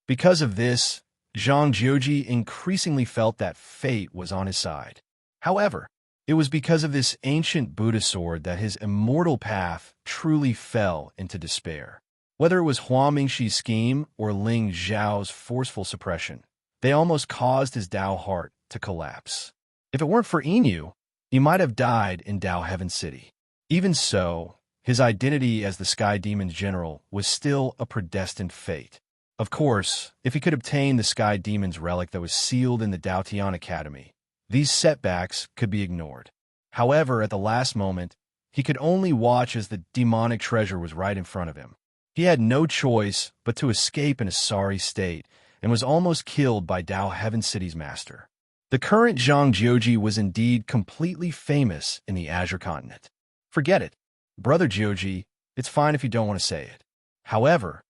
Because of this, Zhang Jiuji increasingly felt that fate was on his side. However, it was because of this ancient Buddha sword that his immortal path truly fell into despair. Whether it was Hua Mingxi's scheme or Ling Zhao's forceful suppression, they almost caused his Dao heart to collapse. If it weren't for Inyu, he might have died in Dao Heaven City. Even so, his identity as the Sky Demon's general was still a predestined fate. Of course, if he could obtain the Sky Demon's relic that was sealed in the Daotian Academy, these setbacks could be ignored. However, at the last moment, he could only watch as the demonic treasure was right in front of him. He had no choice but to escape in a sorry state and was almost killed by Dao Heaven City's master. The current Zhang Jiuji was indeed completely famous in the Azure continent. Forget it, Brother Jiuji, it's fine if you don't want to say it. However,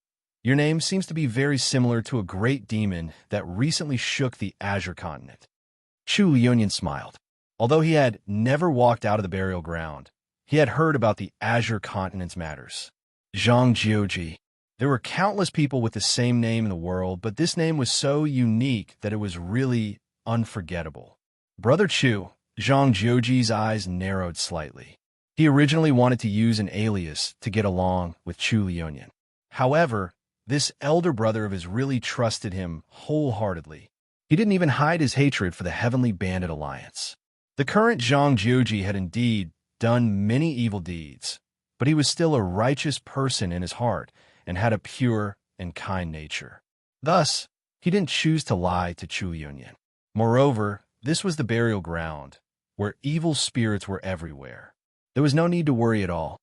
your name seems to be very similar to a great demon that recently shook the Azure continent. Chu Liunian smiled. Although he had never walked out of the burial ground, he had heard about the Azure continent's matters. Zhang Jiuji. There were countless people with the same name in the world, but this name was so unique that it was really unforgettable. Brother Chu, Zhang Jiuji's eyes narrowed slightly. He originally wanted to use an alias to get along with Chu Liunian. However, this elder brother of his really trusted him wholeheartedly. He didn't even hide his hatred for the Heavenly Bandit Alliance. The current Zhang Jiuji had indeed done many evil deeds, but he was still a righteous person in his heart and had a pure and kind nature. Thus, he didn't choose to lie to Chu Liunian. Moreover, this was the burial ground, where evil spirits were everywhere. There was no need to worry at all.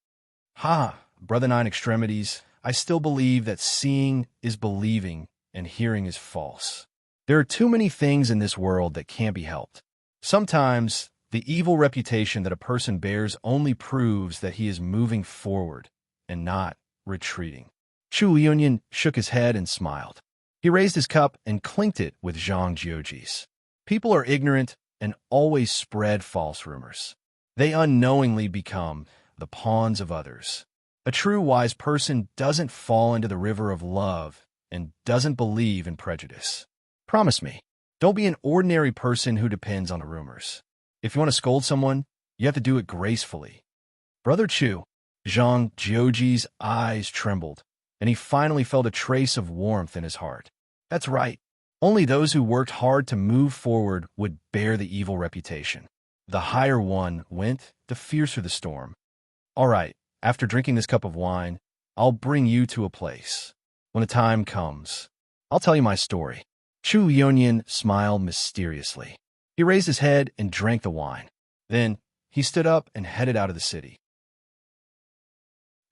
Brother Nine Extremities, I still believe that seeing is believing and hearing is false. There are too many things in this world that can't be helped. Sometimes, the evil reputation that a person bears only proves that he is moving forward and not retreating. Chu Liunian shook his head and smiled. He raised his cup and clinked it with Zhang Jiuji's. People are ignorant and always spread false rumors. They unknowingly become the pawns of others. A true wise person doesn't fall into the river of love and doesn't believe in prejudice. Promise me, don't be an ordinary person who depends on the rumors. If you want to scold someone, you have to do it gracefully. Brother Chu, Zhang Jiuji's eyes trembled, and he finally felt a trace of warmth in his heart. That's right. Only those who worked hard to move forward would bear the evil reputation. The higher one went, the fiercer the storm. All right, after drinking this cup of wine, I'll bring you to a place. When the time comes, I'll tell you my story. Chu Liunian smiled mysteriously. He raised his head and drank the wine. Then, he stood up and headed out of the city.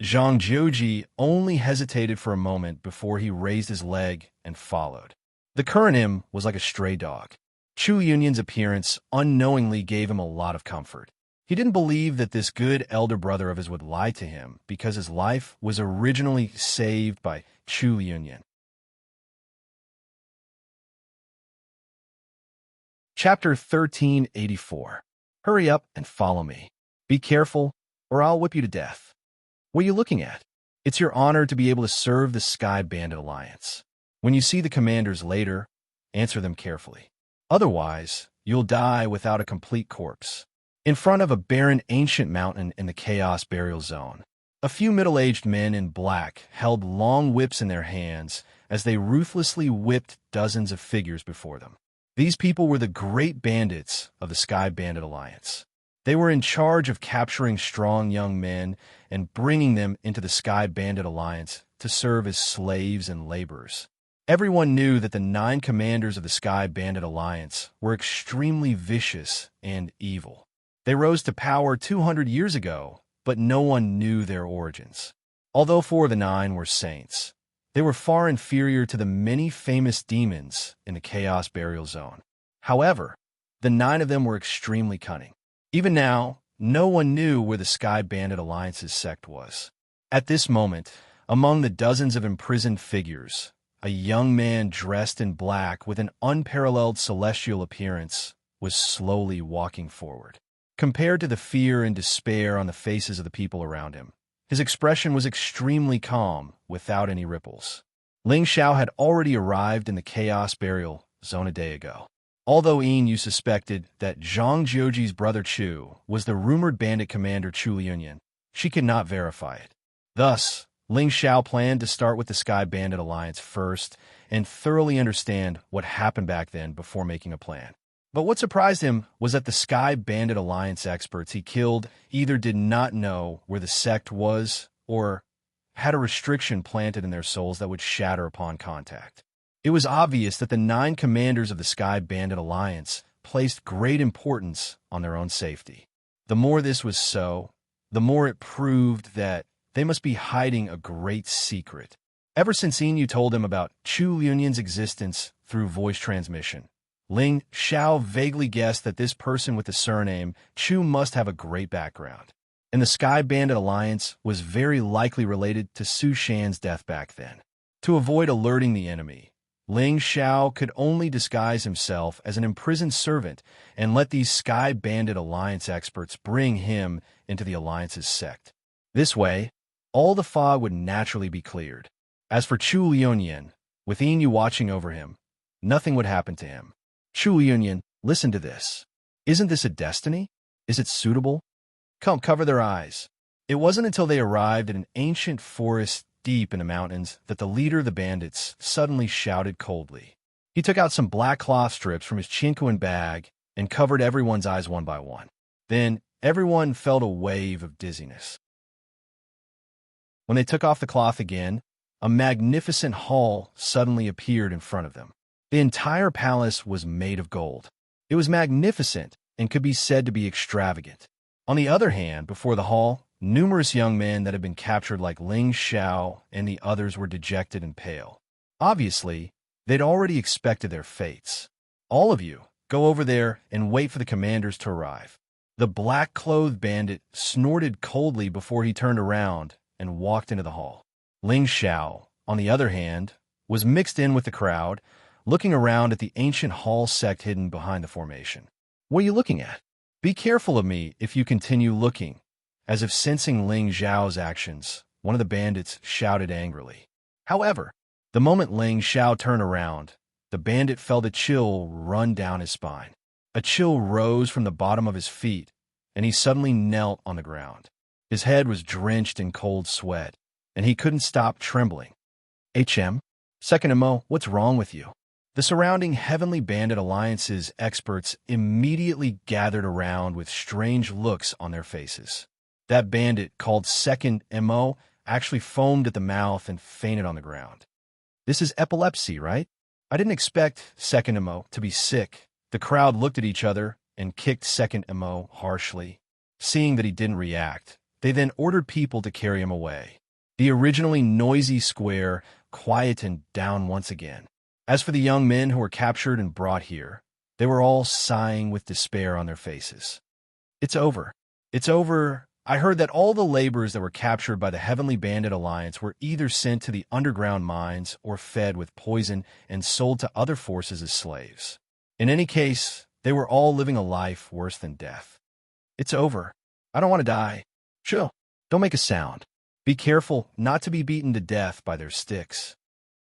Zhang Jiuji only hesitated for a moment before he raised his leg and followed. The current him was like a stray dog. Chu Liunian's appearance unknowingly gave him a lot of comfort. He didn't believe that this good elder brother of his would lie to him because his life was originally saved by Chu Liunian. Chapter 1384. Hurry up and follow me. Be careful, or I'll whip you to death. What are you looking at? It's your honor to be able to serve the Sky Bandit Alliance. When you see the commanders later, answer them carefully. Otherwise, you'll die without a complete corpse. In front of a barren ancient mountain in the Chaos Burial Zone, a few middle-aged men in black held long whips in their hands as they ruthlessly whipped dozens of figures before them. These people were the great bandits of the Sky Bandit Alliance. They were in charge of capturing strong young men and bringing them into the Sky Bandit Alliance to serve as slaves and laborers. Everyone knew that the 9 commanders of the Sky Bandit Alliance were extremely vicious and evil. They rose to power 200 years ago, but no one knew their origins. Although 4 of the 9 were saints, they were far inferior to the many famous demons in the Chaos Burial Zone. However, the 9 of them were extremely cunning. Even now, no one knew where the Sky Bandit Alliance's sect was. At this moment, among the dozens of imprisoned figures, a young man dressed in black with an unparalleled celestial appearance was slowly walking forward. Compared to the fear and despair on the faces of the people around him, his expression was extremely calm, without any ripples. Ling Xiao had already arrived in the Chaos Burial Zone a day ago. Although Yin suspected that Zhang Jiuji's brother Chu was the rumored bandit commander Chu Liunian, she could not verify it. Thus, Ling Xiao planned to start with the Sky Bandit Alliance first and thoroughly understand what happened back then before making a plan. But what surprised him was that the Sky Bandit Alliance experts he killed either did not know where the sect was or had a restriction planted in their souls that would shatter upon contact. It was obvious that the 9 commanders of the Sky Bandit Alliance placed great importance on their own safety. The more this was so, the more it proved that they must be hiding a great secret. Ever since Inu told him about Chu Liunyin's existence through voice transmission, Ling Xiao vaguely guessed that this person with the surname Chu must have a great background, and the Sky Bandit Alliance was very likely related to Su Shan's death back then. To avoid alerting the enemy, Ling Xiao could only disguise himself as an imprisoned servant and let these Sky Bandit Alliance experts bring him into the Alliance's sect. This way, all the fog would naturally be cleared. As for Chu Liunyin, with Inu watching over him, nothing would happen to him. Chu Liunyin, listen to this. Isn't this a destiny? Is it suitable? Come, cover their eyes. It wasn't until they arrived at an ancient forest deep in the mountains that the leader of the bandits suddenly shouted coldly. He took out some black cloth strips from his chinquin bag and covered everyone's eyes one by one. Then everyone felt a wave of dizziness. When they took off the cloth again, a magnificent hall suddenly appeared in front of them. The entire palace was made of gold. It was magnificent and could be said to be extravagant. On the other hand, before the hall, numerous young men that had been captured like Ling Xiao and the others were dejected and pale. Obviously, they'd already expected their fates. All of you, go over there and wait for the commanders to arrive. The black-clothed bandit snorted coldly before he turned around and walked into the hall. Ling Xiao, on the other hand, was mixed in with the crowd, looking around at the ancient hall sect hidden behind the formation. What are you looking at? Be careful of me if you continue looking. As if sensing Ling Xiao's actions, one of the bandits shouted angrily. However, the moment Ling Xiao turned around, the bandit felt a chill run down his spine. A chill rose from the bottom of his feet, and he suddenly knelt on the ground. His head was drenched in cold sweat, and he couldn't stop trembling. Second MO, what's wrong with you? The surrounding Heavenly Bandit Alliance's experts immediately gathered around with strange looks on their faces. That bandit, called Second MO, actually foamed at the mouth and fainted on the ground. This is epilepsy, right? I didn't expect Second MO to be sick. The crowd looked at each other and kicked Second MO harshly. Seeing that he didn't react, they then ordered people to carry him away. The originally noisy square quietened down once again. As for the young men who were captured and brought here, they were all sighing with despair on their faces. It's over. It's over. I heard that all the laborers that were captured by the Heavenly Bandit Alliance were either sent to the underground mines or fed with poison and sold to other forces as slaves. In any case, they were all living a life worse than death. It's over. I don't want to die. Chill. Don't make a sound. Be careful not to be beaten to death by their sticks.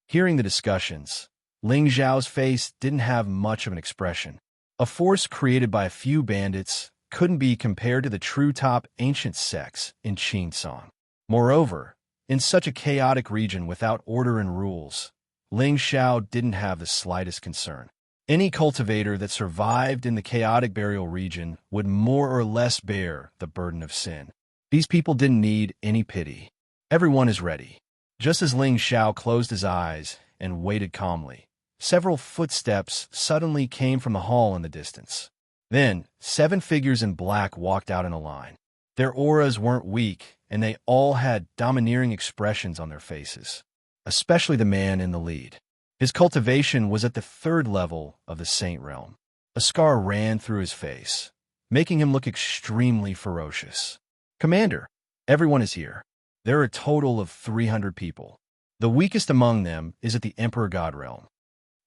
Hearing the discussions, Ling Xiao's face didn't have much of an expression. A force created by a few bandits couldn't be compared to the true top ancient sects in Qingsong. Moreover, in such a chaotic region without order and rules, Ling Xiao didn't have the slightest concern. Any cultivator that survived in the chaotic burial region would more or less bear the burden of sin. These people didn't need any pity. Everyone is ready. Just as Ling Xiao closed his eyes and waited calmly, several footsteps suddenly came from the hall in the distance. Then, 7 figures in black walked out in a line. Their auras weren't weak, and they all had domineering expressions on their faces, especially the man in the lead. His cultivation was at the 3rd level of the Saint Realm. A scar ran through his face, making him look extremely ferocious. Commander, everyone is here. There are a total of 300 people. The weakest among them is at the Emperor God Realm.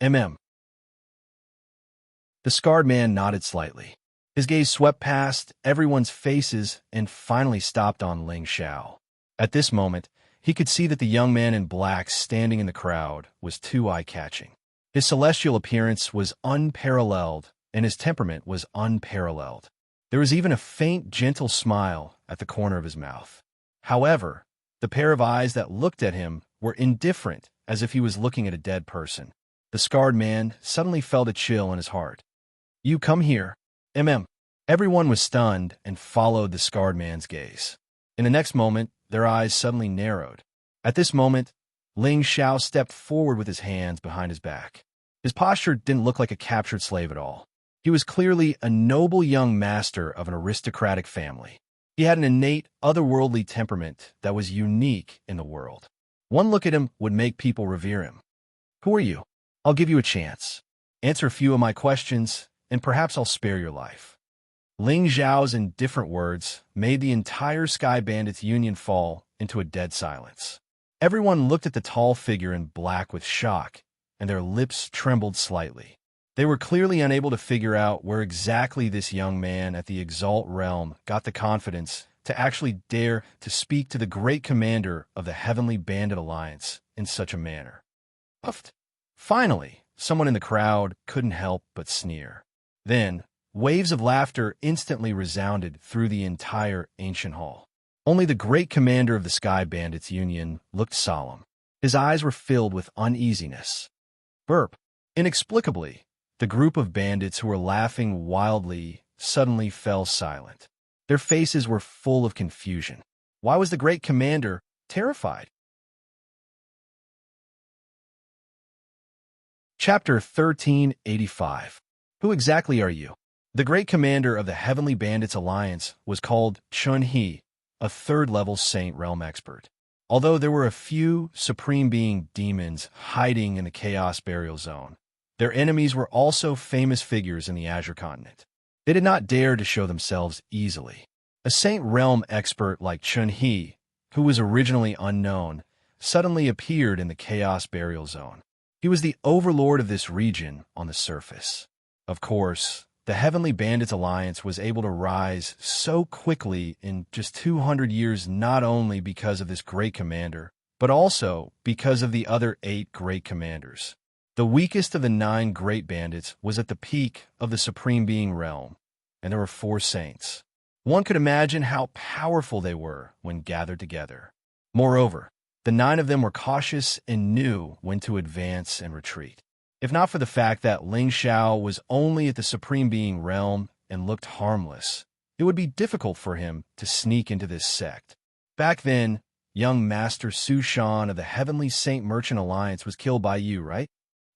The scarred man nodded slightly. His gaze swept past everyone's faces and finally stopped on Ling Xiao. At this moment, he could see that the young man in black standing in the crowd was too eye-catching. His celestial appearance was unparalleled, and his temperament was unparalleled. There was even a faint, gentle smile at the corner of his mouth. However, the pair of eyes that looked at him were indifferent, as if he was looking at a dead person. The scarred man suddenly felt a chill in his heart. You come here. Everyone was stunned and followed the scarred man's gaze. In the next moment, their eyes suddenly narrowed. At this moment, Ling Xiao stepped forward with his hands behind his back. His posture didn't look like a captured slave at all. He was clearly a noble young master of an aristocratic family. He had an innate, otherworldly temperament that was unique in the world. One look at him would make people revere him. Who are you? I'll give you a chance. Answer a few of my questions, and perhaps I'll spare your life. Ling Zhao's indifferent words made the entire Sky Bandits Union fall into a dead silence. Everyone looked at the tall figure in black with shock, and their lips trembled slightly. They were clearly unable to figure out where exactly this young man at the Exalt realm got the confidence to actually dare to speak to the great commander of the Heavenly Bandit Alliance in such a manner. Puffed. Finally, someone in the crowd couldn't help but sneer. Then, waves of laughter instantly resounded through the entire ancient hall. Only the great commander of the Sky Bandits Union looked solemn. His eyes were filled with uneasiness. Burp. Inexplicably, the group of bandits who were laughing wildly suddenly fell silent. Their faces were full of confusion. Why was the great commander terrified? Chapter 1385. Who exactly are you? The great commander of the Heavenly Bandits Alliance was called Chun He, a third-level Saint Realm expert. Although there were a few Supreme Being demons hiding in the Chaos Burial Zone, their enemies were also famous figures in the Azure Continent. They did not dare to show themselves easily. A Saint Realm expert like Chun He, who was originally unknown, suddenly appeared in the Chaos Burial Zone. He was the overlord of this region on the surface. Of course, the Heavenly Bandits Alliance was able to rise so quickly in just 200 years not only because of this great commander, but also because of the other 8 great commanders. The weakest of the 9 great bandits was at the peak of the Supreme Being realm, and there were 4 saints. One could imagine how powerful they were when gathered together. Moreover, the 9 of them were cautious and knew when to advance and retreat. If not for the fact that Ling Xiao was only at the Supreme Being realm and looked harmless, it would be difficult for him to sneak into this sect. Back then, young Master Su Shan of the Heavenly Saint Merchant Alliance was killed by you, right?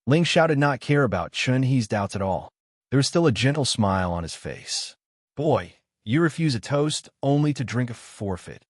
Ling Xiao did not care about Chun He's doubts at all. There was still a gentle smile on his face. Boy, you refuse a toast only to drink a forfeit.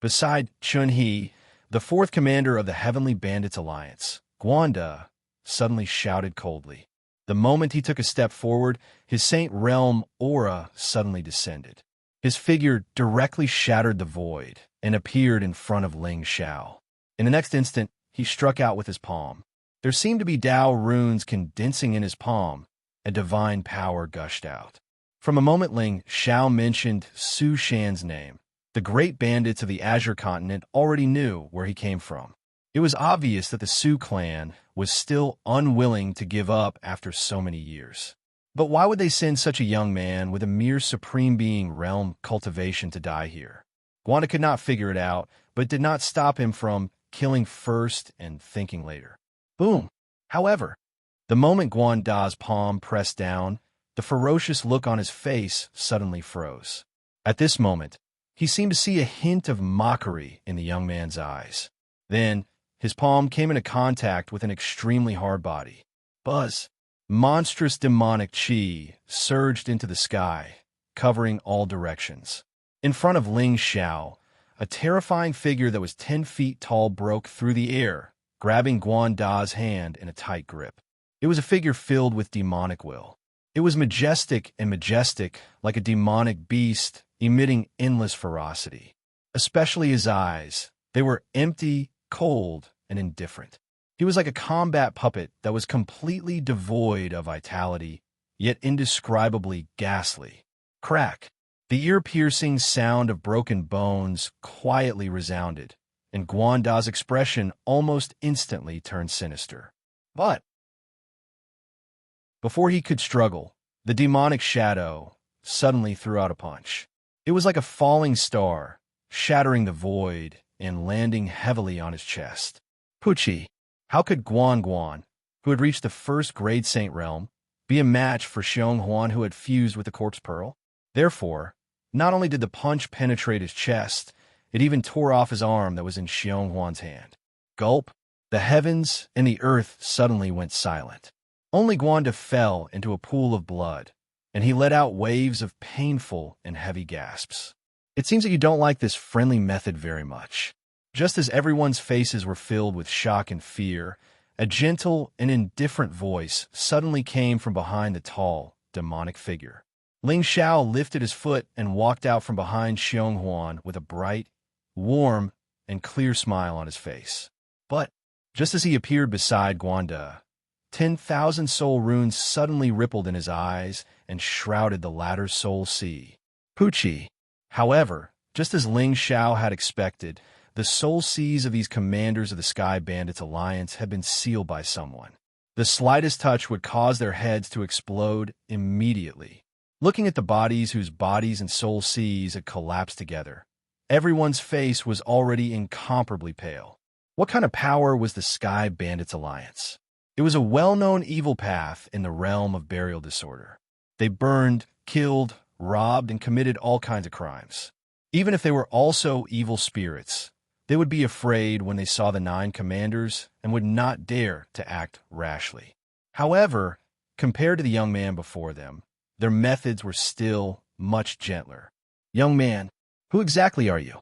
Beside Chun He, the 4th commander of the Heavenly Bandits Alliance, Guanda, suddenly shouted coldly. The moment he took a step forward, his Saint Realm aura suddenly descended. His figure directly shattered the void and appeared in front of Ling Xiao. In the next instant, he struck out with his palm. There seemed to be Tao runes condensing in his palm, and divine power gushed out. From a moment Ling Xiao mentioned Su Shan's name, the great bandits of the Azure Continent already knew where he came from. It was obvious that the Su clan was still unwilling to give up after so many years. But why would they send such a young man with a mere Supreme Being realm cultivation to die here? Guanda could not figure it out, but it did not stop him from killing first and thinking later. Boom! However, the moment Guanda's palm pressed down, the ferocious look on his face suddenly froze. At this moment, he seemed to see a hint of mockery in the young man's eyes. Then, his palm came into contact with an extremely hard body. Buzz! Monstrous demonic chi surged into the sky, covering all directions. In front of Ling Xiao, a terrifying figure that was 10 feet tall broke through the air, grabbing Guanda's hand in a tight grip. It was a figure filled with demonic will. It was majestic, like a demonic beast, emitting endless ferocity. Especially his eyes. They were empty, cold, and indifferent. He was like a combat puppet that was completely devoid of vitality, yet indescribably ghastly. Crack! The ear-piercing sound of broken bones quietly resounded, and Guanda's expression almost instantly turned sinister. But before he could struggle, the demonic shadow suddenly threw out a punch. It was like a falling star, shattering the void and landing heavily on his chest. Pucci, how could Guan, who had reached the first grade Saint Realm, be a match for Xiong Huan who had fused with the Corpse Pearl? Therefore, not only did the punch penetrate his chest, it even tore off his arm that was in Xiong Huan's hand. Gulp. The heavens and the earth suddenly went silent. Only Gwanda fell into a pool of blood, and he let out waves of painful and heavy gasps. It seems that you don't like this friendly method very much. Just as everyone's faces were filled with shock and fear, a gentle and indifferent voice suddenly came from behind the tall, demonic figure. Ling Xiao lifted his foot and walked out from behind Xiong Huan with a bright, warm, and clear smile on his face. But just as he appeared beside Gwanda, 10,000 soul runes suddenly rippled in his eyes and shrouded the latter's soul sea. Pucci. However, just as Ling Xiao had expected, the soul seas of these commanders of the Sky Bandits Alliance had been sealed by someone. The slightest touch would cause their heads to explode immediately. Looking at the bodies whose bodies and soul seas had collapsed together, everyone's face was already incomparably pale. What kind of power was the Sky Bandits Alliance? It was a well-known evil path in the realm of burial disorder. They burned, killed, robbed, and committed all kinds of crimes. Even if they were also evil spirits, they would be afraid when they saw the 9 commanders and would not dare to act rashly. However, compared to the young man before them, their methods were still much gentler. Young man, who exactly are you?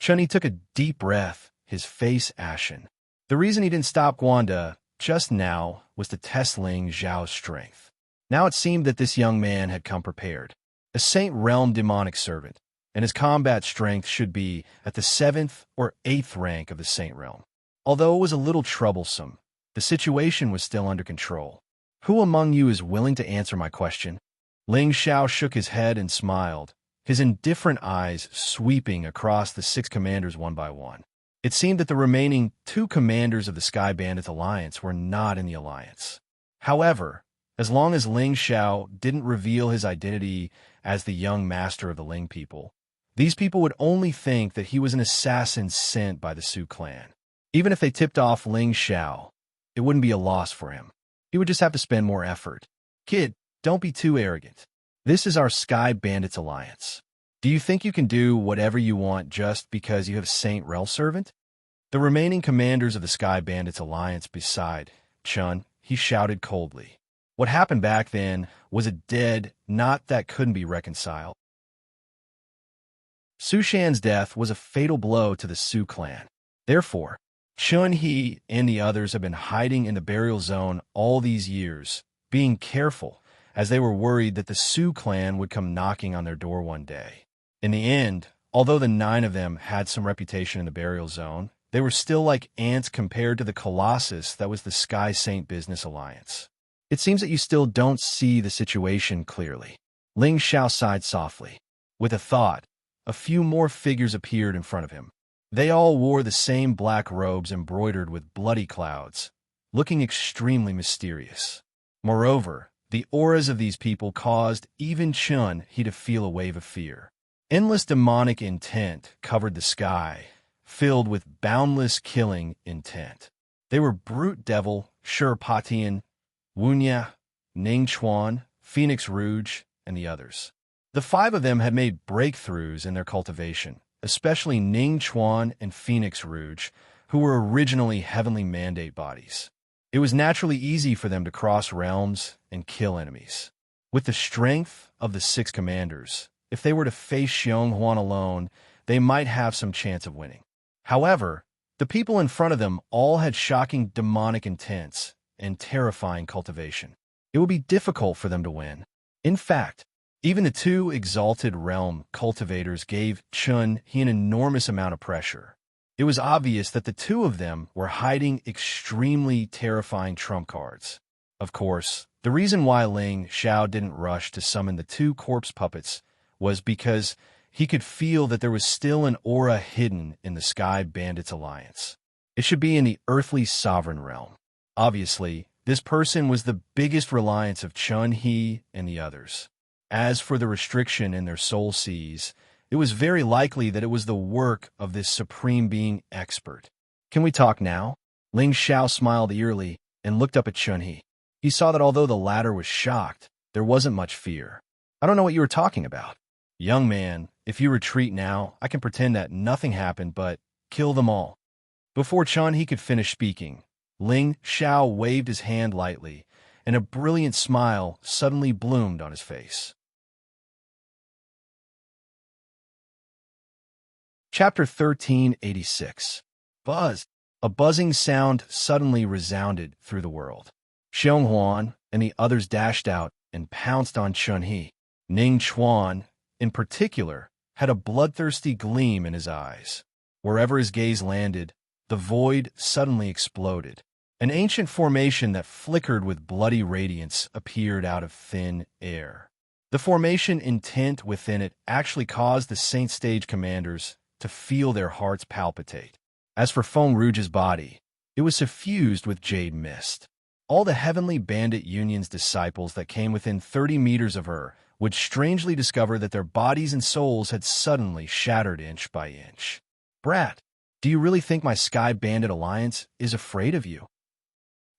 Chun-Yi took a deep breath, his face ashen. The reason he didn't stop Gwanda just now was to test Ling Xiao's strength. Now it seemed that this young man had come prepared. A Saint Realm demonic servant, and his combat strength should be at the 7th or 8th rank of the Saint Realm. Although it was a little troublesome, the situation was still under control. Who among you is willing to answer my question? Ling Xiao shook his head and smiled, his indifferent eyes sweeping across the 6 commanders one by one. It seemed that the remaining 2 commanders of the Sky Bandit Alliance were not in the alliance. However, as long as Ling Xiao didn't reveal his identity as the young master of the Ling people, these people would only think that he was an assassin sent by the Su clan. Even if they tipped off Ling Xiao, it wouldn't be a loss for him. He would just have to spend more effort. Kid, don't be too arrogant. This is our Sky Bandits Alliance. Do you think you can do whatever you want just because you have Saint Rel servant? The remaining commanders of the Sky Bandits Alliance beside Chun, he shouted coldly. What happened back then was a dead knot that couldn't be reconciled. Su Shan's death was a fatal blow to the Su clan. Therefore, Chun He and the others have been hiding in the burial zone all these years, being careful, as they were worried that the Su clan would come knocking on their door one day. In the end, although the 9 of them had some reputation in the burial zone, they were still like ants compared to the colossus that was the Sky Saint Business Alliance. It seems that you still don't see the situation clearly. Ling Xiao sighed softly. With a thought, a few more figures appeared in front of him. They all wore the same black robes embroidered with bloody clouds, looking extremely mysterious. Moreover, the auras of these people caused even Chun He to feel a wave of fear. Endless demonic intent covered the sky, filled with boundless killing intent. They were Brute Devil, Shurpatian, Wunya, Ning Chuan, Phoenix Rouge, and the others. The 5 of them had made breakthroughs in their cultivation, especially Ning Chuan and Phoenix Rouge, who were originally heavenly mandate bodies. It was naturally easy for them to cross realms and kill enemies. With the strength of the 6 commanders, if they were to face Xiong Huan alone, they might have some chance of winning. However, the people in front of them all had shocking demonic intents and terrifying cultivation. It would be difficult for them to win. In fact, even the 2 exalted realm cultivators gave Chun He an enormous amount of pressure. It was obvious that the 2 of them were hiding extremely terrifying trump cards. Of course, the reason why Ling Xiao didn't rush to summon the 2 corpse puppets was because he could feel that there was still an aura hidden in the Sky Bandits Alliance. It should be in the earthly sovereign realm. Obviously, this person was the biggest reliance of Chun He and the others. As for the restriction in their soul seas, it was very likely that it was the work of this supreme being expert. Can we talk now? Ling Xiao smiled eerily and looked up at Chun He. He saw that although the latter was shocked, there wasn't much fear. I don't know what you were talking about. Young man, if you retreat now, I can pretend that nothing happened, but kill them all. Before Chun He could finish speaking, Ling Xiao waved his hand lightly, and a brilliant smile suddenly bloomed on his face. Chapter 1386. Buzz. A buzzing sound suddenly resounded through the world. Xiong Huan and the others dashed out and pounced on Chun He. Ning Chuan, in particular, had a bloodthirsty gleam in his eyes. Wherever his gaze landed, the void suddenly exploded. An ancient formation that flickered with bloody radiance appeared out of thin air. The formation intent within it actually caused the Saint Stage commanders to feel their hearts palpitate. As for Feng Rouge's body, it was suffused with jade mist. All the Heavenly Bandit Union's disciples that came within 30 meters of her would strangely discover that their bodies and souls had suddenly shattered inch by inch. Brat, do you really think my Sky Bandit Alliance is afraid of you?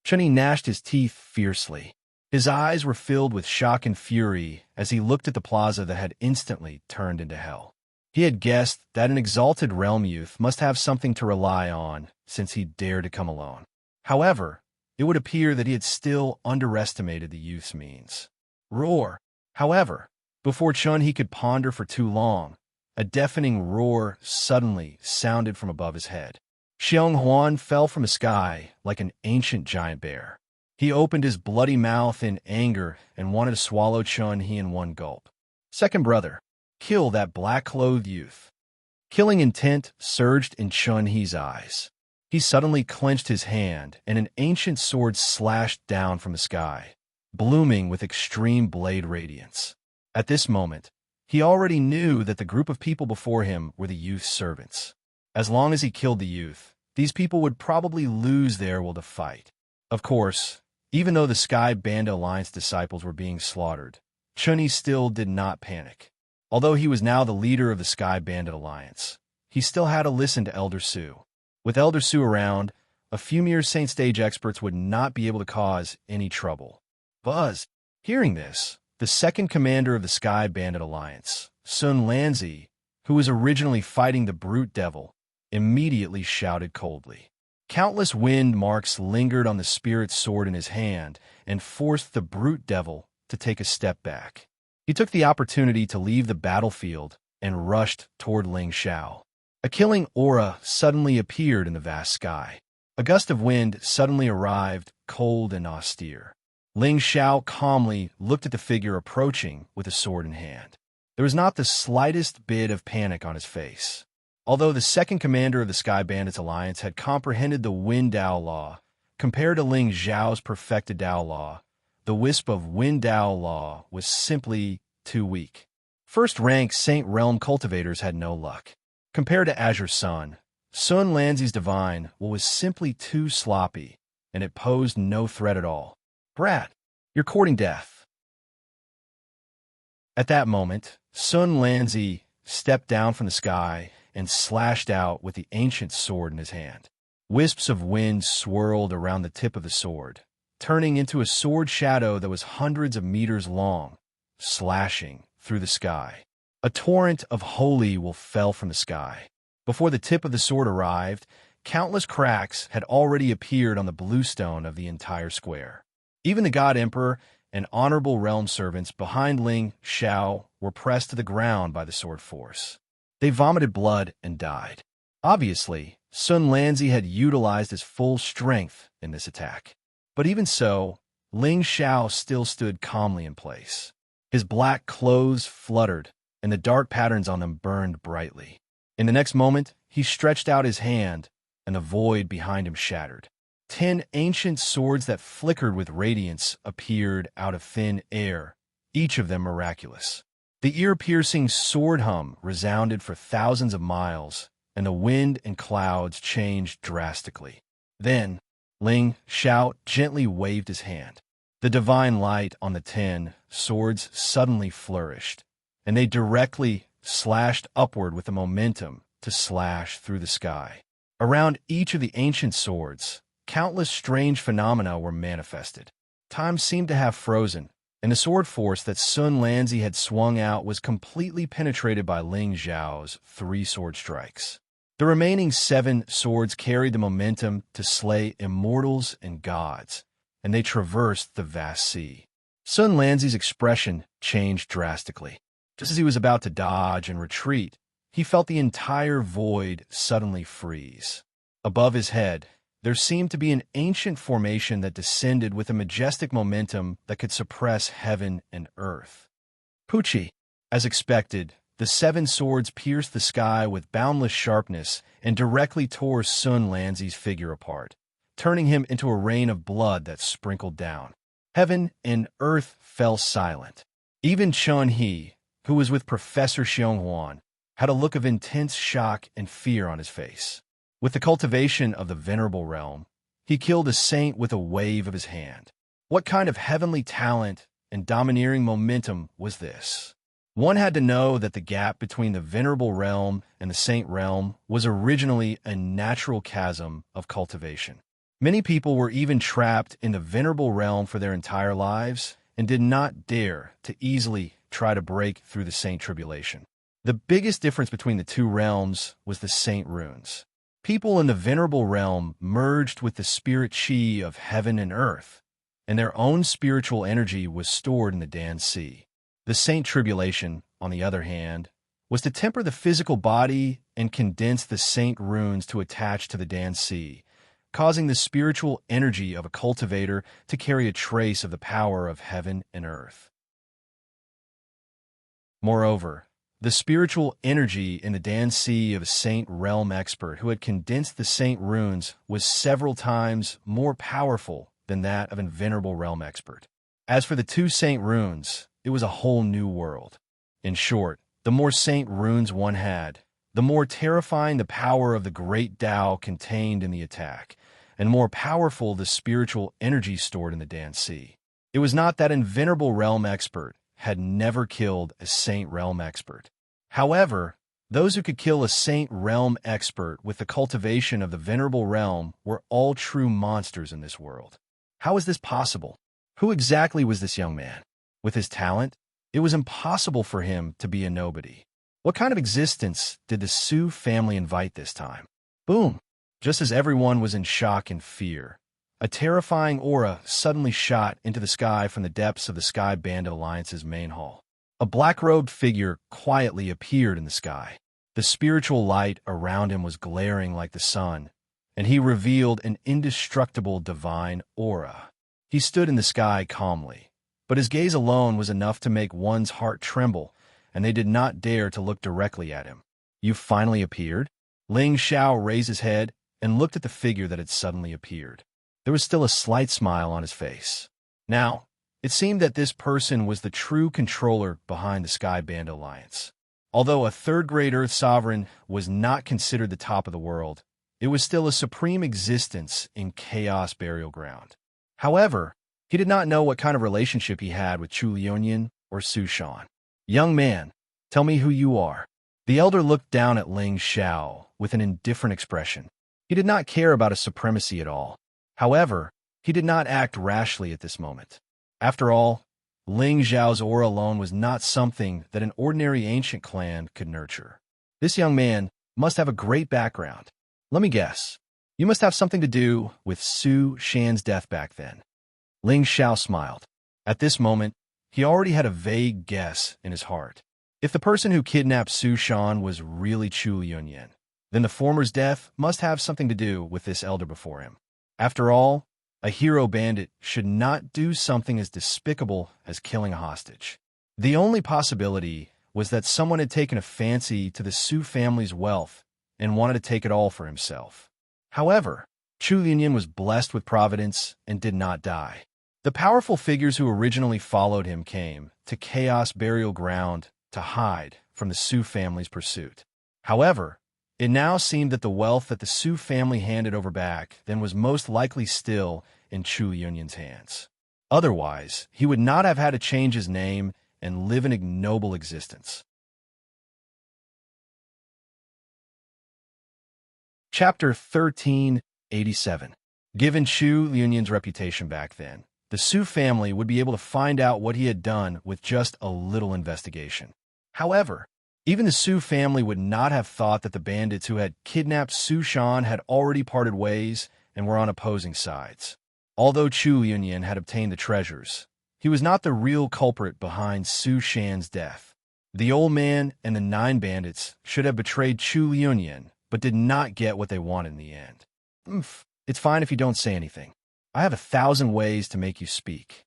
Chun-Yi gnashed his teeth fiercely. His eyes were filled with shock and fury as he looked at the plaza that had instantly turned into hell. He had guessed that an exalted realm youth must have something to rely on since he dared to come alone. However, it would appear that he had still underestimated the youth's means. Roar! However, before Chun-He could ponder for too long, a deafening roar suddenly sounded from above his head. Xiong Huan fell from the sky like an ancient giant bear. He opened his bloody mouth in anger and wanted to swallow Chun-He in one gulp. Second brother, kill that black-clothed youth. Killing intent surged in Chun-He's eyes. He suddenly clenched his hand, and an ancient sword slashed down from the sky, blooming with extreme blade radiance. At this moment, he already knew that the group of people before him were the youth's servants. As long as he killed the youth, these people would probably lose their will to fight. Of course, even though the Sky Bandit Alliance disciples were being slaughtered, Chun-Yi still did not panic. Although he was now the leader of the Sky Bandit Alliance, he still had to listen to Elder Su. With Elder Su around, a few mere Saint Stage experts would not be able to cause any trouble. Buzz. Hearing this, the second commander of the Sky Bandit Alliance, Sun Lanzi, who was originally fighting the Brute Devil, immediately shouted coldly. Countless wind marks lingered on the spirit's sword in his hand and forced the Brute Devil to take a step back. He took the opportunity to leave the battlefield and rushed toward Ling Xiao. A killing aura suddenly appeared in the vast sky. A gust of wind suddenly arrived, cold and austere. Ling Xiao calmly looked at the figure approaching with a sword in hand. There was not the slightest bit of panic on his face. Although the second commander of the Sky Bandits Alliance had comprehended the Wind Dao Law, compared to Ling Xiao's perfected Dao Law, the wisp of Wind Dao Law was simply too weak. First-rank Saint Realm cultivators had no luck. Compared to Azure Sun, Sun Lanzi's divine will was simply too sloppy, and it posed no threat at all. Brat, you're courting death. At that moment, Sun Lanzi stepped down from the sky and slashed out with the ancient sword in his hand. Wisps of wind swirled around the tip of the sword, turning into a sword shadow that was hundreds of meters long, slashing through the sky. A torrent of holy will fell from the sky. Before the tip of the sword arrived, countless cracks had already appeared on the blue stone of the entire square. Even the God Emperor and honorable realm servants behind Ling Xiao were pressed to the ground by the sword force. They vomited blood and died. Obviously, Sun Lanzi had utilized his full strength in this attack. But even so, Ling Xiao still stood calmly in place. His black clothes fluttered, and the dark patterns on them burned brightly. In the next moment, he stretched out his hand, and the void behind him shattered. 10 ancient swords that flickered with radiance appeared out of thin air, each of them miraculous. The ear-piercing sword hum resounded for thousands of miles, and the wind and clouds changed drastically. Then, Ling Xiao gently waved his hand. The divine light on the 10 swords suddenly flourished, and they directly slashed upward with the momentum to slash through the sky. Around each of the ancient swords, countless strange phenomena were manifested. Time seemed to have frozen, and the sword force that Sun Lanzi had swung out was completely penetrated by Ling Xiao's 3 sword strikes. The remaining 7 swords carried the momentum to slay immortals and gods, and they traversed the vast sea. Sun Lanzi's expression changed drastically. Just as he was about to dodge and retreat, he felt the entire void suddenly freeze. Above his head, there seemed to be an ancient formation that descended with a majestic momentum that could suppress heaven and earth. Pucci. As expected, the 7 swords pierced the sky with boundless sharpness and directly tore Sun Lanzi's figure apart, turning him into a rain of blood that sprinkled down. Heaven and earth fell silent. Even Chun He, who was with Professor Xionghuan, had a look of intense shock and fear on his face. With the cultivation of the venerable realm, he killed a saint with a wave of his hand. What kind of heavenly talent and domineering momentum was this? One had to know that the gap between the venerable realm and the saint realm was originally a natural chasm of cultivation. Many people were even trapped in the venerable realm for their entire lives and did not dare to easily try to break through the saint tribulation. The biggest difference between the two realms was the saint runes. People in the venerable realm merged with the spirit chi of heaven and earth, and their own spiritual energy was stored in the Dan Sea. The saint tribulation, on the other hand, was to temper the physical body and condense the saint runes to attach to the Dan Sea, causing the spiritual energy of a cultivator to carry a trace of the power of heaven and earth. Moreover, the spiritual energy in the Dan Sea of a saint realm expert who had condensed the saint runes was several times more powerful than that of a venerable realm expert. As for the 2 saint runes, it was a whole new world. In short, the more saint runes one had, the more terrifying the power of the great Tao contained in the attack, and more powerful the spiritual energy stored in the Dan Sea. It was not that a venerable realm expert had never killed a saint realm expert. However, those who could kill a saint realm expert with the cultivation of the venerable realm were all true monsters in this world. How is this possible? Who exactly was this young man? With his talent, it was impossible for him to be a nobody. What kind of existence did the Su family invite this time? Boom! Just as everyone was in shock and fear, a terrifying aura suddenly shot into the sky from the depths of the Sky Bandit Alliance's main hall. A black-robed figure quietly appeared in the sky. The spiritual light around him was glaring like the sun, and he revealed an indestructible divine aura. He stood in the sky calmly, but his gaze alone was enough to make one's heart tremble, and they did not dare to look directly at him. "You finally appeared?" Ling Xiao raised his head and looked at the figure that had suddenly appeared. There was still a slight smile on his face. Now, it seemed that this person was the true controller behind the Sky Bandit Alliance. Although a third-grade Earth sovereign was not considered the top of the world, it was still a supreme existence in Chaos Burial Ground. However, he did not know what kind of relationship he had with Chu Liunyun or Su Shan. "Young man, tell me who you are." The elder looked down at Ling Xiao with an indifferent expression. He did not care about his supremacy at all. However, he did not act rashly at this moment. After all, Ling Xiao's aura alone was not something that an ordinary ancient clan could nurture. This young man must have a great background. Let me guess. You must have something to do with Su Shan's death back then. Ling Xiao smiled. At this moment, he already had a vague guess in his heart. If the person who kidnapped Su Shan was really Chu Liunyun, then the former's death must have something to do with this elder before him. After all, a hero bandit should not do something as despicable as killing a hostage. The only possibility was that someone had taken a fancy to the Su family's wealth and wanted to take it all for himself. However, Chu Liunyun was blessed with providence and did not die. The powerful figures who originally followed him came to Chaos Burial Ground to hide from the Su family's pursuit. However, it now seemed that the wealth that the Su family handed over back then was most likely still in Chu Liunyun's hands. Otherwise, he would not have had to change his name and live an ignoble existence. Chapter 1387. Given Chu Liunyun's reputation back then, the Su family would be able to find out what he had done with just a little investigation. However, Even the Su family would not have thought that the bandits who had kidnapped Su Shan had already parted ways and were on opposing sides. Although Chu Yunyan had obtained the treasures, he was not the real culprit behind Su Shan's death. The old man and the 9 bandits should have betrayed Chu Yunyan, but did not get what they wanted in the end. It's fine if you don't say anything. I have 1,000 ways to make you speak.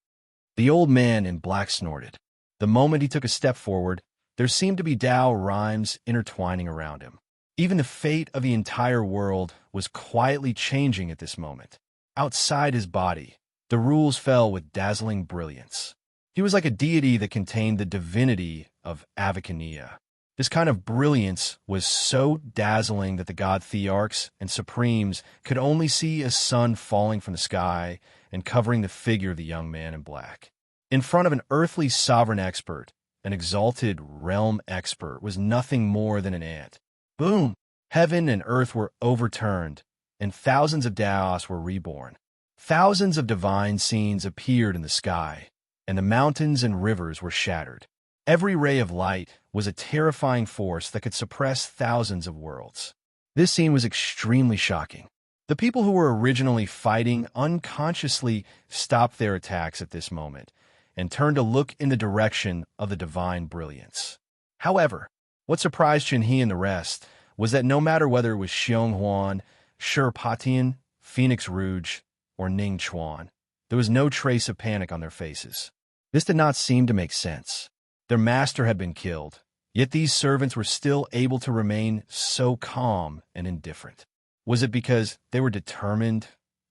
The old man in black snorted. The moment he took a step forward, there seemed to be Tao rhymes intertwining around him. Even the fate of the entire world was quietly changing at this moment. Outside his body, the rules fell with dazzling brilliance. He was like a deity that contained the divinity of Avicania. This kind of brilliance was so dazzling that the god Thearchs and Supremes could only see a sun falling from the sky and covering the figure of the young man in black. In front of an earthly sovereign expert, an exalted realm expert was nothing more than an ant. Boom! Heaven and earth were overturned, and thousands of Daos were reborn. Thousands of divine scenes appeared in the sky, and the mountains and rivers were shattered. Every ray of light was a terrifying force that could suppress thousands of worlds. This scene was extremely shocking. The people who were originally fighting unconsciously stopped their attacks at this moment and turned to look in the direction of the divine brilliance. However, what surprised Chenhe and the rest was that no matter whether it was Xiong Huan, Shi Patian, Phoenix Rouge, or Ning Chuan, there was no trace of panic on their faces. This did not seem to make sense. Their master had been killed, yet these servants were still able to remain so calm and indifferent. Was it because they were determined,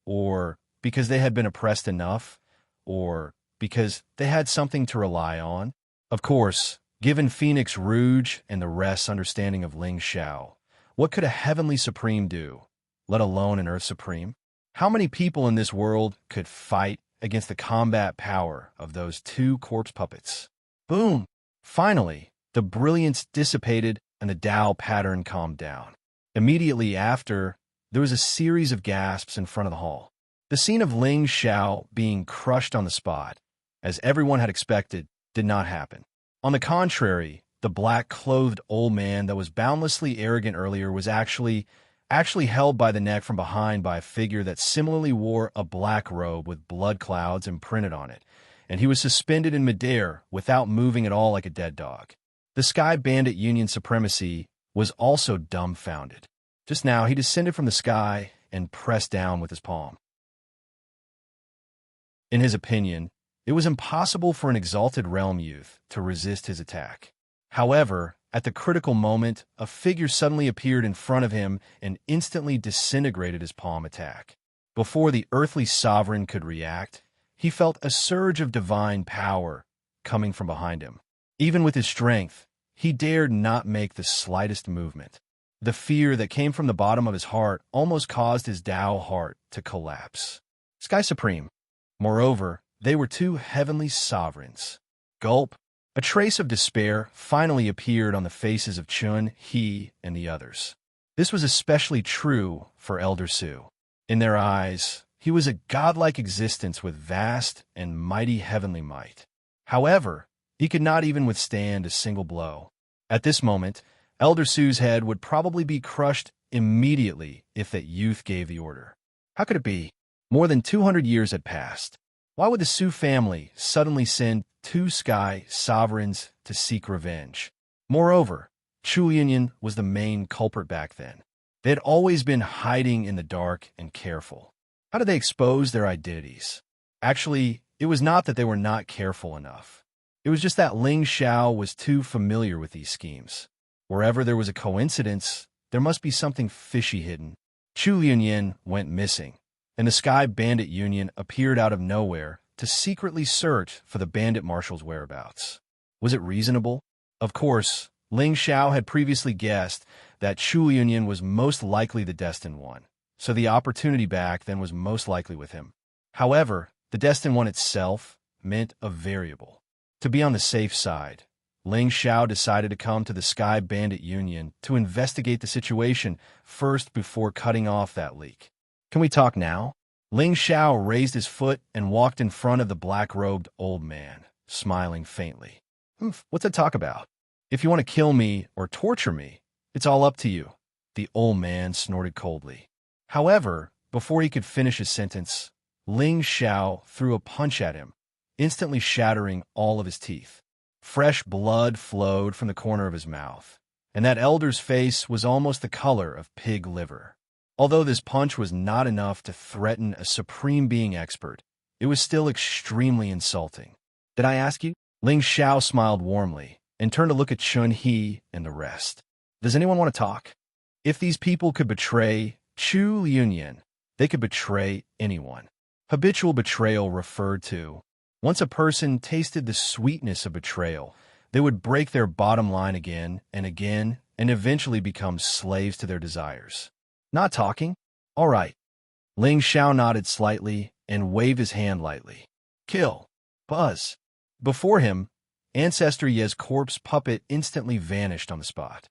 or because they had been oppressed enough, or because they had something to rely on? Of course, given Phoenix Rouge and the rest's understanding of Ling Xiao, what could a heavenly supreme do, let alone an earth supreme? How many people in this world could fight against the combat power of those 2 corpse puppets? Boom! Finally, the brilliance dissipated and the Tao pattern calmed down. Immediately after, there was a series of gasps in front of the hall. The scene of Ling Xiao being crushed on the spot, as everyone had expected, did not happen. On the contrary, the black-clothed old man that was boundlessly arrogant earlier was actually held by the neck from behind by a figure that similarly wore a black robe with blood clouds imprinted on it, and he was suspended in midair without moving at all like a dead dog. The Sky Bandit Union supremacy was also dumbfounded. Just now, he descended from the sky and pressed down with his palm. In his opinion, it was impossible for an exalted realm youth to resist his attack. However, at the critical moment, a figure suddenly appeared in front of him and instantly disintegrated his palm attack. Before the earthly sovereign could react, he felt a surge of divine power coming from behind him. Even with his strength, he dared not make the slightest movement. The fear that came from the bottom of his heart almost caused his Tao heart to collapse. Sky Supreme. Moreover, they were 2 heavenly sovereigns. Gulp. A trace of despair finally appeared on the faces of Chun, He, and the others. This was especially true for Elder Su. In their eyes, he was a godlike existence with vast and mighty heavenly might. However, he could not even withstand a single blow. At this moment, Elder Su's head would probably be crushed immediately if that youth gave the order. How could it be? More than 200 years had passed. Why would the Su family suddenly send 2 sky sovereigns to seek revenge? Moreover, Chu Yunyan was the main culprit back then. They had always been hiding in the dark and careful. How did they expose their identities? Actually, it was not that they were not careful enough. It was just that Ling Xiao was too familiar with these schemes. Wherever there was a coincidence, there must be something fishy hidden. Chu Yunyan went missing, and the Sky Bandit Union appeared out of nowhere to secretly search for the bandit marshal's whereabouts. Was it reasonable? Of course, Ling Xiao had previously guessed that Chu Yunyan was most likely the destined one, so the opportunity back then was most likely with him. However, the destined one itself meant a variable. To be on the safe side, Ling Xiao decided to come to the Sky Bandit Union to investigate the situation first before cutting off that leak. Can we talk now? Ling Xiao raised his foot and walked in front of the black-robed old man, smiling faintly. What's to talk about? If you want to kill me or torture me, it's all up to you, the old man snorted coldly. However, before he could finish his sentence, Ling Xiao threw a punch at him, instantly shattering all of his teeth. Fresh blood flowed from the corner of his mouth, and that elder's face was almost the color of pig liver. Although this punch was not enough to threaten a supreme being expert, it was still extremely insulting. Did I ask you? Ling Xiao smiled warmly and turned to look at Chun He and the rest. Does anyone want to talk? If these people could betray Chu Liuyan, they could betray anyone. Habitual betrayal referred to. Once a person tasted the sweetness of betrayal, they would break their bottom line again and eventually become slaves to their desires. Not talking? All right. Ling Xiao nodded slightly and waved his hand lightly. Kill. Buzz. Before him, Ancestor Ye's corpse puppet instantly vanished on the spot.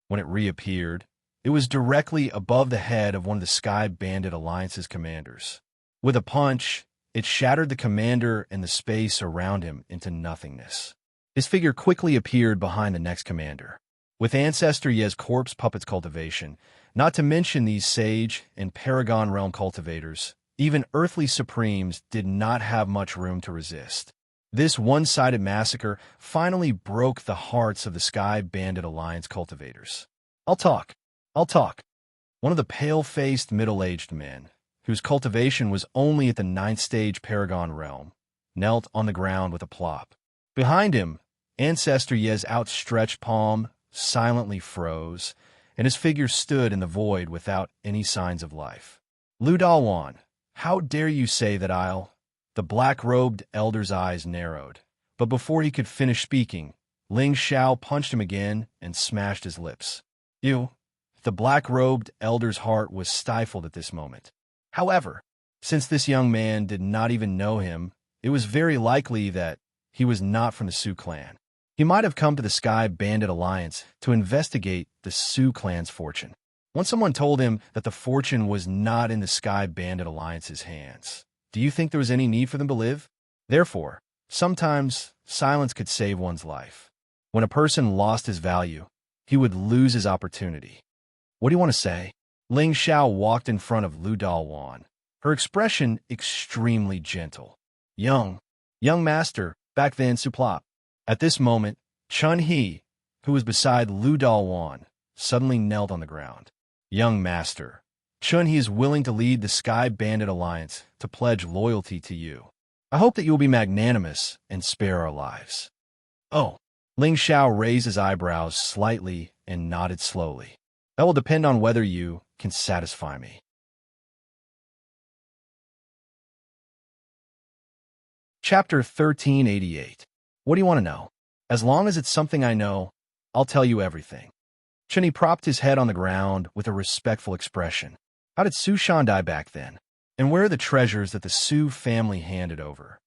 When it reappeared, it was directly above the head of one of the Sky Bandit Alliance's commanders. With a punch, it shattered the commander and the space around him into nothingness. His figure quickly appeared behind the next commander. With Ancestor Ye's corpse puppet's cultivation, not to mention these Sage and Paragon Realm cultivators, even earthly supremes did not have much room to resist. This one-sided massacre finally broke the hearts of the Sky Bandit Alliance cultivators. I'll talk. One of the pale-faced middle-aged men, whose cultivation was only at the 9th stage Paragon Realm, knelt on the ground with a plop. Behind him, Ancestor Ye's outstretched palm silently froze, and his figure stood in the void without any signs of life. Lu Dalwan, how dare you say that I'll... The black-robed elder's eyes narrowed, but before he could finish speaking, Ling Xiao punched him again and smashed his lips. You... The black-robed elder's heart was stifled at this moment. However, since this young man did not even know him, it was very likely that he was not from the Sioux clan. He might have come to the Sky Bandit Alliance to investigate the Sioux clan's fortune. Once someone told him that the fortune was not in the Sky Bandit Alliance's hands, do you think there was any need for them to live? Therefore, sometimes silence could save one's life. When a person lost his value, he would lose his opportunity. What do you want to say? Ling Xiao walked in front of Lu Dalwan, her expression extremely gentle. Young master, back then Suplop. At this moment, Chun He, who was beside Lu Dalwan, suddenly knelt on the ground. Young master, Chun He is willing to lead the Sky Bandit Alliance to pledge loyalty to you. I hope that you will be magnanimous and spare our lives. Oh, Ling Xiao raised his eyebrows slightly and nodded slowly. That will depend on whether you can satisfy me. Chapter 1388. What do you want to know? As long as it's something I know, I'll tell you everything. Chun He propped his head on the ground with a respectful expression. How did Su Shan die back then? And where are the treasures that the Su family handed over?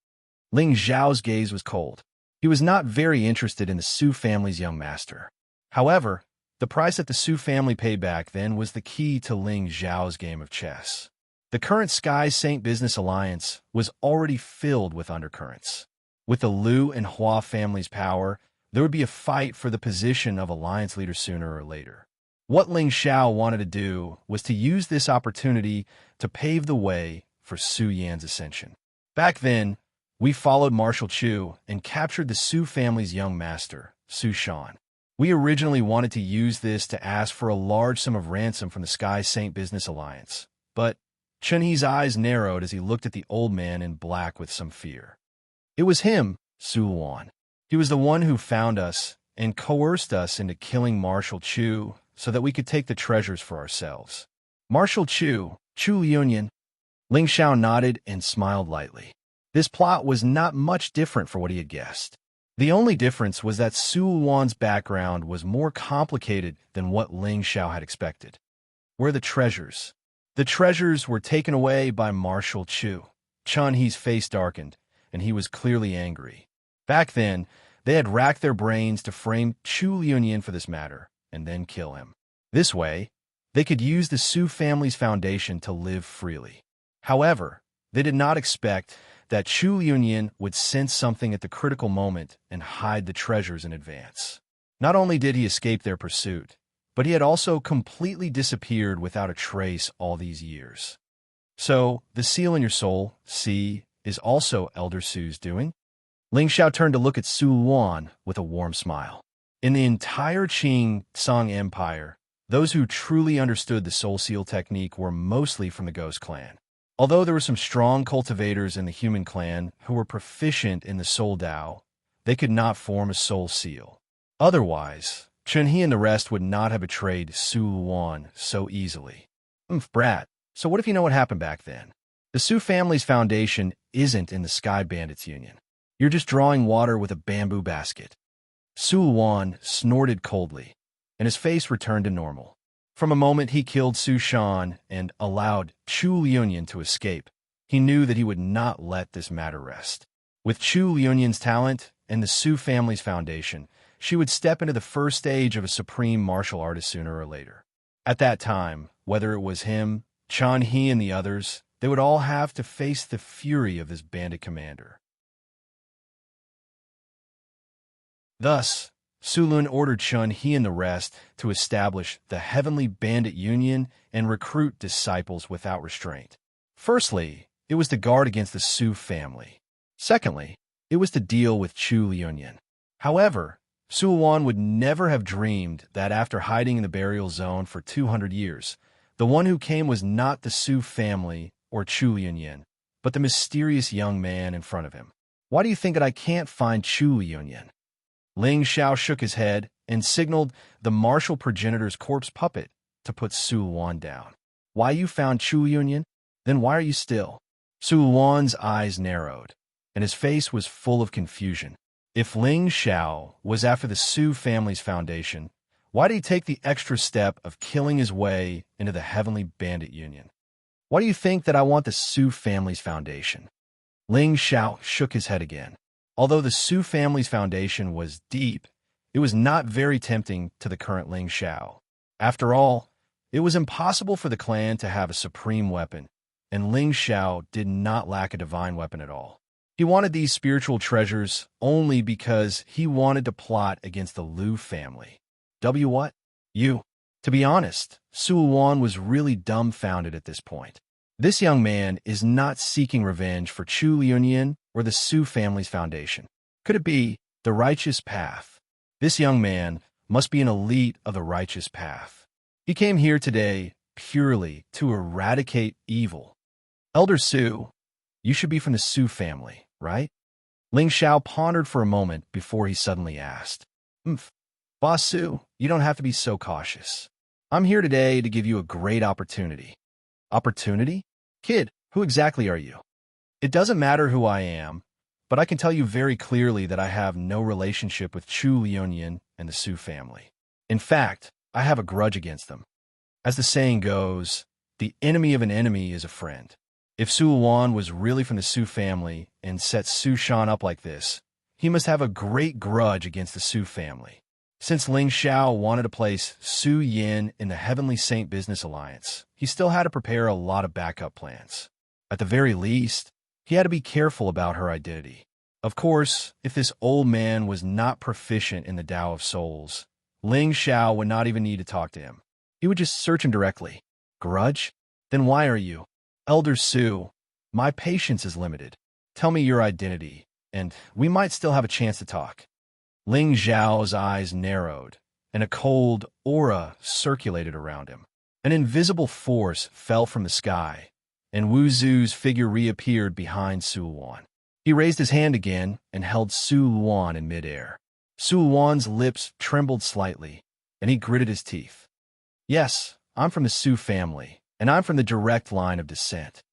Ling Xiao's gaze was cold. He was not very interested in the Su family's young master. However, the price that the Su family paid back then was the key to Ling Xiao's game of chess. The current Sky Saint Business Alliance was already filled with undercurrents. With the Liu and Hua families' power, there would be a fight for the position of alliance leader sooner or later. What Ling Xiao wanted to do was to use this opportunity to pave the way for Su Yan's ascension. Back then, we followed Marshal Chu and captured the Su family's young master, Su Shan. We originally wanted to use this to ask for a large sum of ransom from the Sky Saint Business Alliance, but Chun He's eyes narrowed as he looked at the old man in black with some fear. It was him, Su Luan. He was the one who found us and coerced us into killing Marshal Chu so that we could take the treasures for ourselves. Marshal Chu Liuyan. Ling Xiao nodded and smiled lightly. This plot was not much different from what he had guessed. The only difference was that Su Luan's background was more complicated than what Ling Xiao had expected. Where are the treasures? The treasures were taken away by Marshal Chu. Chun He's face darkened, and he was clearly angry. Back then, they had racked their brains to frame Chu Liuyan for this matter, and then kill him. This way, they could use the Su family's foundation to live freely. However, they did not expect that Chu Yunyan would sense something at the critical moment and hide the treasures in advance. Not only did he escape their pursuit, but he had also completely disappeared without a trace all these years. So, the seal in your soul, see, is also Elder Su's doing? Ling Xiao turned to look at Su Luan with a warm smile. In the entire Qing Song Empire, those who truly understood the soul seal technique were mostly from the Ghost clan. Although there were some strong cultivators in the human clan who were proficient in the soul Dao, they could not form a soul seal. Otherwise, Chun He and the rest would not have betrayed Su Luan so easily. Brat, so what if you know what happened back then? The Su family's foundation isn't in the Sky Bandits Union. You're just drawing water with a bamboo basket. Su Luan snorted coldly, and his face returned to normal. From a moment he killed Su Shan and allowed Chu Liunian to escape, he knew that he would not let this matter rest. With Chu Liunian's talent and the Su family's foundation, she would step into the first stage of a supreme martial artist sooner or later. At that time, whether it was him, Chan He, and the others, they would all have to face the fury of this bandit commander. Thus, Su Lun ordered Chun He and the rest to establish the Heavenly Bandit Union and recruit disciples without restraint. Firstly, it was to guard against the Su family. Secondly, it was to deal with Chu Liunian. However, Su Luan would never have dreamed that after hiding in the burial zone for 200 years, the one who came was not the Su family or Chu Liunian, but the mysterious young man in front of him. Why do you think that I can't find Chu Liunian? Ling Xiao shook his head and signaled the martial progenitor's corpse puppet to put Su Luan down. Why you found Chu Yunyan? Then why are you still? Su Luan's eyes narrowed, and his face was full of confusion. If Ling Xiao was after the Su family's foundation, why did he take the extra step of killing his way into the Heavenly Bandit Union? Why do you think that I want the Su family's foundation? Ling Xiao shook his head again. Although the Su family's foundation was deep, it was not very tempting to the current Ling Xiao. After all, it was impossible for the clan to have a supreme weapon, and Ling Xiao did not lack a divine weapon at all. He wanted these spiritual treasures only because he wanted to plot against the Lu family. What? You? To be honest, Su Luan was really dumbfounded at this point. This young man is not seeking revenge for Chu Liunian or the Su family's foundation. Could it be the righteous path? This young man must be an elite of the righteous path. He came here today purely to eradicate evil. Elder Su, you should be from the Su family, right? Ling Xiao pondered for a moment before he suddenly asked. Boss Su, you don't have to be so cautious. I'm here today to give you a great opportunity. Opportunity? Kid, who exactly are you? It doesn't matter who I am, but I can tell you very clearly that I have no relationship with Chu Liunian and the Su family. In fact, I have a grudge against them. As the saying goes, the enemy of an enemy is a friend. If Su Luan was really from the Su family and set Su Shan up like this, he must have a great grudge against the Su family. Since Ling Xiao wanted to place Su Yin in the Heavenly Saint Business Alliance, he still had to prepare a lot of backup plans. At the very least, he had to be careful about her identity. Of course, if this old man was not proficient in the Tao of Souls, Ling Xiao would not even need to talk to him. He would just search him directly. Grudge? Then why are you? Elder Su, my patience is limited. Tell me your identity, and we might still have a chance to talk. Ling Xiao's eyes narrowed, and a cold aura circulated around him. An invisible force fell from the sky, and Wu Zu's figure reappeared behind Su Luan. He raised his hand again and held Su Luan in midair. Su Luan's lips trembled slightly, and he gritted his teeth. Yes, I'm from the Su family, and I'm from the direct line of descent.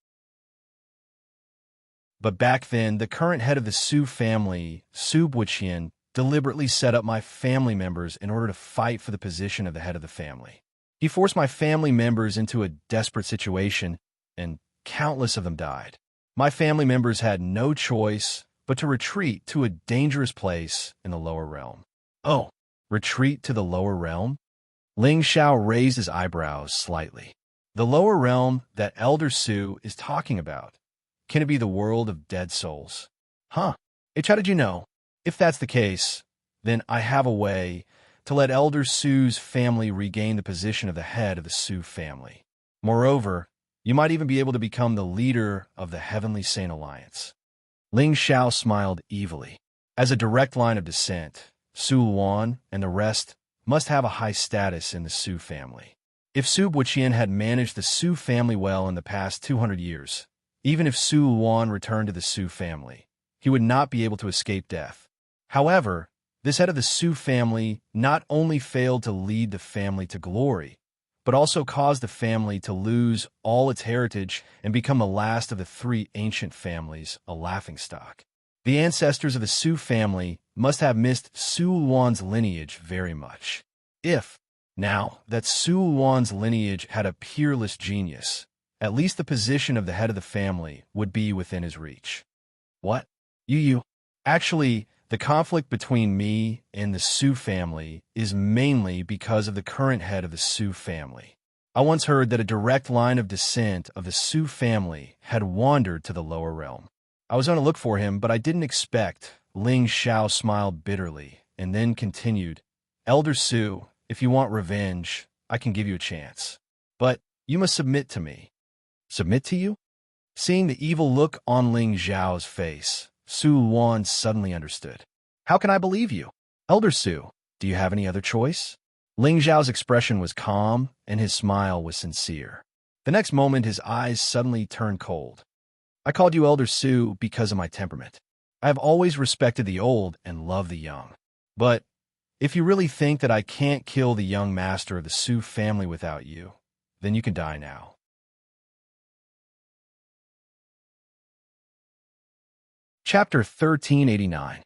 But back then, the current head of the Su family, Su Buqian, deliberately set up my family members in order to fight for the position of the head of the family. He forced my family members into a desperate situation, and countless of them died. My family members had no choice but to retreat to a dangerous place in the lower realm. Oh, retreat to the lower realm? Ling Xiao raised his eyebrows slightly. The lower realm that Elder Su is talking about Can it be the world of dead souls? Huh. H, how did you know? If that's the case, then I have a way to let Elder Su's family regain the position of the head of the Su family. Moreover, you might even be able to become the leader of the Heavenly Saint Alliance. Ling Xiao smiled evilly. As a direct line of descent, Su Luan and the rest must have a high status in the Su family. If Su Buqian had managed the Su family well in the past 200 years, even if Su Luan returned to the Su family, he would not be able to escape death. However, this head of the Su family not only failed to lead the family to glory, but also caused the family to lose all its heritage and become the last of the three ancient families, a laughingstock. The ancestors of the Su family must have missed Su Luan's lineage very much. If, now, that Su Luan's lineage had a peerless genius, at least the position of the head of the family would be within his reach. What? You? Actually, the conflict between me and the Su family is mainly because of the current head of the Su family. I once heard that a direct line of descent of the Su family had wandered to the lower realm. I was on the look for him, but I didn't expect. Ling Xiao smiled bitterly and then continued, Elder Su, if you want revenge, I can give you a chance. But you must submit to me. Submit to you? Seeing the evil look on Ling Xiao's face, Su Luan suddenly understood. How can I believe you? Elder Su, do you have any other choice? Ling Xiao's expression was calm, and his smile was sincere. The next moment, his eyes suddenly turned cold. I called you Elder Su because of my temperament. I have always respected the old and loved the young. But if you really think that I can't kill the young master of the Su family without you, then you can die now. Chapter 1389.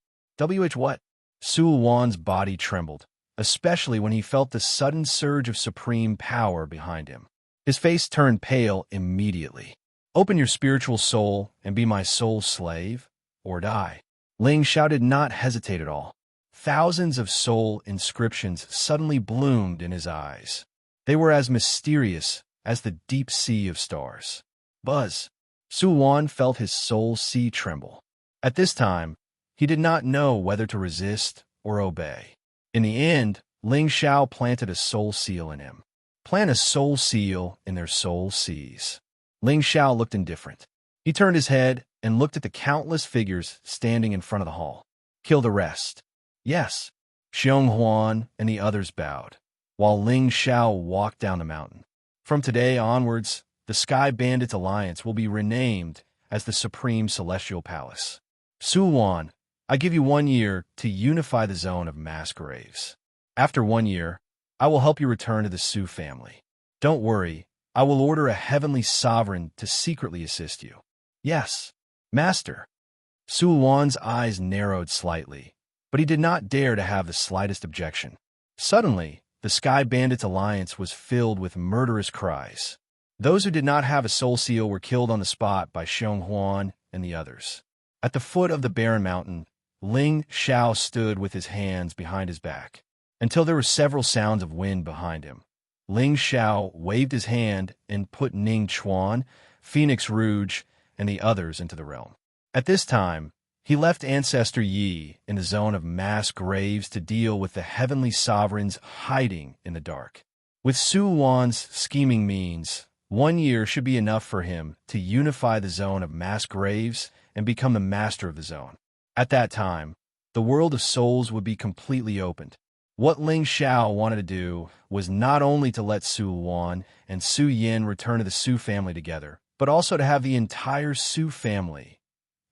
What? Su Luan's body trembled, especially when he felt the sudden surge of supreme power behind him. His face turned pale immediately. Open your spiritual soul and be my soul's slave, or die. Ling Xiao did not hesitate at all. Thousands of soul inscriptions suddenly bloomed in his eyes. They were as mysterious as the deep sea of stars. Buzz. Su Luan felt his soul sea tremble. At this time, he did not know whether to resist or obey. In the end, Ling Xiao planted a soul seal in him. Plant a soul seal in their soul seas. Ling Xiao looked indifferent. He turned his head and looked at the countless figures standing in front of the hall. Kill the rest. Yes. Xiong Huan and the others bowed, while Ling Xiao walked down the mountain. From today onwards, the Sky Bandits Alliance will be renamed as the Supreme Celestial Palace. Su Luan, I give you 1 year to unify the zone of mass graves. After 1 year, I will help you return to the Su family. Don't worry, I will order a heavenly sovereign to secretly assist you. Yes, Master. Su Luan's eyes narrowed slightly, but he did not dare to have the slightest objection. Suddenly, the Sky Bandits Alliance was filled with murderous cries. Those who did not have a soul seal were killed on the spot by Xiong Huan and the others. At the foot of the barren mountain, Ling Xiao stood with his hands behind his back, until there were several sounds of wind behind him. Ling Xiao waved his hand and put Ning Chuan, Phoenix Rouge, and the others into the realm. At this time, he left Ancestor Yi in the zone of mass graves to deal with the heavenly sovereigns hiding in the dark. With Su Luan's scheming means, 1 year should be enough for him to unify the zone of mass graves and become the master of the zone. At that time, the world of souls would be completely opened. What Ling Xiao wanted to do was not only to let Su Luan and Su Yin return to the Su family together, but also to have the entire Su family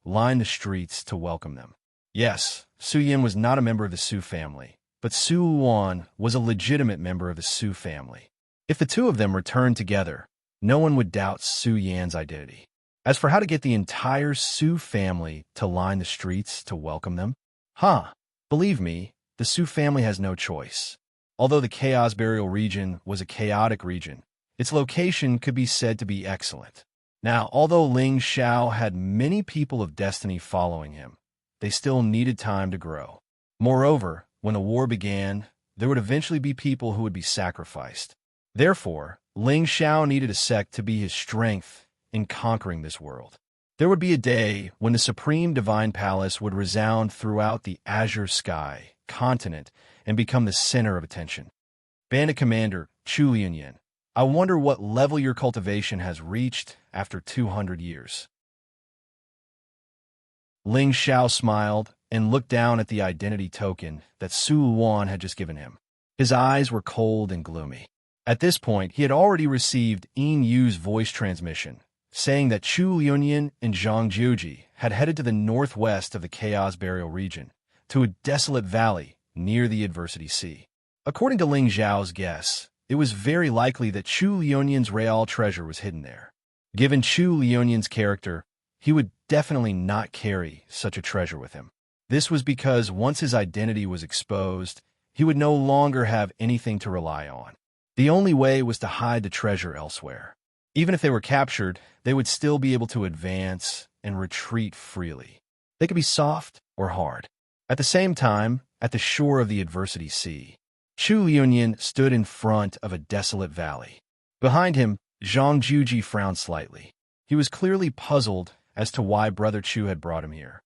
line the streets to welcome them. Yes, Su Yin was not a member of the Su family, but Su Luan was a legitimate member of the Su family. If the two of them returned together, no one would doubt Su Yan's identity. As for how to get the entire Su family to line the streets to welcome them, believe me, the Su family has no choice. Although the Chaos Burial region was a chaotic region, its location could be said to be excellent. Now, although Ling Xiao had many people of destiny following him, they still needed time to grow. Moreover, when the war began, there would eventually be people who would be sacrificed. Therefore, Ling Xiao needed a sect to be his strength in conquering this world. There would be a day when the supreme divine palace would resound throughout the azure sky, continent, and become the center of attention. Bandit Commander Chu Yunyan, I wonder what level your cultivation has reached after 200 years. Ling Xiao smiled and looked down at the identity token that Su Luan had just given him. His eyes were cold and gloomy. At this point, he had already received Yin Yu's voice transmission, saying that Chu Yunyan and Zhang Jiuji had headed to the northwest of the Chaos Burial region, to a desolate valley near the Adversity Sea. According to Ling Xiao's guess, it was very likely that Chu Liunyin's real treasure was hidden there. Given Chu Liunyin's character, he would definitely not carry such a treasure with him. This was because once his identity was exposed, he would no longer have anything to rely on. The only way was to hide the treasure elsewhere. Even if they were captured, they would still be able to advance and retreat freely. They could be soft or hard. At the same time, at the shore of the Adversity Sea, Chu Yunyan stood in front of a desolate valley. Behind him, Zhang Jiuji frowned slightly. He was clearly puzzled as to why Brother Chu had brought him here.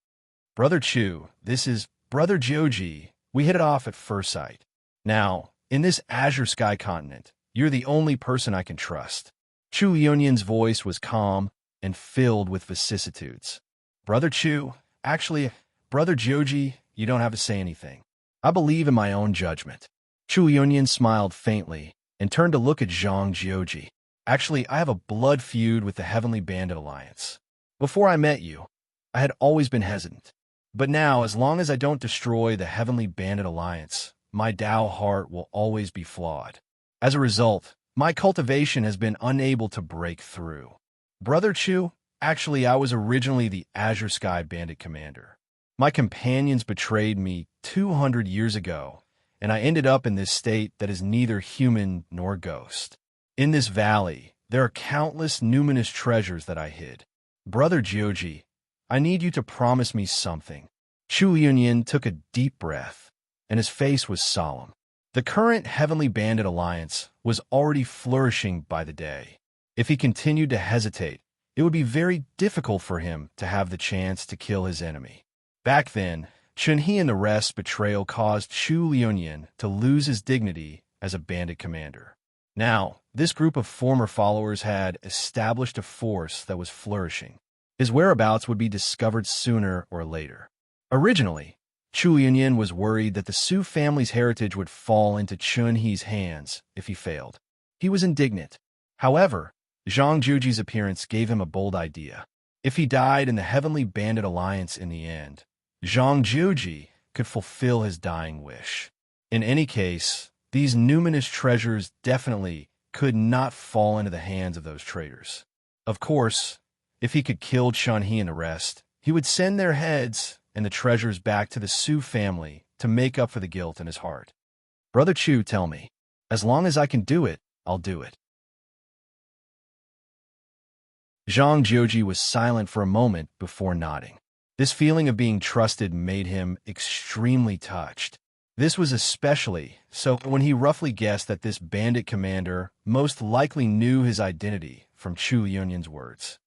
Brother Chu, this is Brother Jiuji. We hit it off at first sight. Now, in this azure sky continent, you're the only person I can trust. Chu Yunyan's voice was calm and filled with vicissitudes. Brother Chu, actually, Brother Jiuji, you don't have to say anything. I believe in my own judgment. Chu Yunyan smiled faintly and turned to look at Zhang Jiuji. Actually, I have a blood feud with the Heavenly Bandit Alliance. Before I met you, I had always been hesitant. But now, as long as I don't destroy the Heavenly Bandit Alliance, my Tao heart will always be flawed. As a result, my cultivation has been unable to break through. Brother Chu, actually, I was originally the Azure Sky Bandit Commander. My companions betrayed me 200 years ago, and I ended up in this state that is neither human nor ghost. In this valley, there are countless numinous treasures that I hid. Brother Jiuji, I need you to promise me something. Chu Yunyan took a deep breath, and his face was solemn. The current Heavenly Bandit Alliance was already flourishing by the day. If he continued to hesitate, it would be very difficult for him to have the chance to kill his enemy. Back then, Chunhe and the rest's betrayal caused Chu Yunyan to lose his dignity as a bandit commander. Now, this group of former followers had established a force that was flourishing. His whereabouts would be discovered sooner or later. Originally, Chu Yunyan was worried that the Su family's heritage would fall into Chunhe's hands if he failed. He was indignant. However, Zhang Jiuji's appearance gave him a bold idea. If he died in the Heavenly Bandit Alliance in the end, Zhang Jiuji could fulfill his dying wish. In any case, these numinous treasures definitely could not fall into the hands of those traitors. Of course, if he could kill Chunhe and the rest, he would send their heads and the treasures back to the Su family to make up for the guilt in his heart. Brother Chu, tell me, as long as I can do it, I'll do it. Zhang Jiuji was silent for a moment before nodding. This feeling of being trusted made him extremely touched. This was especially so when he roughly guessed that this bandit commander most likely knew his identity from Chu Yunyan's words.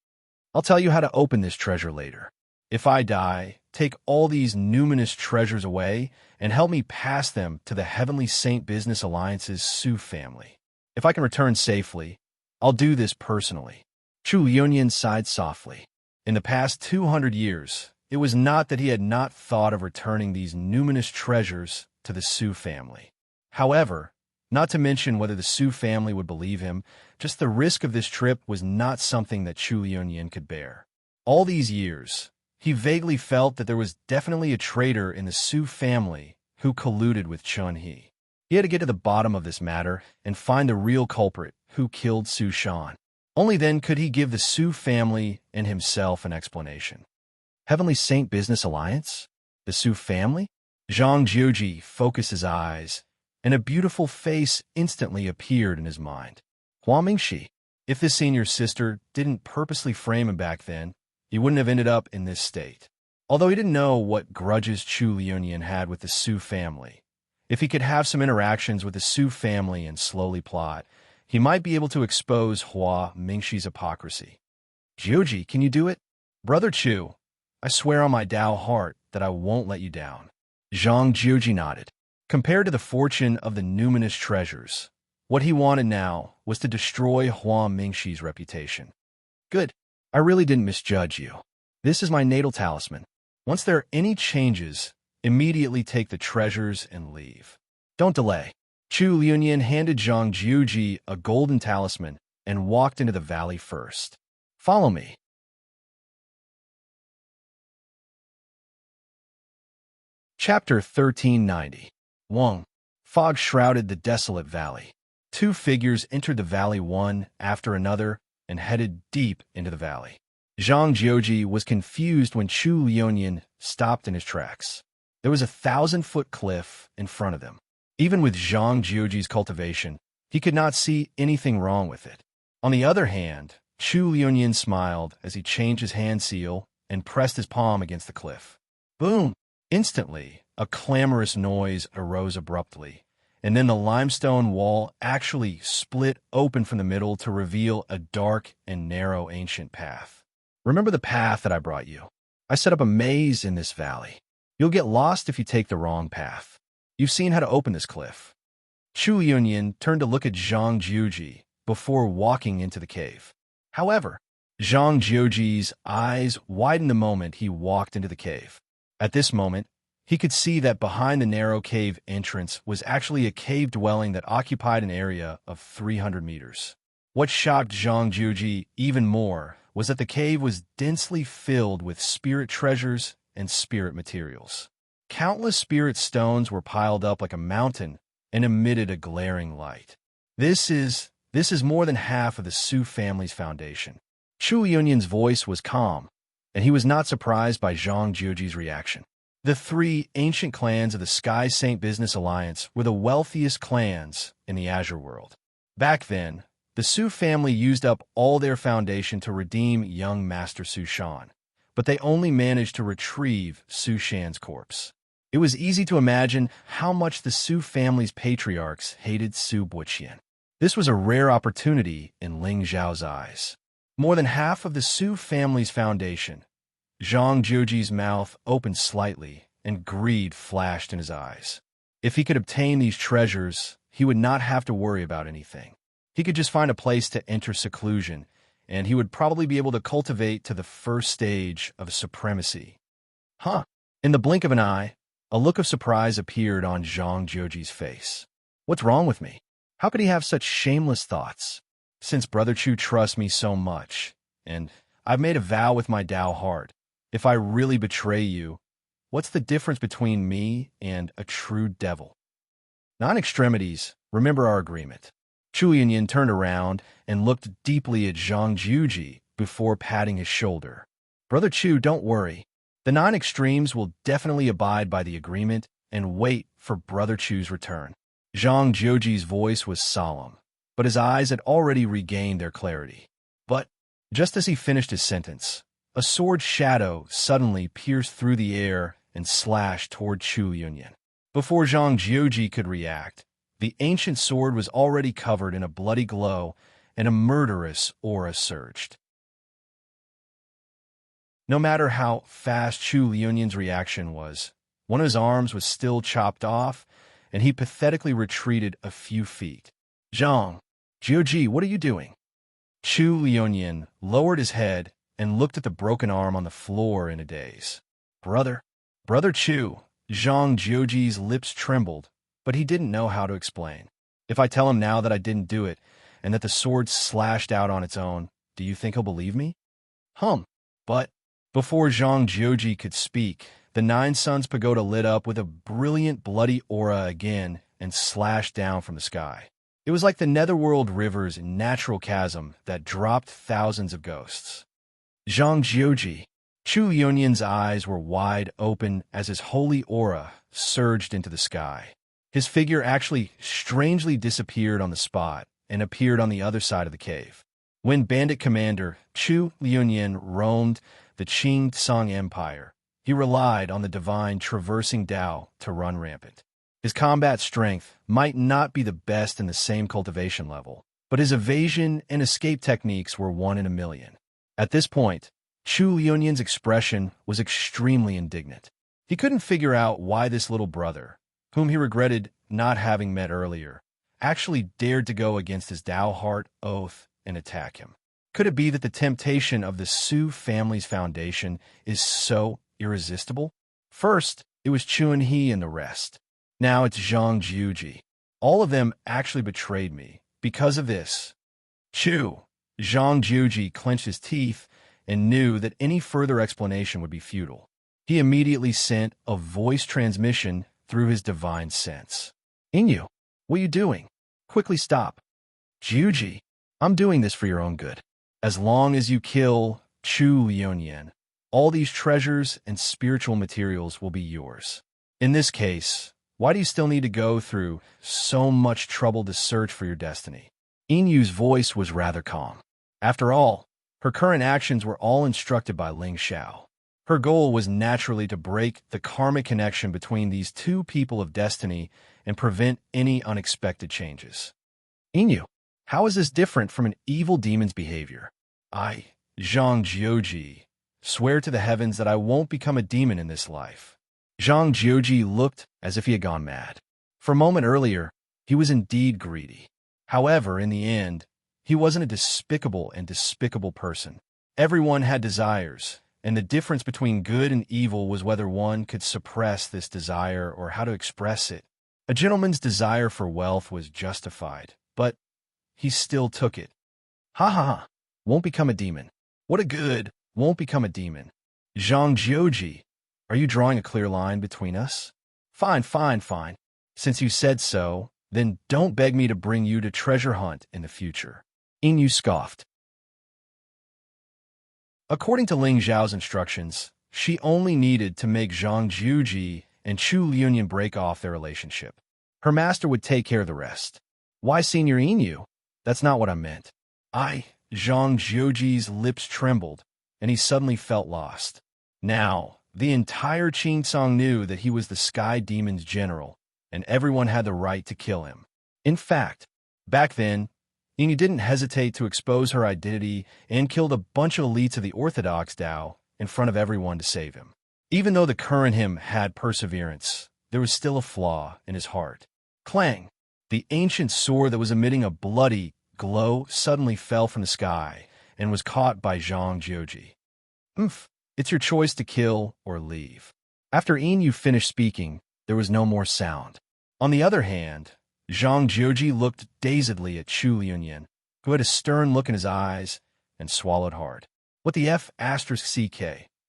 I'll tell you how to open this treasure later. If I die, take all these numinous treasures away and help me pass them to the Heavenly Saint Business Alliance's Su family. If I can return safely, I'll do this personally. Chu Yunyan sighed softly. In the past 200 years, it was not that he had not thought of returning these numinous treasures to the Su family. However, not to mention whether the Su family would believe him, just the risk of this trip was not something that Chu Yunyan could bear. All these years, he vaguely felt that there was definitely a traitor in the Su family who colluded with Chunhe. He had to get to the bottom of this matter and find the real culprit who killed Su Shan. Only then could he give the Su family and himself an explanation. Heavenly Saint Business Alliance? The Su family? Zhang Jiuji focused his eyes, and a beautiful face instantly appeared in his mind. Hua Mingxi. If this senior sister didn't purposely frame him back then, he wouldn't have ended up in this state. Although he didn't know what grudges Chu Yunyan had with the Su family, if he could have some interactions with the Su family and slowly plot, he might be able to expose Hua Mingxi's hypocrisy. Jiuji, can you do it? Brother Chu, I swear on my Tao heart that I won't let you down. Zhang Jiuji nodded. Compared to the fortune of the numinous treasures, what he wanted now was to destroy Huang Mingxi's reputation. Good. I really didn't misjudge you. This is my natal talisman. Once there are any changes, immediately take the treasures and leave. Don't delay. Chu Liunyan handed Zhang Jiuji a golden talisman and walked into the valley first. Follow me. Chapter 1390. Wang. Fog shrouded the desolate valley. Two figures entered the valley one after another and headed deep into the valley. Zhang Jiuji was confused when Chu Liunyan stopped in his tracks. There was a 1,000-foot cliff in front of them. Even with Zhang Jiuji's cultivation, he could not see anything wrong with it. On the other hand, Chu Liunyan smiled as he changed his hand seal and pressed his palm against the cliff. Boom! Instantly, a clamorous noise arose abruptly, and then the limestone wall actually split open from the middle to reveal a dark and narrow ancient path. Remember the path that I brought you? I set up a maze in this valley. You'll get lost if you take the wrong path. You've seen how to open this cliff. Chu Yunyan turned to look at Zhang Jiuji before walking into the cave. However, Zhang Jiuji's eyes widened the moment he walked into the cave. At this moment, he could see that behind the narrow cave entrance was actually a cave dwelling that occupied an area of 300 meters. What shocked Zhang Jiuji even more was that the cave was densely filled with spirit treasures and spirit materials. Countless spirit stones were piled up like a mountain and emitted a glaring light. This is more than half of the Su family's foundation. Chu Yunyan's voice was calm, and he was not surprised by Zhang Jiuji's reaction. The three ancient clans of the Sky Saint Business Alliance were the wealthiest clans in the Azure world. Back then, the Su family used up all their foundation to redeem young Master Su Shan, but they only managed to retrieve Su Shan's corpse. It was easy to imagine how much the Su family's patriarchs hated Su Buqian. This was a rare opportunity in Ling Zhao's eyes. More than half of the Su family's foundation. Zhang Jiuji's mouth opened slightly, and greed flashed in his eyes. If he could obtain these treasures, he would not have to worry about anything. He could just find a place to enter seclusion, and he would probably be able to cultivate to the first stage of supremacy. Huh! In the blink of an eye, a look of surprise appeared on Zhang Jiuji's face. What's wrong with me? How could he have such shameless thoughts? Since Brother Chu trusts me so much, and I've made a vow with my Tao heart, if I really betray you, what's the difference between me and a true devil? Non-extremities, remember our agreement. Chu Yunyan turned around and looked deeply at Zhang Jiuji before patting his shoulder. Brother Chu, don't worry. The non-extremes will definitely abide by the agreement and wait for Brother Chu's return. Zhang Jiuji's voice was solemn, but his eyes had already regained their clarity. But, just as he finished his sentence, a sword shadow suddenly pierced through the air and slashed toward Chu Yunyan. Before Zhang Jiuji could react, the ancient sword was already covered in a bloody glow, and a murderous aura surged. No matter how fast Chu Yunyan's reaction was, one of his arms was still chopped off, and he pathetically retreated a few feet. Zhang Jiuji, what are you doing? Chu Yunyan lowered his head and looked at the broken arm on the floor in a daze. Brother Chu, Zhang Jiuji's lips trembled, but he didn't know how to explain. If I tell him now that I didn't do it, and that the sword slashed out on its own, do you think he'll believe me? But before Zhang Jiuji could speak, the Nine Suns Pagoda lit up with a brilliant bloody aura again and slashed down from the sky. It was like the Netherworld River's natural chasm that dropped thousands of ghosts. Zhang Jiuji. Chu Yunyan's eyes were wide open as his holy aura surged into the sky. His figure actually strangely disappeared on the spot and appeared on the other side of the cave. When Bandit Commander Chu Yunyan roamed the Qing Tsang Empire, he relied on the divine traversing Tao to run rampant. His combat strength might not be the best in the same cultivation level, but his evasion and escape techniques were one in a million. At this point, Chu Liunyin's expression was extremely indignant. He couldn't figure out why this little brother, whom he regretted not having met earlier, actually dared to go against his Dao heart oath and attack him. Could it be that the temptation of the Su family's foundation is so irresistible? First, it was Chuan He and the rest. Now it's Zhang Jiuji. All of them actually betrayed me. Because of this, Zhang Jiuji clenched his teeth and knew that any further explanation would be futile. He immediately sent a voice transmission through his divine sense. Inyu, what are you doing? Quickly stop. Jiuji, I'm doing this for your own good. As long as you kill Chu Liunyin, all these treasures and spiritual materials will be yours. In this case, why do you still need to go through so much trouble to search for your destiny? Inyu's voice was rather calm. After all, her current actions were all instructed by Ling Xiao. Her goal was naturally to break the karmic connection between these two people of destiny and prevent any unexpected changes. Inyu, how is this different from an evil demon's behavior? I, Zhang Jiuji, swear to the heavens that I won't become a demon in this life. Zhang Jiuji looked as if he had gone mad. For a moment earlier, he was indeed greedy. However, in the end, he wasn't a despicable person. Everyone had desires, and the difference between good and evil was whether one could suppress this desire or how to express it. A gentleman's desire for wealth was justified, but he still took it. Ha ha ha, won't become a demon. What a good, won't become a demon. Zhang Jiuji, are you drawing a clear line between us? Fine. Since you said so, then don't beg me to bring you to treasure hunt in the future. Inyu scoffed. According to Ling Zhao's instructions, she only needed to make Zhang Jiuji and Chu Liunyin break off their relationship. Her master would take care of the rest. Why, Senior Inyu? That's not what I meant. Zhang Jiuji's lips trembled, and he suddenly felt lost. Now, the entire Qingsong knew that he was the Sky Demon's general, and everyone had the right to kill him. In fact, back then, Inyu didn't hesitate to expose her identity and killed a bunch of elites of the Orthodox Dao in front of everyone to save him. Even though the current him had perseverance, there was still a flaw in his heart. Clang! The ancient sword that was emitting a bloody glow suddenly fell from the sky and was caught by Zhang Jiuji. It's your choice to kill or leave. After Inyu finished speaking, there was no more sound. On the other hand, Zhang Jiuji looked dazedly at Chu Liunyin, who had a stern look in his eyes and swallowed hard. What the F***CK?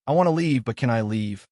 I want to leave, but can I leave?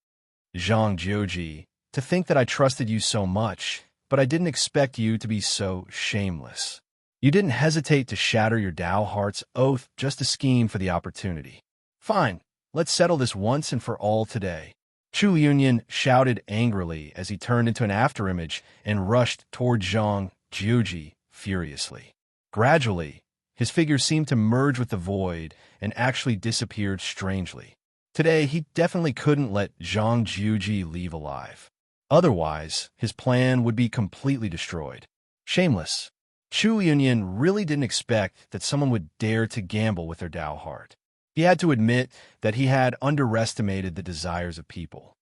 Zhang Jiuji, to think that I trusted you so much, but I didn't expect you to be so shameless. You didn't hesitate to shatter your Dao heart's oath just to scheme for the opportunity. Fine, let's settle this once and for all today. Chu Liunyin shouted angrily as he turned into an afterimage and rushed toward Zhang Jiuji furiously. Gradually, his figure seemed to merge with the void and actually disappeared strangely. Today, he definitely couldn't let Zhang Jiuji leave alive. Otherwise, his plan would be completely destroyed. Shameless. Chu Liunyin really didn't expect that someone would dare to gamble with their Dao heart. He had to admit that he had underestimated the desires of people.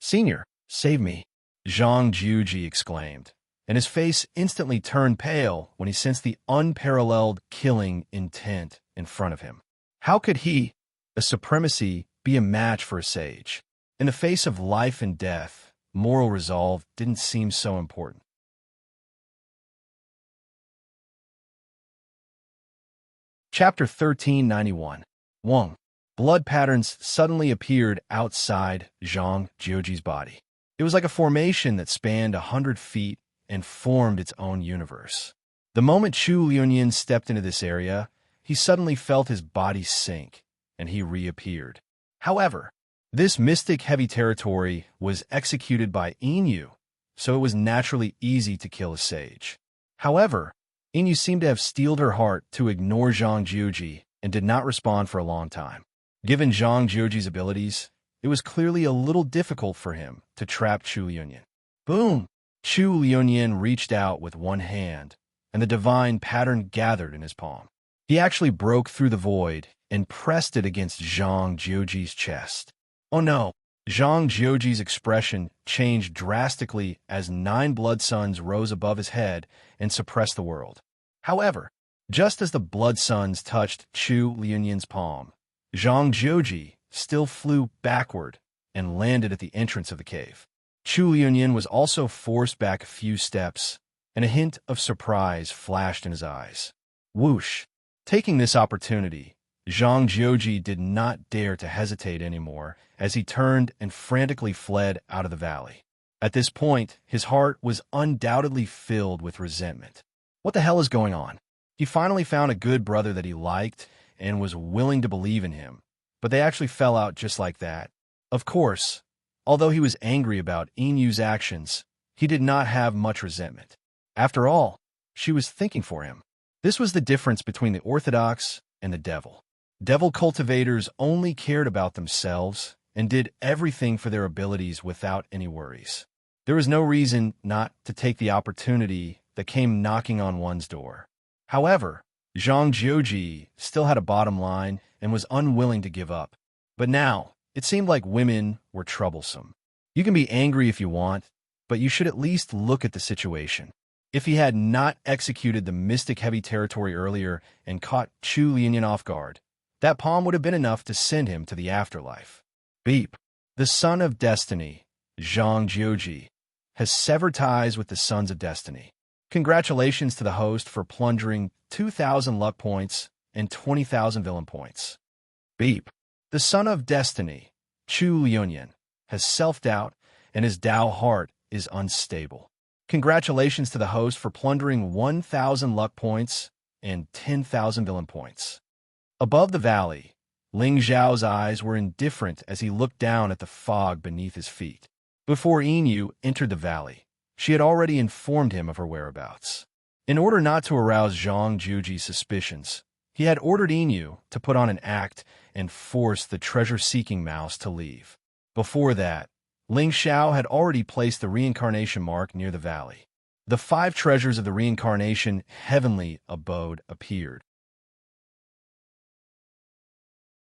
Senior, save me, Zhang Jiuji exclaimed, and his face instantly turned pale when he sensed the unparalleled killing intent in front of him. How could he, a supremacy, be a match for a sage? In the face of life and death, moral resolve didn't seem so important. Chapter 1391. Wang. Blood patterns suddenly appeared outside Zhang Jiuji's body. It was like a formation that spanned 100 feet and formed its own universe. The moment Chu Liunyin stepped into this area, he suddenly felt his body sink, and he reappeared. However, this mystic heavy territory was executed by Inyu, so it was naturally easy to kill a sage. However, Inyu seemed to have steeled her heart to ignore Zhang Jiuji and did not respond for a long time. Given Zhang Jiuji's abilities, it was clearly a little difficult for him to trap Chu Liunyin. Boom! Chu Liunyin reached out with one hand, and the divine pattern gathered in his palm. He actually broke through the void and pressed it against Zhang Jiuji's chest. Oh no! Zhang Jiuji's expression changed drastically as 9 blood suns rose above his head and suppressed the world. However, just as the blood suns touched Chu Liunyin's palm, Zhang Jiuji still flew backward and landed at the entrance of the cave. Chu Liunyin was also forced back a few steps, and a hint of surprise flashed in his eyes. Whoosh! Taking this opportunity, Zhang Jiuji did not dare to hesitate anymore as he turned and frantically fled out of the valley. At this point, his heart was undoubtedly filled with resentment. What the hell is going on? He finally found a good brother that he liked and was willing to believe in him, but they actually fell out just like that. Of course, although he was angry about Inyu's actions, he did not have much resentment. After all, she was thinking for him. This was the difference between the orthodox and the devil. Devil cultivators only cared about themselves and did everything for their abilities without any worries. There was no reason not to take the opportunity that came knocking on one's door. However, Zhang Jiuji still had a bottom line and was unwilling to give up. But now, it seemed like women were troublesome. You can be angry if you want, but you should at least look at the situation. If he had not executed the mystic heavy territory earlier and caught Chu Liunying off guard, that palm would have been enough to send him to the afterlife. Beep. The Son of Destiny, Zhang Jiuji, has severed ties with the Sons of Destiny. Congratulations to the host for plundering 2,000 luck points and 20,000 villain points. Beep. The Son of Destiny, Chu Liunying, has self-doubt and his Tao heart is unstable. Congratulations to the host for plundering 1,000 luck points and 10,000 villain points. Above the valley, Ling Zhao's eyes were indifferent as he looked down at the fog beneath his feet. Before Enyu entered the valley, she had already informed him of her whereabouts. In order not to arouse Zhang Jiuji's suspicions, he had ordered Enyu to put on an act and force the treasure-seeking mouse to leave. Before that, Ling Xiao had already placed the reincarnation mark near the valley. The 5 treasures of the reincarnation heavenly abode appeared.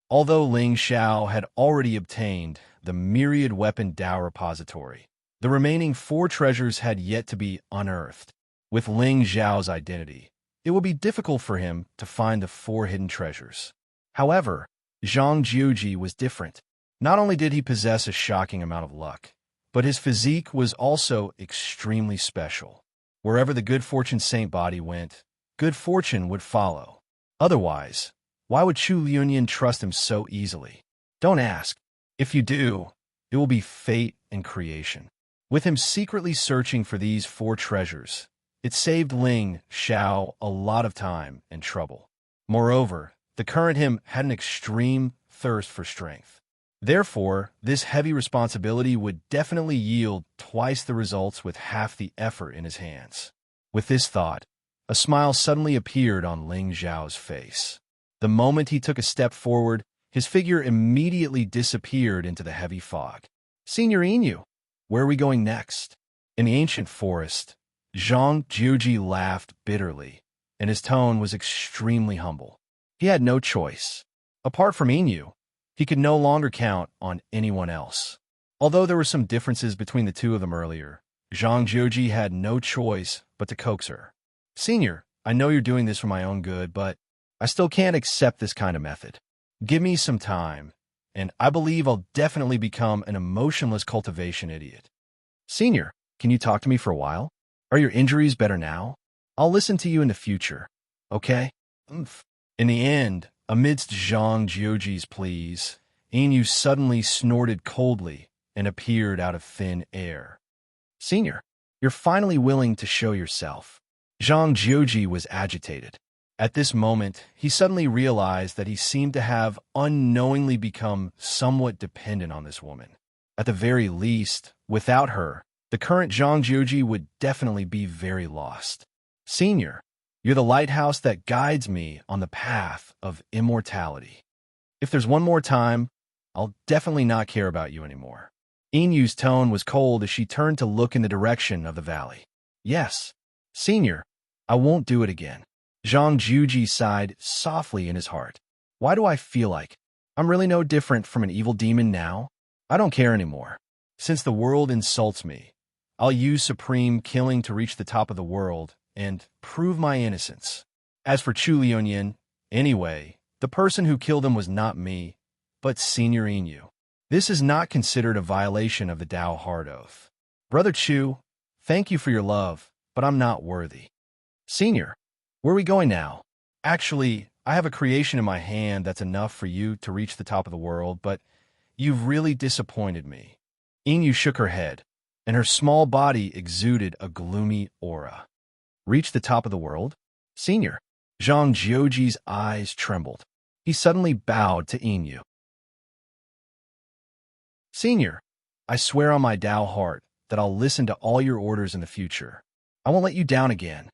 Although Ling Xiao had already obtained the myriad weapon Tao repository, the remaining 4 treasures had yet to be unearthed. With Ling Xiao's identity, it would be difficult for him to find the 4 hidden treasures. However, Zhang Jiuji was different. Not only did he possess a shocking amount of luck, but his physique was also extremely special. Wherever the good fortune saint body went, good fortune would follow. Otherwise, why would Chu Liunying trust him so easily? Don't ask. If you do, it will be fate and creation. With him secretly searching for these 4 treasures, it saved Ling Xiao a lot of time and trouble. Moreover, the current him had an extreme thirst for strength. Therefore, this heavy responsibility would definitely yield twice the results with half the effort in his hands. With this thought, a smile suddenly appeared on Ling Zhao's face. The moment he took a step forward, his figure immediately disappeared into the heavy fog. Senior Enyu, where are we going next? In the ancient forest, Zhang Jiuji laughed bitterly, and his tone was extremely humble. He had no choice. Apart from Enyu, he could no longer count on anyone else. Although there were some differences between the 2 of them earlier, Zhang Jiuji had no choice but to coax her. Senior, I know you're doing this for my own good, but I still can't accept this kind of method. Give me some time, and I believe I'll definitely become an emotionless cultivation idiot. Senior, can you talk to me for a while? Are your injuries better now? I'll listen to you in the future, okay? In the end, amidst Zhang Jiuji's pleas, Enyu suddenly snorted coldly and appeared out of thin air. Senior, you're finally willing to show yourself. Zhang Jiuji was agitated. At this moment, he suddenly realized that he seemed to have unknowingly become somewhat dependent on this woman. At the very least, without her, the current Zhang Jiuji would definitely be very lost. Senior, you're the lighthouse that guides me on the path of immortality. If there's one more time, I'll definitely not care about you anymore. Enyu's tone was cold as she turned to look in the direction of the valley. Yes, Senior, I won't do it again. Zhang Jiuji sighed softly in his heart. Why do I feel like I'm really no different from an evil demon now? I don't care anymore. Since the world insults me, I'll use supreme killing to reach the top of the world and prove my innocence. As for Chu Liunyun, anyway, the person who killed him was not me, but Senior Inu. This is not considered a violation of the Tao Heart Oath. Brother Chu, thank you for your love, but I'm not worthy. Senior, where are we going now? Actually, I have a creation in my hand that's enough for you to reach the top of the world, but you've really disappointed me. Inu shook her head, and her small body exuded a gloomy aura. Reach the top of the world? Senior. Zhang Jiuji's eyes trembled. He suddenly bowed to Inu. Senior, I swear on my Tao heart that I'll listen to all your orders in the future. I won't let you down again.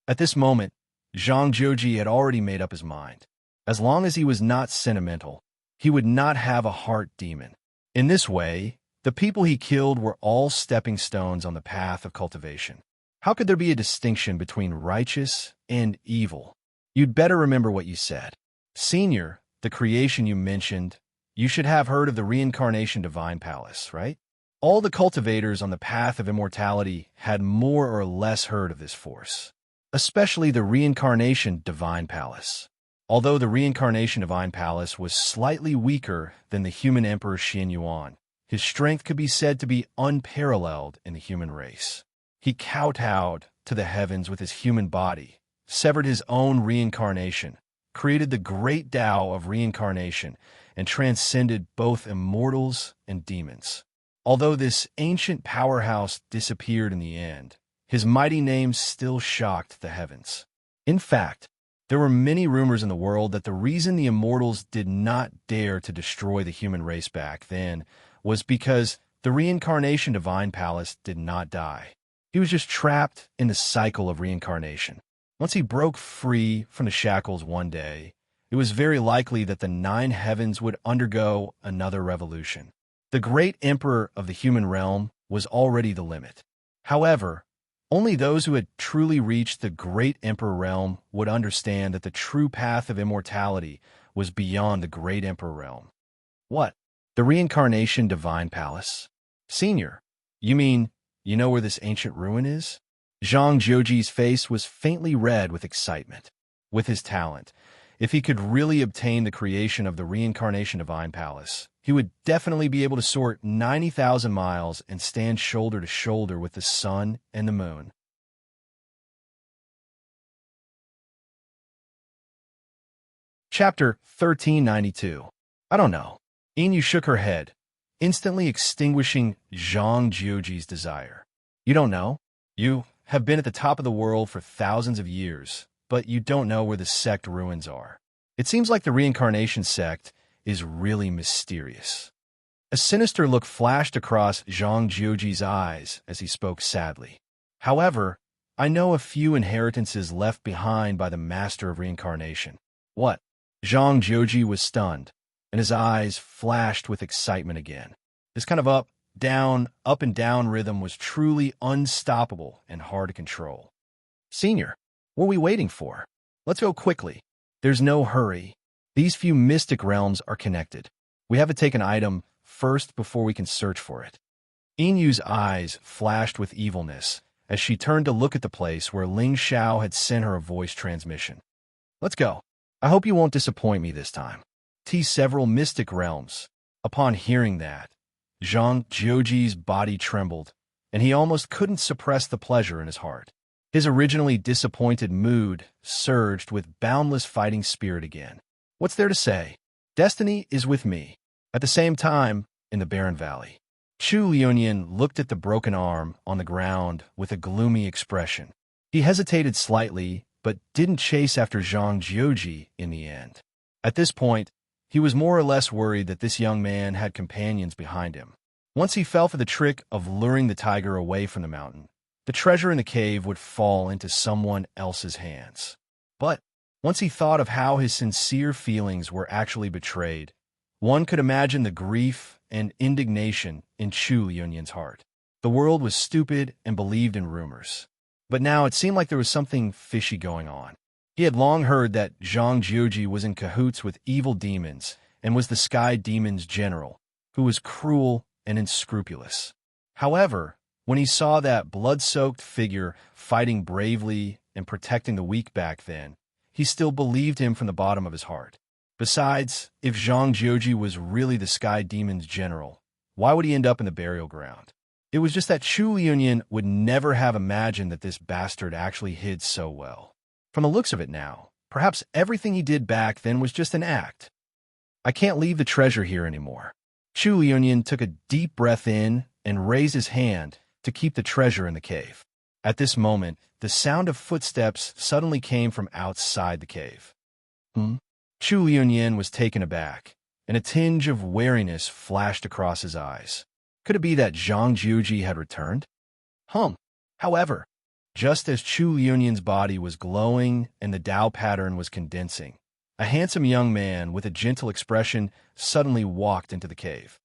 At this moment, Zhang Jiuji had already made up his mind. As long as he was not sentimental, he would not have a heart demon. In this way, the people he killed were all stepping stones on the path of cultivation. How could there be a distinction between righteous and evil? You'd better remember what you said. Senior, the creation you mentioned, you should have heard of the Reincarnation Divine Palace, right? All the cultivators on the path of immortality had more or less heard of this force, especially the Reincarnation Divine Palace. Although the Reincarnation Divine Palace was slightly weaker than the human Emperor Xin Yuan, his strength could be said to be unparalleled in the human race. He kowtowed to the heavens with his human body, severed his own reincarnation, created the great Tao of reincarnation, and transcended both immortals and demons. Although this ancient powerhouse disappeared in the end, his mighty name still shocked the heavens. In fact, there were many rumors in the world that the reason the immortals did not dare to destroy the human race back then was because the Reincarnation Divine Palace did not die. He was just trapped in the cycle of reincarnation. Once he broke free from the shackles one day, it was very likely that the 9 heavens would undergo another revolution. The great emperor of the human realm was already the limit. However, only those who had truly reached the great emperor realm would understand that the true path of immortality was beyond the great emperor realm. What? The Reincarnation Divine Palace? Senior, you mean you know where this ancient ruin is? Zhang Jiuji's face was faintly red with excitement. With his talent, if he could really obtain the creation of the Reincarnation Divine Palace, he would definitely be able to soar 90,000 miles and stand shoulder to shoulder with the sun and the moon. Chapter 1392. I don't know. Inu shook her head, instantly extinguishing Zhang Jiuji's desire. You don't know? You have been at the top of the world for thousands of years, but you don't know where the sect ruins are. It seems like the reincarnation sect is really mysterious. A sinister look flashed across Zhang Jiuji's eyes as he spoke sadly. However, I know a few inheritances left behind by the master of reincarnation. What? Zhang Jiuji was stunned, and his eyes flashed with excitement again. This kind of up and down rhythm was truly unstoppable and hard to control. Senior, what are we waiting for? Let's go quickly. There's no hurry. These few mystic realms are connected. We have to take an item first before we can search for it. Inu's eyes flashed with evilness as she turned to look at the place where Ling Xiao had sent her a voice transmission. Let's go. I hope you won't disappoint me this time. Several mystic realms. Upon hearing that, Zhang Jiuji's body trembled, and he almost couldn't suppress the pleasure in his heart. His originally disappointed mood surged with boundless fighting spirit again. What's there to say? Destiny is with me. At the same time, in the barren valley, Chu Liunyun looked at the broken arm on the ground with a gloomy expression. He hesitated slightly, but didn't chase after Zhang Jiuji in the end. At this point, he was more or less worried that this young man had companions behind him. Once he fell for the trick of luring the tiger away from the mountain, the treasure in the cave would fall into someone else's hands. But once he thought of how his sincere feelings were actually betrayed, one could imagine the grief and indignation in Chu Liunyun's heart. The world was stupid and believed in rumors. But now it seemed like there was something fishy going on. He had long heard that Zhang Jiuji was in cahoots with evil demons and was the Sky Demon's general, who was cruel and unscrupulous. However, when he saw that blood-soaked figure fighting bravely and protecting the weak back then, he still believed him from the bottom of his heart. Besides, if Zhang Jiuji was really the Sky Demon's general, why would he end up in the burial ground? It was just that Chu Liunyun would never have imagined that this bastard actually hid so well. From the looks of it now, perhaps everything he did back then was just an act. I can't leave the treasure here anymore. Chu Liunyun took a deep breath in and raised his hand to keep the treasure in the cave. At this moment, the sound of footsteps suddenly came from outside the cave. Chu Liunyun was taken aback, and a tinge of wariness flashed across his eyes. Could it be that Zhang Jiuji had returned? However, just as Chu Liunyun's body was glowing and the Tao pattern was condensing, a handsome young man with a gentle expression suddenly walked into the cave.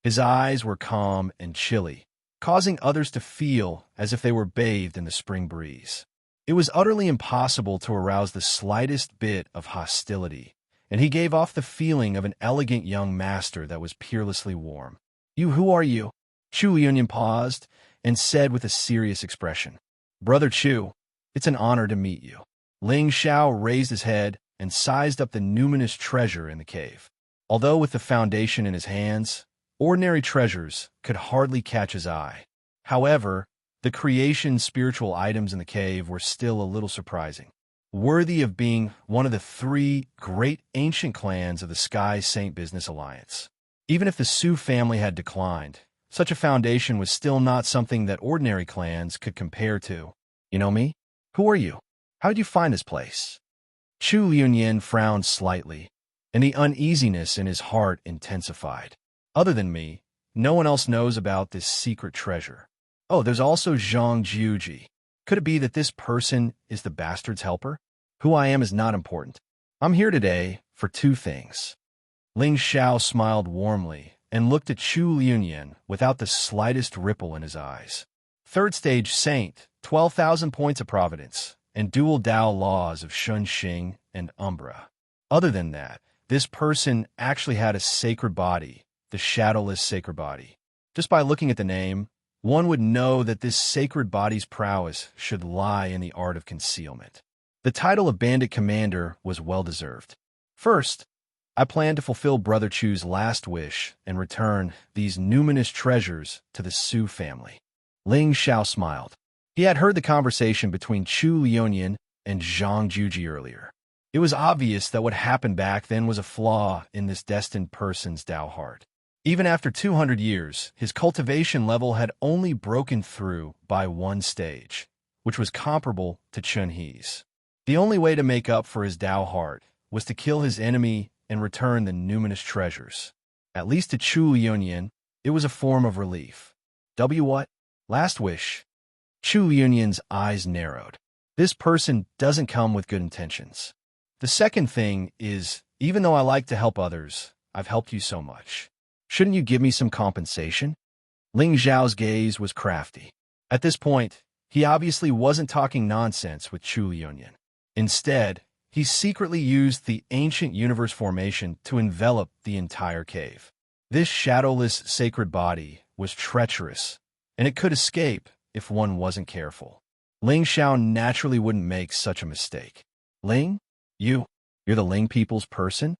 His eyes were calm and chilly, causing others to feel as if they were bathed in the spring breeze. It was utterly impossible to arouse the slightest bit of hostility, and he gave off the feeling of an elegant young master that was peerlessly warm. Who are you?" Chu Liunyun paused and said with a serious expression. "Brother Chu, it's an honor to meet you." Ling Xiao raised his head and sized up the numinous treasure in the cave. Although with the foundation in his hands, ordinary treasures could hardly catch his eye. However, the creation's spiritual items in the cave were still a little surprising, worthy of being one of the 3 great ancient clans of the Sky Saint Business Alliance. Even if the Su family had declined, such a foundation was still not something that ordinary clans could compare to. "You know me? Who are you? How did you find this place?" Chu Liunyun frowned slightly, and the uneasiness in his heart intensified. "Other than me, no one else knows about this secret treasure. Oh, there's also Zhang Jiuji. Could it be that this person is the bastard's helper? Who I am is not important. I'm here today for 2 things." Ling Xiao smiled warmly and looked at Chu Liunyun without the slightest ripple in his eyes. 3rd stage Saint, 12,000 points of providence, and dual Tao laws of Shun Xing and Umbra. Other than that, this person actually had a sacred body, the shadowless sacred body. Just by looking at the name, one would know that this sacred body's prowess should lie in the art of concealment. The title of Bandit Commander was well-deserved. First, I plan to fulfill Brother Chu's last wish and return these numinous treasures to the Su family. Ling Xiao smiled. He had heard the conversation between Chu Liunyun and Zhang Jiuji earlier. It was obvious that what happened back then was a flaw in this destined person's Tao heart. Even after 200 years, his cultivation level had only broken through by 1 stage, which was comparable to Chun He's. The only way to make up for his Tao heart was to kill his enemy and return the numinous treasures. At least to Chu Liunyun, it was a form of relief. What? Last wish? Chu Liunyun's eyes narrowed. This person doesn't come with good intentions. The second thing is, even though I like to help others, I've helped you so much. Shouldn't you give me some compensation? Ling Xiao's gaze was crafty. At this point, he obviously wasn't talking nonsense with Chu Liunyun. Instead, he secretly used the ancient universe formation to envelop the entire cave. This shadowless sacred body was treacherous, and it could escape if one wasn't careful. Ling Xiao naturally wouldn't make such a mistake. Ling? You're the Ling people's person?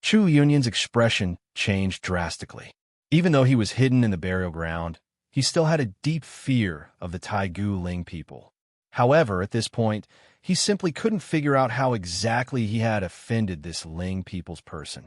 Chu Liunyun's expression changed drastically. Even though he was hidden in the burial ground, he still had a deep fear of the Taigu Ling people. However, at this point, he simply couldn't figure out how exactly he had offended this Ling people's person.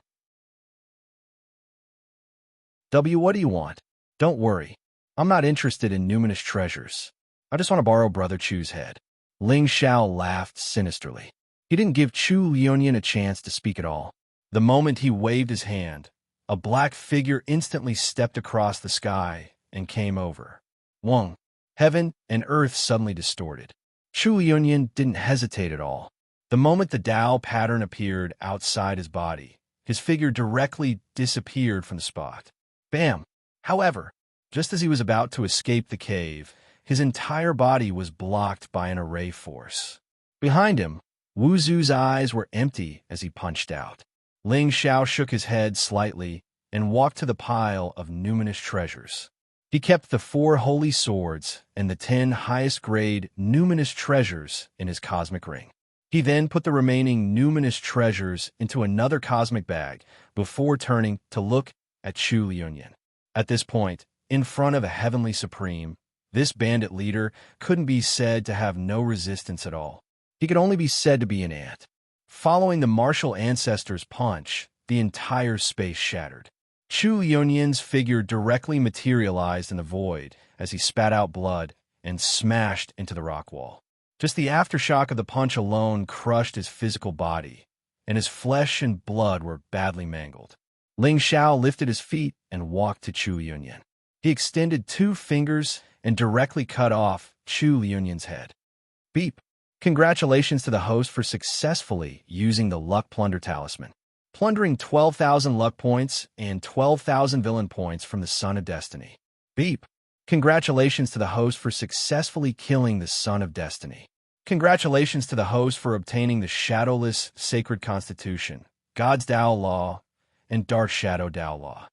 What do you want? Don't worry. I'm not interested in numinous treasures. I just want to borrow Brother Chu's head. Ling Xiao laughed sinisterly. He didn't give Chu Liunyun a chance to speak at all. The moment he waved his hand, a black figure instantly stepped across the sky and came over. Wong. Heaven and earth suddenly distorted. Chu Liunyun didn't hesitate at all. The moment the Tao pattern appeared outside his body, his figure directly disappeared from the spot. Bam! However, just as he was about to escape the cave, His entire body was blocked by an array force. Behind him, Wu Zu's eyes were empty as he punched out. Ling Xiao shook his head slightly and walked to the pile of numinous treasures. He kept the 4 holy swords and the 10 highest-grade numinous treasures in his cosmic ring. He then put the remaining numinous treasures into another cosmic bag before turning to look at Chu Liunyun. At this point, in front of a heavenly supreme, this bandit leader couldn't be said to have no resistance at all. He could only be said to be an ant. Following the martial ancestor's punch, the entire space shattered. Chu Liunyun's figure directly materialized in the void as he spat out blood and smashed into the rock wall. Just the aftershock of the punch alone crushed his physical body, and his flesh and blood were badly mangled. Ling Xiao lifted his feet and walked to Chu Liunyun. He extended 2 fingers and directly cut off Chu Liunyun's head. Beep! Congratulations to the host for successfully using the Luck Plunder Talisman, plundering 12,000 luck points and 12,000 villain points from the Son of Destiny. Beep! Congratulations to the host for successfully killing the Son of Destiny. Congratulations to the host for obtaining the Shadowless Sacred Constitution, God's Tao Law, and Dark Shadow Tao Law.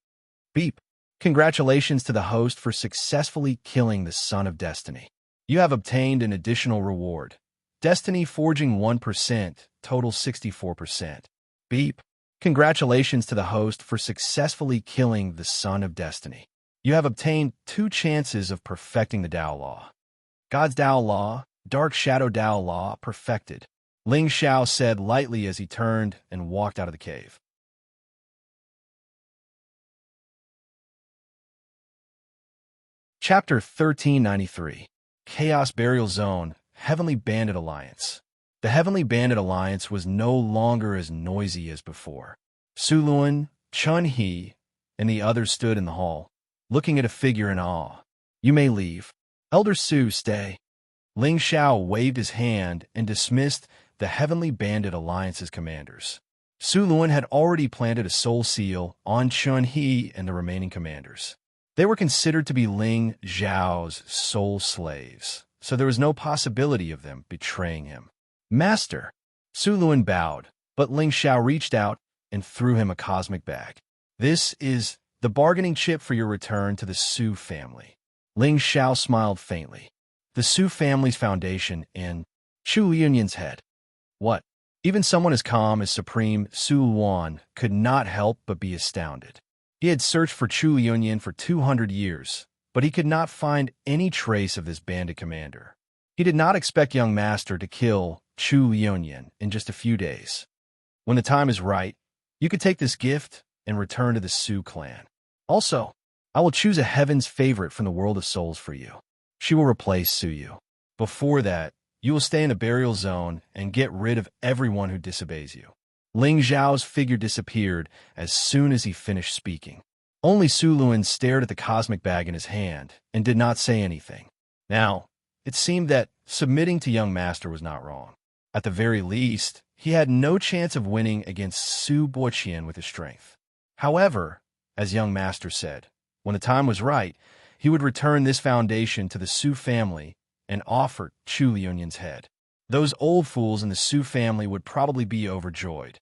Beep! Congratulations to the host for successfully killing the Son of Destiny. You have obtained an additional reward. Destiny Forging 1%, total 64%. Beep! Congratulations to the host for successfully killing the Son of Destiny. You have obtained 2 chances of perfecting the Tao Law. God's Tao Law, Dark Shadow Tao Law, perfected. Ling Xiao said lightly as he turned and walked out of the cave. Chapter 1393. Chaos Burial Zone, Heavenly Bandit Alliance. The Heavenly Bandit Alliance was no longer as noisy as before. Su Luan, Chun He, and the others stood in the hall, looking at a figure in awe. You may leave. Elder Su, stay. Ling Xiao waved his hand and dismissed the Heavenly Bandit Alliance's commanders. Su Luan had already planted a soul seal on Chun He and the remaining commanders. They were considered to be Ling Zhao's soul slaves, so there was no possibility of them betraying him. Master! Su Luan bowed, but Ling Xiao reached out and threw him a cosmic bag. This is the bargaining chip for your return to the Su family. Ling Xiao smiled faintly. The Su family's foundation in Chu Liunyun's head. What? Even someone as calm as Supreme Su Luan could not help but be astounded. He had searched for Chu Liunyun for 200 years, but he could not find any trace of this bandit commander. He did not expect young master to kill Chu Liunyun in just a few days. When the time is right, you could take this gift and return to the Su clan. Also, I will choose a heaven's favorite from the world of souls for you. She will replace Su Yu. Before that, you will stay in the burial zone and get rid of everyone who disobeys you. Ling Zhao's figure disappeared as soon as he finished speaking. Only Su Luan stared at the cosmic bag in his hand and did not say anything. Now, it seemed that submitting to young master was not wrong. At the very least, he had no chance of winning against Su Boqian with his strength. However, as young master said, when the time was right, he would return this foundation to the Su family and offer Chu Liunyun's head. Those old fools in the Su family would probably be overjoyed.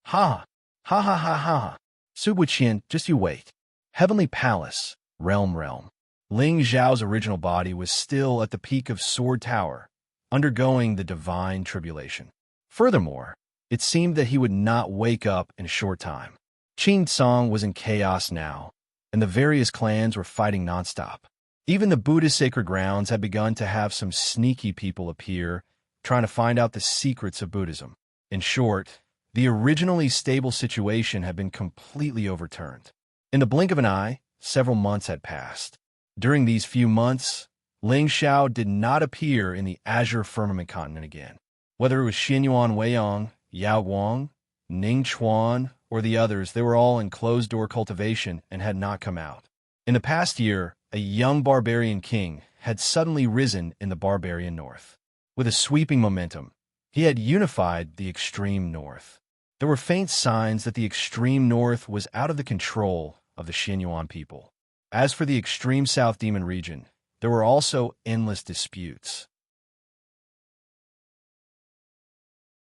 Ha! Ha ha ha ha! Su Boqian, just you wait. Heavenly Palace, Realm. Ling Zhao's original body was still at the peak of Sword Tower, undergoing the divine tribulation. Furthermore, it seemed that he would not wake up in a short time. Qing Tsong was in chaos now, and the various clans were fighting nonstop. Even the Buddhist sacred grounds had begun to have some sneaky people appear, trying to find out the secrets of Buddhism. In short, the originally stable situation had been completely overturned. In the blink of an eye, several months had passed. During these few months, Ling Xiao did not appear in the Azure Firmament continent again. Whether it was Xinyuan Weiyang, Yao Guang, Ning Chuan, or the others, they were all in closed-door cultivation and had not come out. In the past year, a young barbarian king had suddenly risen in the barbarian north. With a sweeping momentum, he had unified the extreme north. There were faint signs that the extreme north was out of the control of the Xinyuan people. As for the extreme south demon region, there were also endless disputes.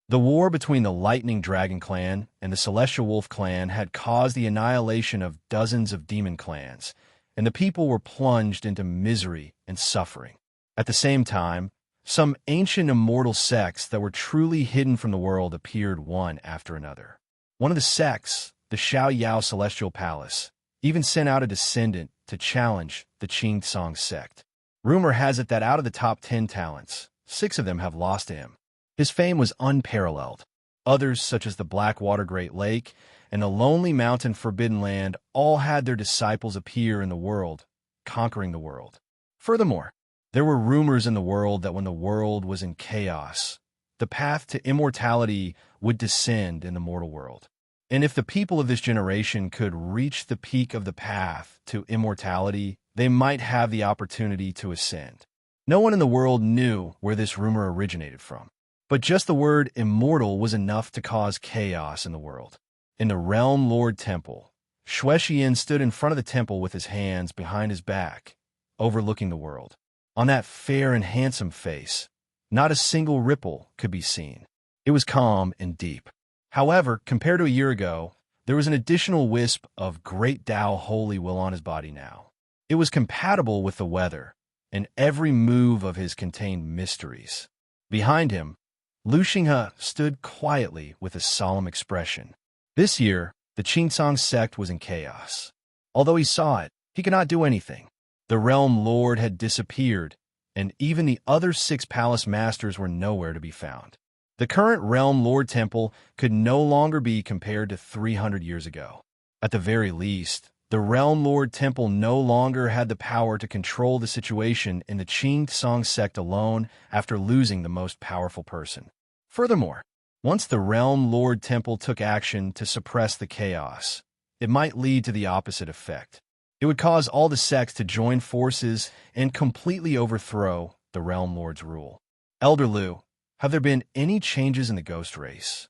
The war between the Lightning Dragon clan and the Celestial Wolf clan had caused the annihilation of dozens of demon clans, and the people were plunged into misery and suffering. At the same time, some ancient immortal sects that were truly hidden from the world appeared one after another. One of the sects, the Xiao Yao Celestial Palace, even sent out a descendant to challenge the Qing Song sect. Rumor has it that out of the top 10 talents, 6 of them have lost to him. His fame was unparalleled. Others, such as the Blackwater Great Lake and the Lonely Mountain Forbidden Land, all had their disciples appear in the world, conquering the world. Furthermore, there were rumors in the world that when the world was in chaos, the path to immortality would descend in the mortal world. And if the people of this generation could reach the peak of the path to immortality, they might have the opportunity to ascend. No one in the world knew where this rumor originated from. But just the word immortal was enough to cause chaos in the world. In the Realm Lord Temple, Shuexian stood in front of the temple with his hands behind his back, overlooking the world. On that fair and handsome face, not a single ripple could be seen. It was calm and deep. However, compared to a year ago, there was an additional wisp of great Tao holy will on his body now. It was compatible with the weather, and every move of his contained mysteries. Behind him, Lu Xinghe stood quietly with a solemn expression. This year, the Qingsong sect was in chaos. Although he saw it, he could not do anything. The Realm Lord had disappeared, and even the other 6 palace masters were nowhere to be found. The current Realm Lord Temple could no longer be compared to 300 years ago. At the very least, the Realm Lord Temple no longer had the power to control the situation in the Qing Song sect alone after losing the most powerful person. Furthermore, once the Realm Lord Temple took action to suppress the chaos, it might lead to the opposite effect. It would cause all the sects to join forces and completely overthrow the Realm Lord's rule. Elder Lu, have there been any changes in the ghost race?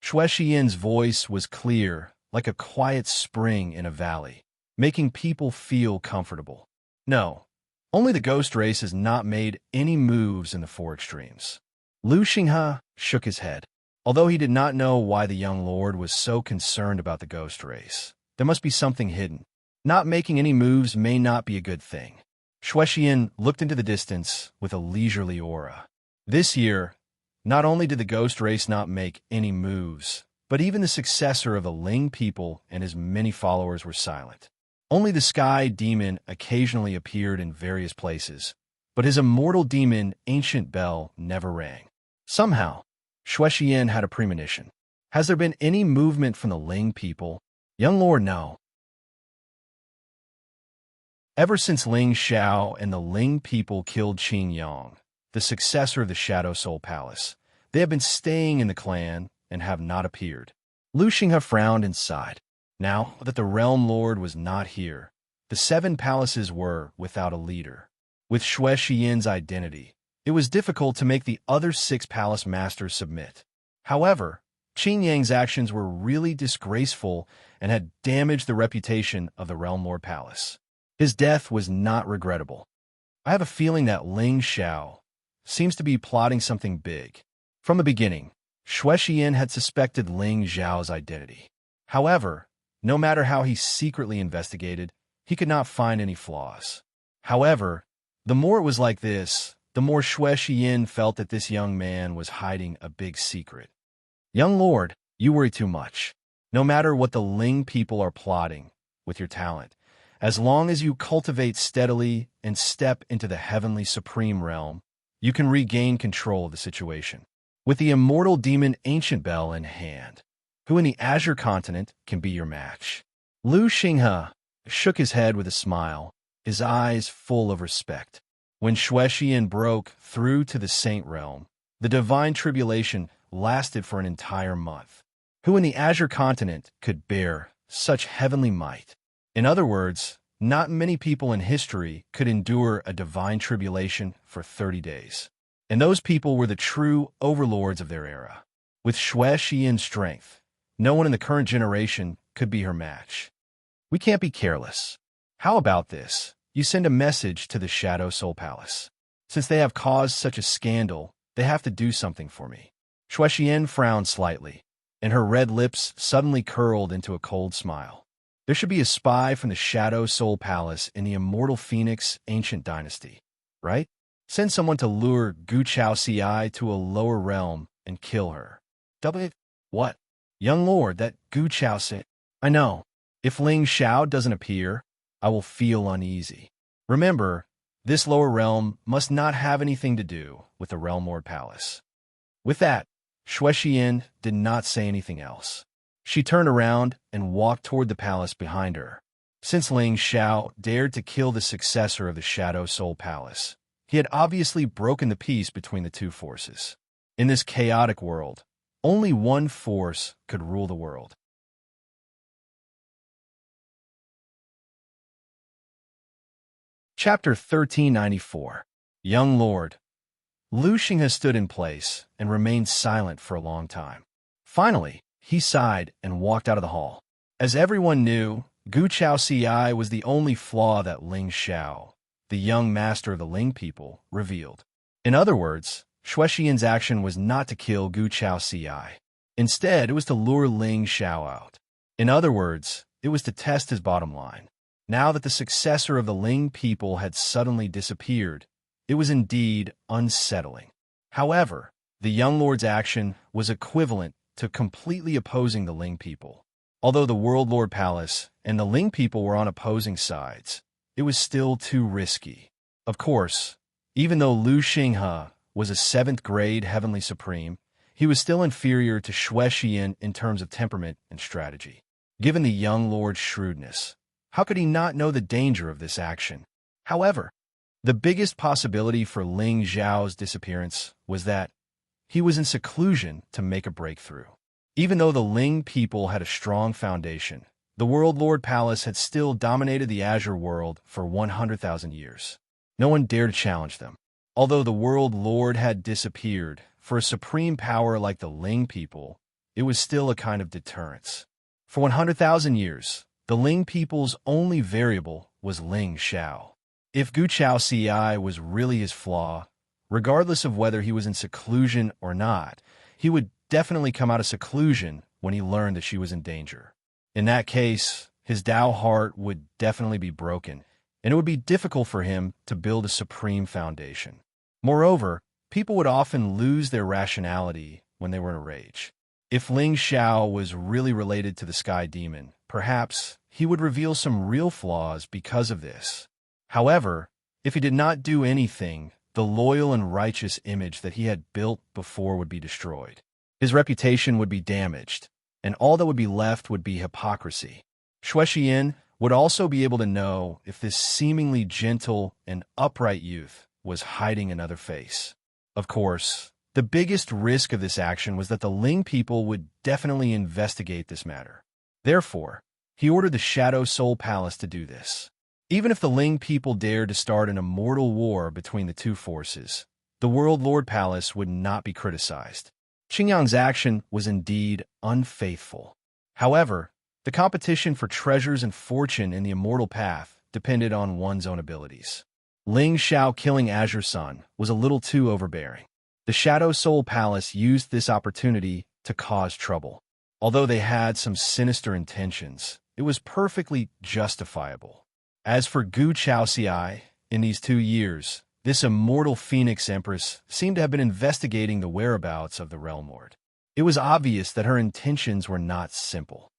Shuexian's voice was clear, like a quiet spring in a valley, making people feel comfortable. No, only the ghost race has not made any moves in the 4 extremes. Lu Xinghe shook his head. Although he did not know why the young lord was so concerned about the ghost race, there must be something hidden. Not making any moves may not be a good thing. Shuexian looked into the distance with a leisurely aura. This year, not only did the ghost race not make any moves, but even the successor of the Ling people and his many followers were silent. Only the sky demon occasionally appeared in various places, but his immortal demon, Ancient Bell, never rang. Somehow, Shuexian had a premonition. Has there been any movement from the Ling people? Young lord, no. Ever since Ling Xiao and the Ling people killed Qin Yang, the successor of the Shadow Soul Palace, they have been staying in the clan and have not appeared. Lu Xinghe frowned and sighed. Now that the Realm Lord was not here, the 7 palaces were without a leader. With Shuexian's identity, it was difficult to make the other 6 palace masters submit. However, Qin Yang's actions were really disgraceful and had damaged the reputation of the Realm Lord Palace. His death was not regrettable. I have a feeling that Ling Xiao seems to be plotting something big. From the beginning, Shuexian had suspected Ling Xiao's identity. However, no matter how he secretly investigated, he could not find any flaws. However, the more it was like this, the more Shuexian felt that this young man was hiding a big secret. Young lord, you worry too much. No matter what the Ling people are plotting with your talent, as long as you cultivate steadily and step into the heavenly supreme realm, you can regain control of the situation. With the immortal demon Ancient Bell in hand, who in the Azure continent can be your match? Lu Xinghe shook his head with a smile, his eyes full of respect. When Shuexian broke through to the Saint Realm, the divine tribulation lasted for an entire month. Who in the Azure continent could bear such heavenly might? In other words, not many people in history could endure a divine tribulation for 30 days. And those people were the true overlords of their era. With Shuexian's strength, no one in the current generation could be her match. We can't be careless. How about this? you send a message to the Shadow Soul Palace. Since they have caused such a scandal, they have to do something for me. Shuexian frowned slightly, and her red lips suddenly curled into a cold smile. There should be a spy from the Shadow Soul Palace in the Immortal Phoenix ancient dynasty, right? Send someone to lure Gu Chao Ci to a lower realm and kill her. What? Young lord, that Gu Chao Ci. I know. If Ling Xiao doesn't appear, I will feel uneasy. Remember, this lower realm must not have anything to do with the Realm Lord Palace. With that, Shuexian did not say anything else. She turned around and walked toward the palace behind her. Since Ling Xiao dared to kill the successor of the Shadow Soul Palace, he had obviously broken the peace between the two forces. In this chaotic world, only one force could rule the world. Chapter 1394. Young Lord. Lu Xinghe stood in place and remained silent for a long time. Finally, he sighed and walked out of the hall. As everyone knew, Gu Chao Ci was the only flaw that Ling Xiao, the young master of the Ling people, revealed. In other words, Shuexian's action was not to kill Gu Chao Ci. Instead, it was to lure Ling Xiao out. In other words, it was to test his bottom line. Now that the successor of the Ling people had suddenly disappeared, it was indeed unsettling. However, the young lord's action was equivalent to completely opposing the Ling people. Although the World Lord Palace and the Ling people were on opposing sides, it was still too risky. Of course, even though Lu Xinghe was a 7th grade Heavenly Supreme, he was still inferior to Shuexian in terms of temperament and strategy. Given the young lord's shrewdness, how could he not know the danger of this action? However, the biggest possibility for Ling Xiao's disappearance was that he was in seclusion to make a breakthrough. Even though the Ling people had a strong foundation, the World Lord Palace had still dominated the Azure world for 100,000 years. No one dared challenge them. Although the World Lord had disappeared, for a supreme power like the Ling people, it was still a kind of deterrence. For 100,000 years, the Ling people's only variable was Ling Xiao. If Gu Chao Ci was really his flaw, regardless of whether he was in seclusion or not, he would definitely come out of seclusion when he learned that she was in danger. In that case, his Tao heart would definitely be broken, and it would be difficult for him to build a supreme foundation. Moreover, people would often lose their rationality when they were in a rage. If Ling Xiao was really related to the Sky Demon, perhaps he would reveal some real flaws because of this. However, if he did not do anything, the loyal and righteous image that he had built before would be destroyed. His reputation would be damaged, and all that would be left would be hypocrisy. Shuexian would also be able to know if this seemingly gentle and upright youth was hiding another face. Of course, the biggest risk of this action was that the Ling people would definitely investigate this matter. Therefore, he ordered the Shadow Soul Palace to do this. Even if the Ling people dared to start an immortal war between the two forces, the World Lord Palace would not be criticized. Qingyang's action was indeed unfaithful. However, the competition for treasures and fortune in the immortal path depended on one's own abilities. Ling Xiao killing Azure Sun was a little too overbearing. The Shadow Soul Palace used this opportunity to cause trouble. Although they had some sinister intentions, it was perfectly justifiable. As for Gu Chao Ci, in these 2 years, this immortal Phoenix Empress seemed to have been investigating the whereabouts of the Realm Lord. It was obvious that her intentions were not simple.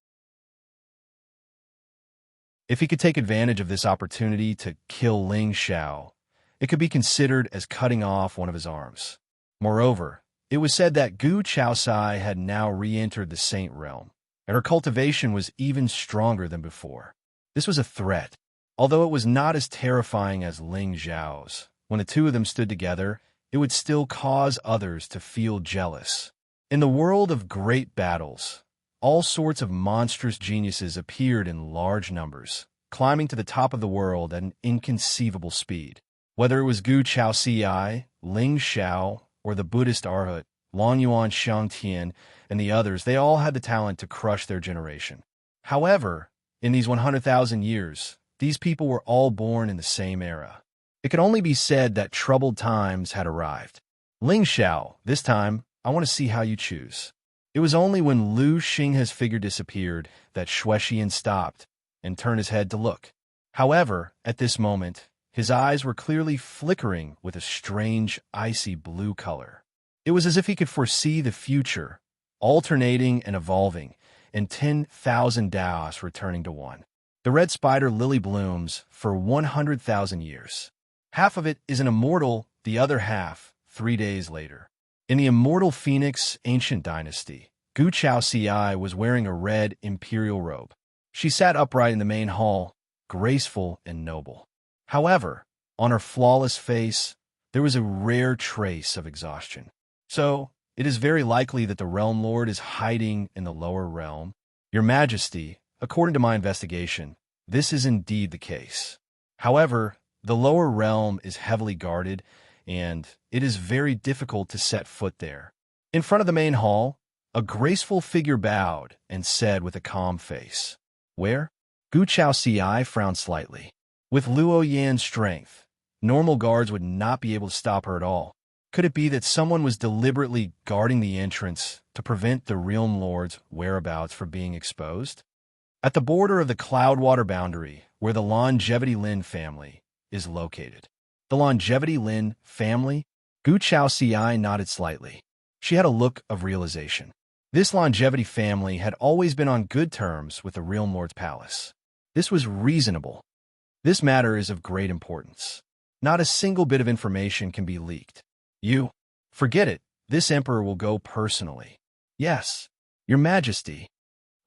If he could take advantage of this opportunity to kill Ling Xiao, it could be considered as cutting off one of his arms. Moreover, it was said that Gu Chao Ci had now re-entered the Saint Realm, and her cultivation was even stronger than before. This was a threat. Although it was not as terrifying as Ling Xiao's, when the two of them stood together, it would still cause others to feel jealous. In the world of great battles, all sorts of monstrous geniuses appeared in large numbers, climbing to the top of the world at an inconceivable speed. Whether it was Gu Chao Ci, Ling Xiao, or the Buddhist Arhat, Longyuan Shangtian, and the others, they all had the talent to crush their generation. However, in these 100,000 years, these people were all born in the same era. It could only be said that troubled times had arrived. Ling Xiao, this time, I want to see how you choose. It was only when Lu Xinghe's figure disappeared that Shuexian stopped and turned his head to look. However, at this moment, his eyes were clearly flickering with a strange, icy blue color. It was as if he could foresee the future, alternating and evolving, and 10,000 Daos returning to one. The red spider lily blooms for 100,000 years. Half of it is an immortal, the other half 3 days later. In the immortal Phoenix ancient dynasty, Gu Chaoxiai was wearing a red imperial robe. She sat upright in the main hall, graceful and noble. However, on her flawless face, there was a rare trace of exhaustion. So, it is very likely that the Realm Lord is hiding in the lower realm. Your Majesty, according to my investigation, this is indeed the case. However, the lower realm is heavily guarded, and it is very difficult to set foot there. In front of the main hall, a graceful figure bowed and said with a calm face, "Where?" Gu Chaoxiai frowned slightly. With Luo Yan's strength, normal guards would not be able to stop her at all. Could it be that someone was deliberately guarding the entrance to prevent the Realm Lord's whereabouts from being exposed? At the border of the Cloudwater boundary, where the Longevity Lin family is located. The Longevity Lin family? Gu Chaoxiai nodded slightly. She had a look of realization. This Longevity family had always been on good terms with the Realm Lord's palace. This was reasonable. This matter is of great importance. Not a single bit of information can be leaked. Forget it. This emperor will go personally. Yes, Your Majesty.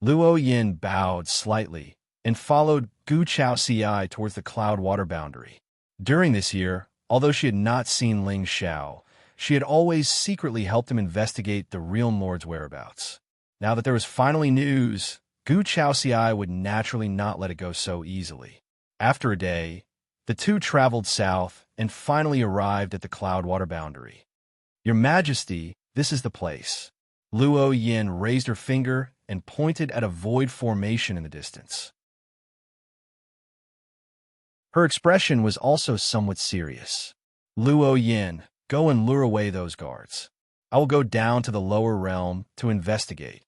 Luo Yin bowed slightly and followed Gu Chaoxiai towards the Cloudwater boundary. During this year, although she had not seen Ling Xiao, she had always secretly helped him investigate the Realm Lord's whereabouts. Now that there was finally news, Gu Chaoxiai would naturally not let it go so easily. After a day, the two traveled south and finally arrived at the Cloudwater boundary. Your Majesty, this is the place. Luo Yin raised her finger and pointed at a void formation in the distance. Her expression was also somewhat serious. Luo Yin, go and lure away those guards. I will go down to the lower realm to investigate.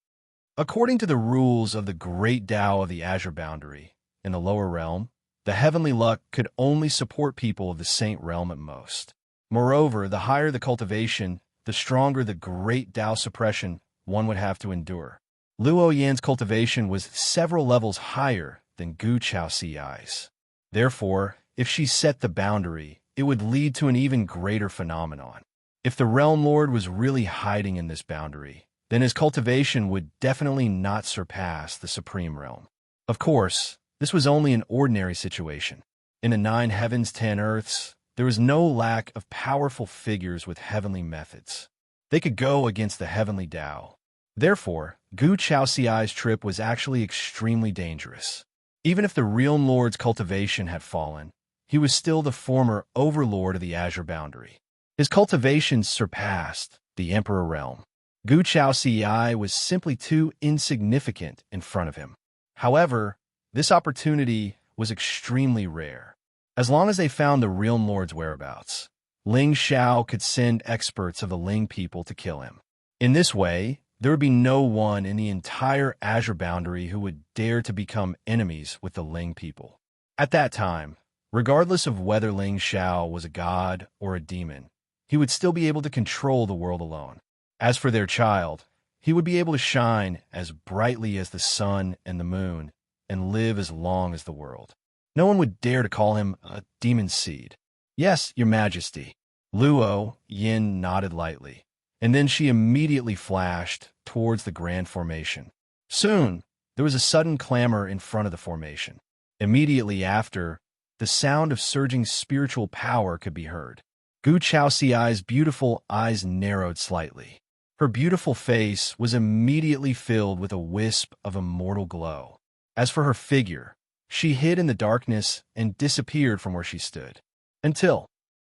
According to the rules of the Great Tao of the Azure Boundary, in the lower realm, the heavenly luck could only support people of the Saint Realm at most. Moreover, the higher the cultivation, the stronger the Great Tao suppression one would have to endure. Luo Yan's cultivation was several levels higher than Gu Chaoxiai's. Therefore, if she set the boundary, it would lead to an even greater phenomenon. If the Realm Lord was really hiding in this boundary, then his cultivation would definitely not surpass the Supreme Realm. Of course, this was only an ordinary situation. In the 9 heavens, 10 earths, there was no lack of powerful figures with heavenly methods. They could go against the heavenly Tao. Therefore, Gu Chaoxiai's trip was actually extremely dangerous. Even if the Realm Lord's cultivation had fallen, he was still the former overlord of the Azure Boundary. His cultivation surpassed the Emperor Realm. Gu Chaoxiai was simply too insignificant in front of him. However, this opportunity was extremely rare. As long as they found the Realm Lord's whereabouts, Ling Xiao could send experts of the Ling people to kill him. In this way, there would be no one in the entire Azure Boundary who would dare to become enemies with the Ling people. At that time, regardless of whether Ling Xiao was a god or a demon, he would still be able to control the world alone. As for their child, he would be able to shine as brightly as the sun and the moon and live as long as the world. No one would dare to call him a demon seed. Yes, Your Majesty. Luo Yin nodded lightly, and then she immediately flashed towards the grand formation. Soon, there was a sudden clamor in front of the formation. Immediately after, the sound of surging spiritual power could be heard. Gu Chaoxiai's beautiful eyes narrowed slightly. Her beautiful face was immediately filled with a wisp of immortal glow. As for her figure, she hid in the darkness and disappeared from where she stood. Until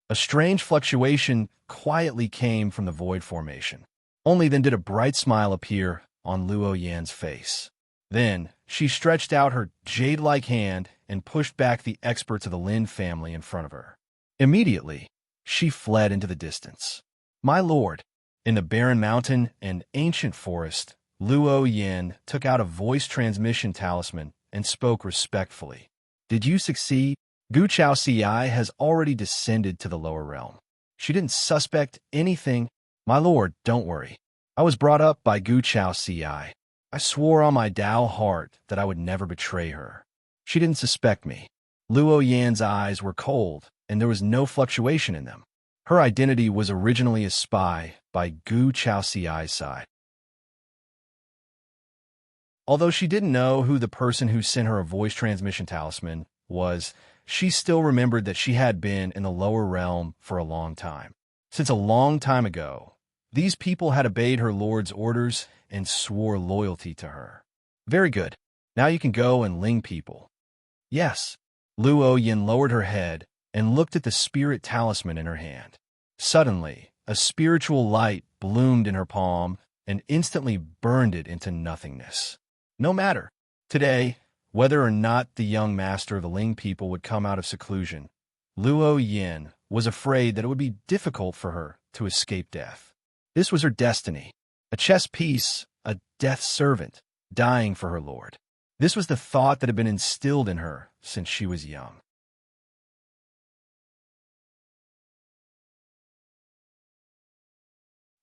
a strange fluctuation quietly came from the void formation. Only then did a bright smile appear on Luo Yan's face. Then, she stretched out her jade-like hand and pushed back the experts of the Lin family in front of her. Immediately, she fled into the distance. My lord, in the barren mountain and ancient forest, Luo Yin took out a voice transmission talisman and spoke respectfully. Did you succeed? Gu Chao Ci has already descended to the lower realm. She didn't suspect anything. My lord, don't worry. I was brought up by Gu Chao Ci. I swore on my Tao heart that I would never betray her. She didn't suspect me. Luo Yan's eyes were cold, and there was no fluctuation in them. Her identity was originally a spy by Gu Chao Ci's side. Although she didn't know who the person who sent her a voice transmission talisman was, she still remembered that she had been in the lower realm for a long time. Since a long time ago, these people had obeyed her lord's orders and swore loyalty to her. Very good. Now you can go and ling people. Yes. Luo Yin lowered her head and looked at the spirit talisman in her hand. Suddenly, a spiritual light bloomed in her palm and instantly burned it into nothingness. No matter. Today, whether or not the young master of the Ling people would come out of seclusion, Luo Yin was afraid that it would be difficult for her to escape death. This was her destiny. A chess piece, a death servant, dying for her lord. This was the thought that had been instilled in her since she was young.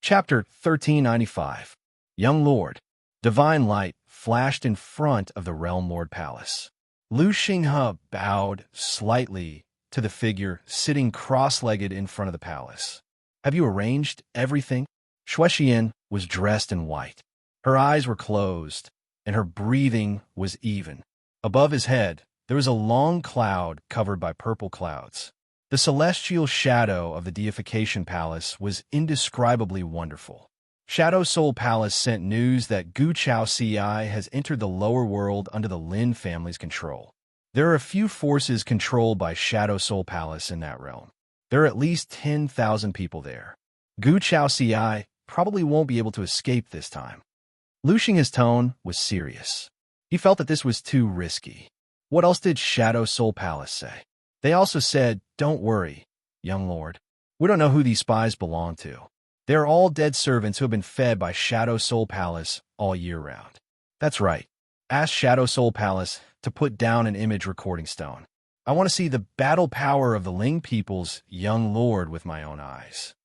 Chapter 1395. Young Lord. Divine light flashed in front of the Realm Lord Palace. Lu Xinghe bowed slightly to the figure sitting cross-legged in front of the palace. Have you arranged everything? Shuexian was dressed in white. Her eyes were closed, and her breathing was even. Above his head, there was a long cloud covered by purple clouds. The celestial shadow of the deification palace was indescribably wonderful. Shadow Soul Palace sent news that Gu Chao Ci has entered the lower world under the Lin family's control. There are a few forces controlled by Shadow Soul Palace in that realm. There are at least 10,000 people there. Gu Chao Ci probably won't be able to escape this time. Lu Xinghe's tone was serious. He felt that this was too risky. What else did Shadow Soul Palace say? They also said, don't worry, young lord. We don't know who these spies belong to. They are all dead servants who have been fed by Shadow Soul Palace all year round. That's right. Ask Shadow Soul Palace to put down an image recording stone. I want to see the battle power of the Ling people's young lord with my own eyes.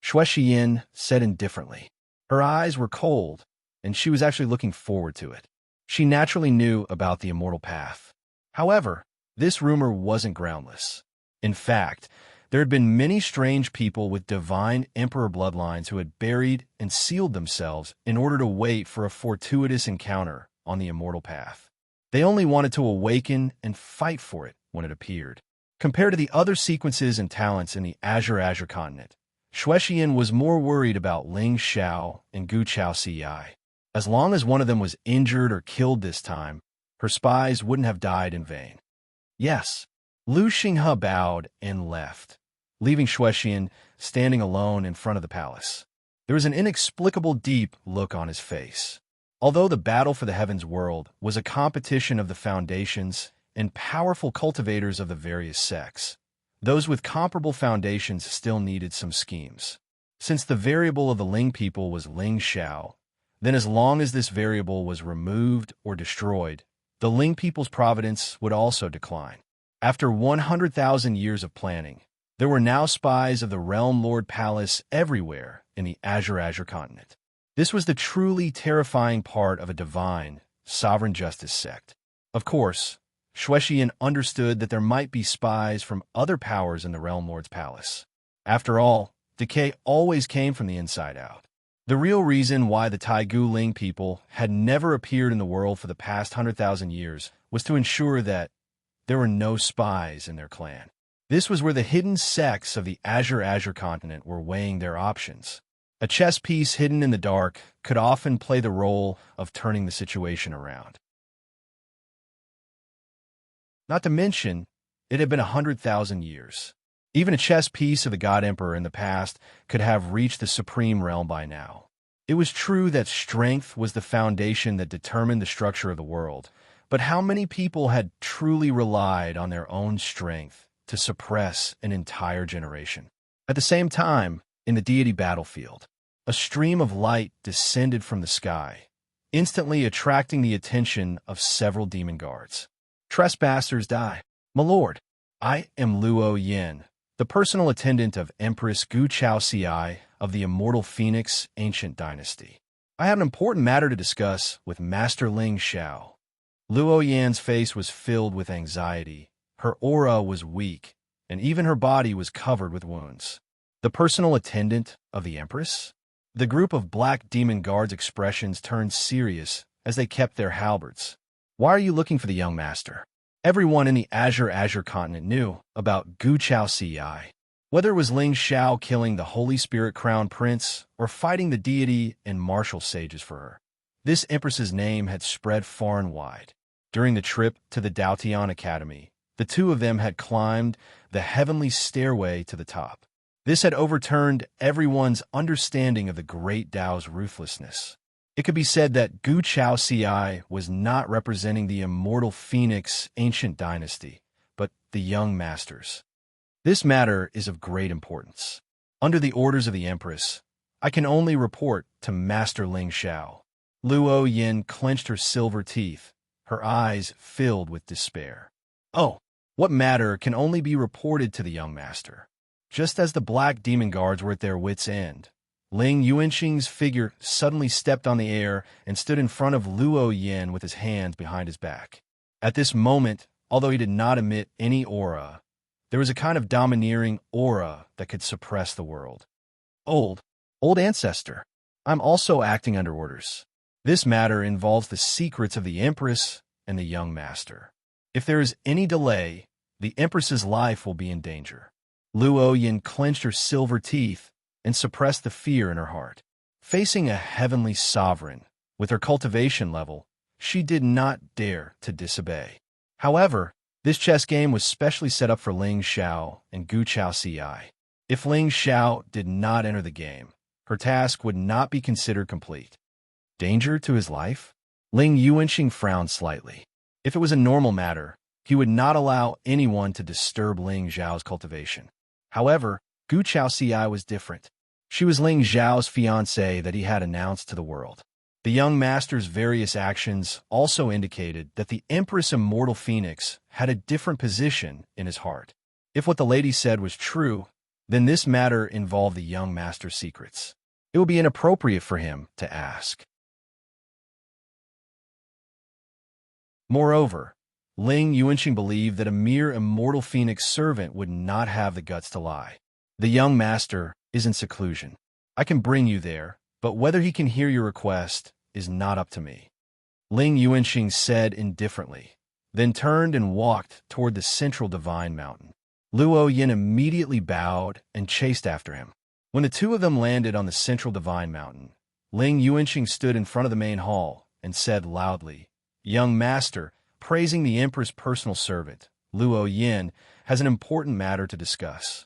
Shuexian said indifferently. Her eyes were cold, and she was actually looking forward to it. She naturally knew about the immortal path. However, this rumor wasn't groundless. In fact, there had been many strange people with divine emperor bloodlines who had buried and sealed themselves in order to wait for a fortuitous encounter on the immortal path. They only wanted to awaken and fight for it when it appeared. Compared to the other sequences and talents in the Azure continent, Shuexian was more worried about Ling Xiao and Gu Chao Ci. As long as one of them was injured or killed this time, her spies wouldn't have died in vain. Yes, Lu Xinghe bowed and left, leaving Shuexian standing alone in front of the palace. There was an inexplicable deep look on his face. Although the battle for the heavens world was a competition of the foundations and powerful cultivators of the various sects, those with comparable foundations still needed some schemes. Since the variable of the Ling people was Ling Xiao, then as long as this variable was removed or destroyed, the Ling people's providence would also decline. After 100,000 years of planning, there were now spies of the Realm Lord Palace everywhere in the Azure continent. This was the truly terrifying part of a divine, sovereign justice sect. Of course, Shuexian understood that there might be spies from other powers in the Realm Lord's palace. After all, decay always came from the inside out. The real reason why the Taigu Ling people had never appeared in the world for the past 100,000 years was to ensure that there were no spies in their clan. This was where the hidden sects of the Azure continent were weighing their options. A chess piece hidden in the dark could often play the role of turning the situation around. Not to mention, it had been 100,000 years. Even a chess piece of the God Emperor in the past could have reached the supreme realm by now. It was true that strength was the foundation that determined the structure of the world, but how many people had truly relied on their own strength to suppress an entire generation? At the same time, in the deity battlefield, a stream of light descended from the sky, instantly attracting the attention of several demon guards. Trespassers die. My lord, I am Luo Yin, the personal attendant of Empress Gu Chao Ci of the Immortal Phoenix Ancient Dynasty. I have an important matter to discuss with Master Ling Xiao. Luo Yan's face was filled with anxiety. Her aura was weak, and even her body was covered with wounds. The personal attendant of the Empress? The group of black demon guards' expressions turned serious as they kept their halberds. Why are you looking for the young master? Everyone in the Azure continent knew about Gu Chao Ci. Whether it was Ling Xiao killing the Holy Spirit Crown Prince or fighting the deity and martial sages for her, this empress's name had spread far and wide. During the trip to the Daotian Academy, the two of them had climbed the heavenly stairway to the top. This had overturned everyone's understanding of the great Tao's ruthlessness. It could be said that Gu Chao Ci was not representing the Immortal Phoenix Ancient Dynasty, but the young masters. This matter is of great importance. Under the orders of the Empress, I can only report to Master Ling Xiao. Luo Yin clenched her silver teeth, her eyes filled with despair. Oh, what matter can only be reported to the young master? Just as the black demon guards were at their wits' end, Ling Yuanxing's figure suddenly stepped on the air and stood in front of Luo Yin with his hands behind his back. At this moment, although he did not emit any aura, there was a kind of domineering aura that could suppress the world. Old ancestor, I'm also acting under orders. This matter involves the secrets of the Empress and the young master. If there is any delay, the Empress's life will be in danger. Luo Yin clenched her silver teeth and suppressed the fear in her heart. Facing a heavenly sovereign, with her cultivation level, she did not dare to disobey. However, this chess game was specially set up for Ling Xiao and Gu Chao Ci. If Ling Xiao did not enter the game, her task would not be considered complete. Danger to his life? Ling Yuanxing frowned slightly. If it was a normal matter, he would not allow anyone to disturb Ling Xiao's cultivation. However, Gu Chao Ci was different. She was Ling Xiao's fiancée that he had announced to the world. The young master's various actions also indicated that the Empress Immortal Phoenix had a different position in his heart. If what the lady said was true, then this matter involved the young master's secrets. It would be inappropriate for him to ask. Moreover, Ling Yuanxing believed that a mere Immortal Phoenix servant would not have the guts to lie. The young master is in seclusion. I can bring you there, but whether he can hear your request is not up to me. Ling Yuanxing said indifferently, then turned and walked toward the central divine mountain. Luo Yin immediately bowed and chased after him. When the two of them landed on the central divine mountain, Ling Yuanxing stood in front of the main hall and said loudly, "Young master, praising the Emperor's personal servant, Luo Yin, has an important matter to discuss."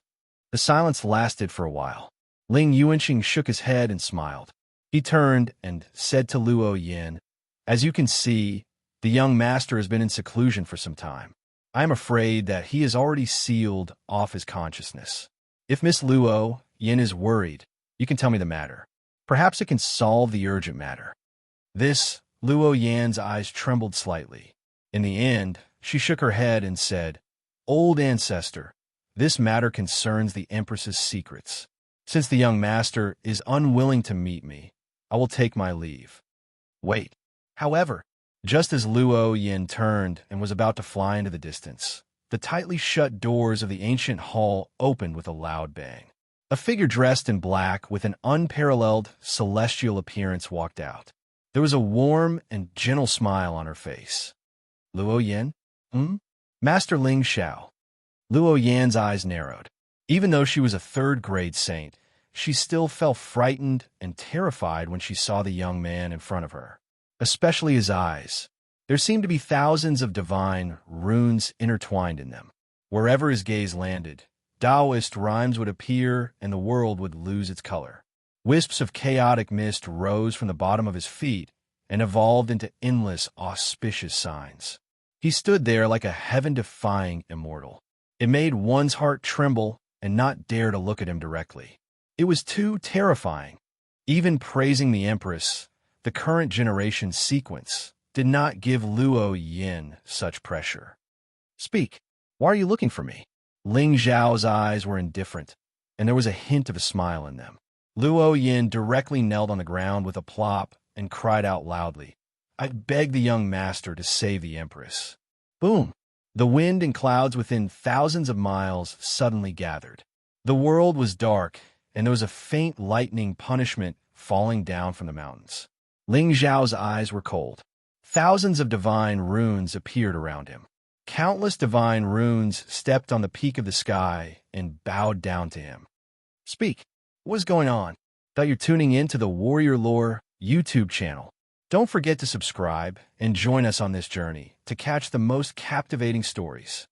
The silence lasted for a while. Ling Yuanxing shook his head and smiled. He turned and said to Luo Yin, "As you can see, the young master has been in seclusion for some time. I am afraid that he has already sealed off his consciousness. If Miss Luo Yin is worried, you can tell me the matter. Perhaps it can solve the urgent matter." This, Luo Yan's eyes trembled slightly. In the end, she shook her head and said, "Old ancestor, this matter concerns the Empress's secrets. Since the young master is unwilling to meet me, I will take my leave." Wait. However, just as Luo Yin turned and was about to fly into the distance, the tightly shut doors of the ancient hall opened with a loud bang. A figure dressed in black with an unparalleled celestial appearance walked out. There was a warm and gentle smile on her face. "Luo Yin? Master Ling Xiao." Luo Yan's eyes narrowed. Even though she was a third-grade saint, she still felt frightened and terrified when she saw the young man in front of her, especially his eyes. There seemed to be thousands of divine runes intertwined in them. Wherever his gaze landed, Taoist rhymes would appear and the world would lose its color. Wisps of chaotic mist rose from the bottom of his feet and evolved into endless, auspicious signs. He stood there like a heaven-defying immortal. It made one's heart tremble and not dare to look at him directly. It was too terrifying. Even praising the Empress, the current generation sequence, did not give Luo Yin such pressure. "Speak. Why are you looking for me?" Ling Zhao's eyes were indifferent, and there was a hint of a smile in them. Luo Yin directly knelt on the ground with a plop and cried out loudly, "I beg the young master to save the Empress." Boom! The wind and clouds within thousands of miles suddenly gathered. The world was dark, and there was a faint lightning punishment falling down from the mountains. Ling Zhao's eyes were cold. Thousands of divine runes appeared around him. Countless divine runes stepped on the peak of the sky and bowed down to him. "Speak. What's going on?" Thought you're tuning in to the Warrior Lore YouTube channel. Don't forget to subscribe and join us on this journey to catch the most captivating stories.